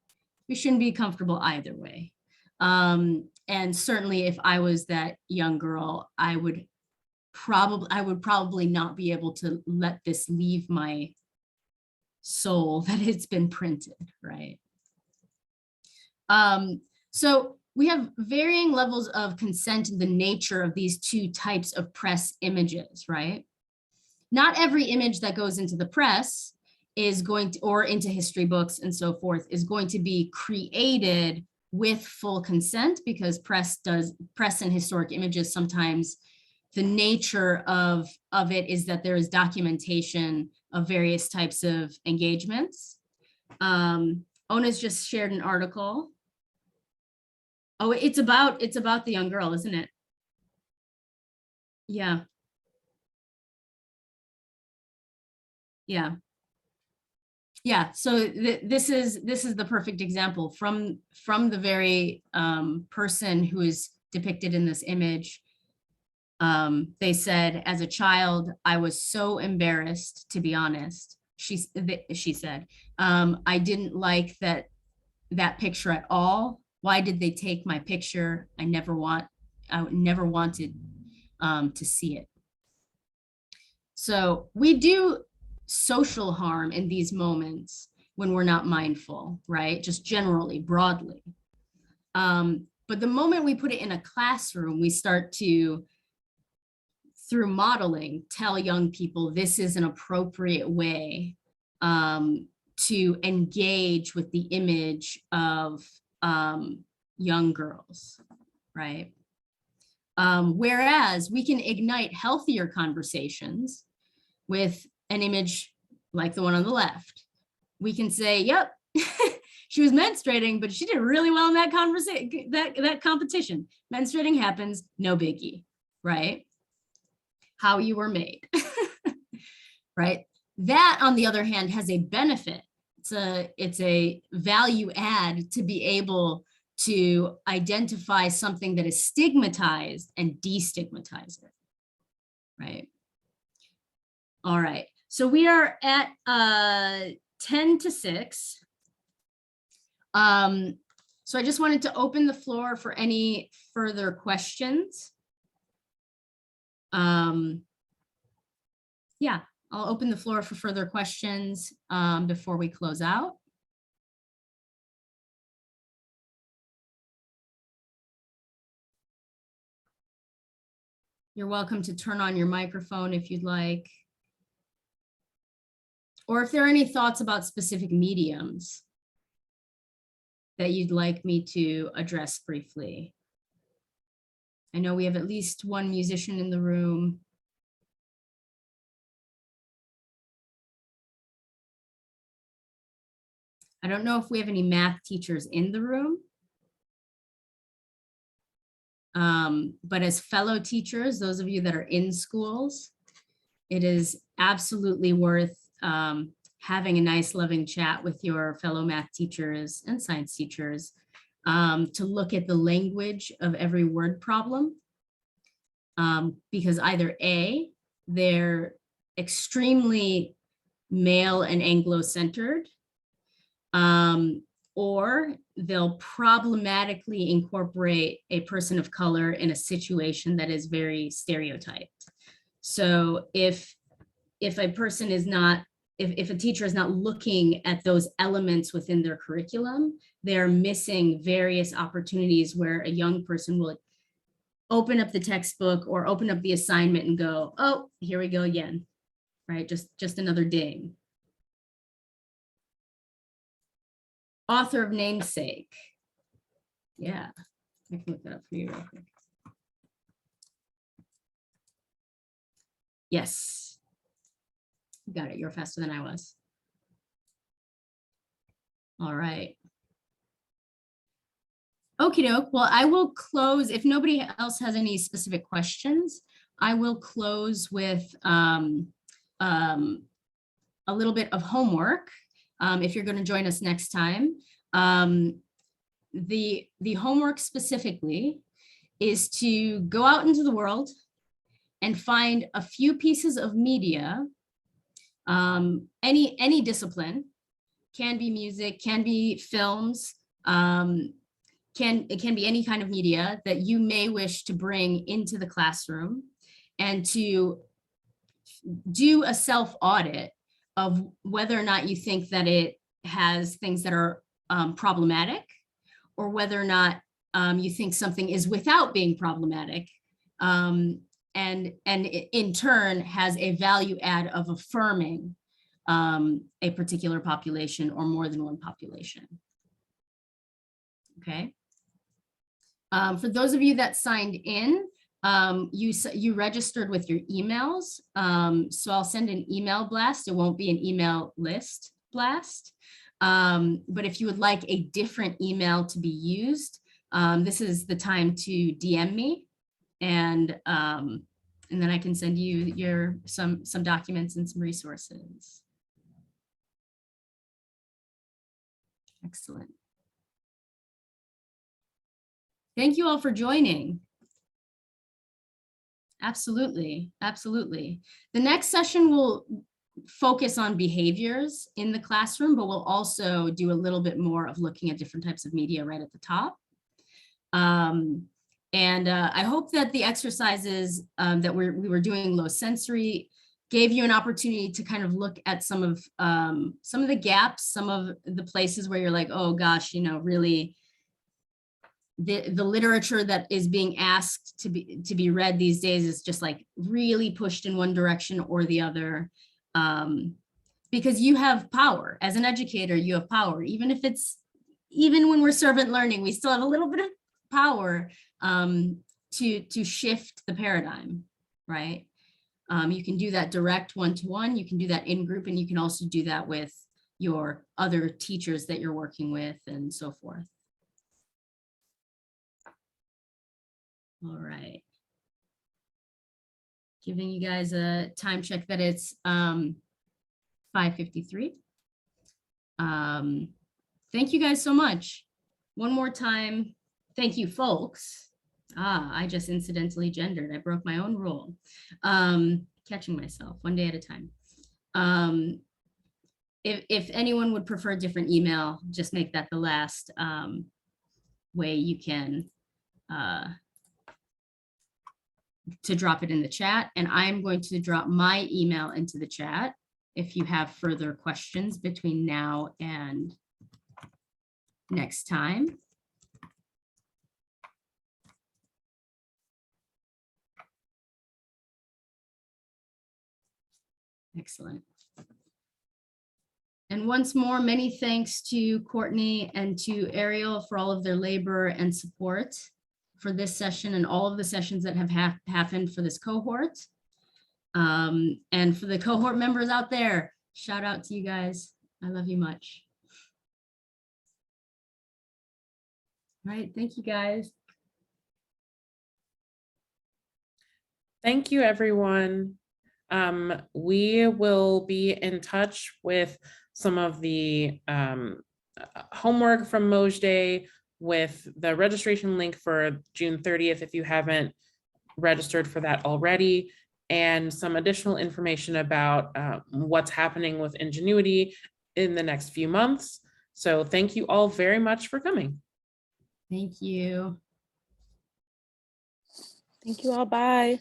We shouldn't be comfortable either way. And certainly if I was that young girl, I would probably not be able to let this leave my soul that it's been printed, right? So we have varying levels of consent in the nature of these two types of press images, right? Not every image that goes into the press is going to, or into history books and so forth, is going to be created with full consent, because press and historic images, sometimes the nature of it is that there is documentation of various types of engagements. Ona's just shared an article. Oh, it's about the young girl, isn't it? Yeah. Yeah. Yeah, so this is the perfect example from the very person who is depicted in this image. They said, as a child, I was so embarrassed, to be honest. She said, I didn't like that picture at all. Why did they take my picture? I never wanted to see it. So we do social harm in these moments when we're not mindful, right? Just generally, broadly. But the moment we put it in a classroom, we start to, through modeling, tell young people this is an appropriate way to engage with the image of young girls, right? Whereas we can ignite healthier conversations with an image like the one on the left. We can say, yep, she was menstruating, but she did really well in that conversation, that competition. Menstruating happens, no biggie, right? How you were made, right? That, on the other hand, has a benefit. It's a value add to be able to identify something that is stigmatized and destigmatize it, right? All right, so we are at 10 to 6. So I just wanted to open the floor for any further questions. Yeah, I'll open the floor for further questions before we close out. You're welcome to turn on your microphone if you'd like. Or if there are any thoughts about specific mediums that you'd like me to address briefly. I know we have at least one musician in the room. I don't know if we have any math teachers in the room. But as fellow teachers, those of you that are in schools, it is absolutely worth having a nice, loving chat with your fellow math teachers and science teachers to look at the language of every word problem. Because either A, they're extremely male and Anglo-centered, or they'll problematically incorporate a person of color in a situation that is very stereotyped. So if a person is not, if a teacher is not looking at those elements within their curriculum, they're missing various opportunities where a young person will open up the textbook or open up the assignment and go, oh, here we go again, right? Just another ding. Author of namesake. Yeah, I can look that up for you real quick. Yes. Got it. You're faster than I was. All right. Okie doke. Well, I will close. If nobody else has any specific questions, I will close with a little bit of homework. If you're going to join us next time, the homework specifically is to go out into the world and find a few pieces of media, any discipline, can be music, can be films, it can be any kind of media that you may wish to bring into the classroom and to do a self-audit of whether or not you think that it has things that are problematic, or whether or not you think something is without being problematic, and in turn has a value add of affirming a particular population or more than one population. Okay. For those of you that signed in, you registered with your emails. So I'll send an email blast. It won't be an email list blast. But if you would like a different email to be used, this is the time to DM me, and then I can send you some documents and some resources. Excellent. Thank you all for joining. Absolutely, absolutely. The next session will focus on behaviors in the classroom, but we'll also do a little bit more of looking at different types of media right at the top. I hope that the exercises that we were doing low sensory gave you an opportunity to kind of look at some of the gaps, some of the places where you're like, oh gosh, you know, really the literature that is being asked to be read these days is just like really pushed in one direction or the other. Because you have power as an educator, you have power, even when we're servant learning, we still have a little bit of power to shift the paradigm, right? You can do that direct one-to-one, you can do that in group, and you can also do that with your other teachers that you're working with and so forth. All right. Giving you guys a time check that it's 5:53. Thank you guys so much. One more time, thank you, folks. I just incidentally gendered. I broke my own rule. Catching myself one day at a time. If anyone would prefer a different email, just make that the last way you can to drop it in the chat. And I'm going to drop my email into the chat if you have further questions between now and next time. Excellent. And once more, many thanks to Courtney and to Ariel for all of their labor and support for this session and all of the sessions that have happened for this cohort. And for the cohort members out there, shout out to you guys. I love you much. All right, thank you guys. Thank you, everyone. We will be in touch with some of the homework from Mojdeh, with the registration link for June 30th if you haven't registered for that already, and some additional information about what's happening with Ingenuity in the next few months. So thank you all very much for coming. Thank you. Thank you all. Bye.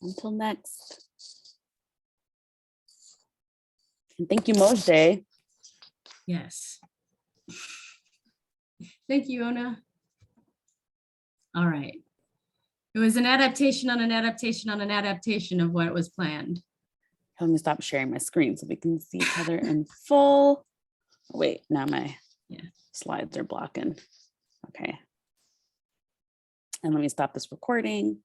Until next. And thank you, Mojdeh. Yes. Thank you, Ona. All right. It was an adaptation on an adaptation on an adaptation of what was planned. Let me stop sharing my screen so we can see each other in full. Wait, now my slides are blocking. Okay. And let me stop this recording.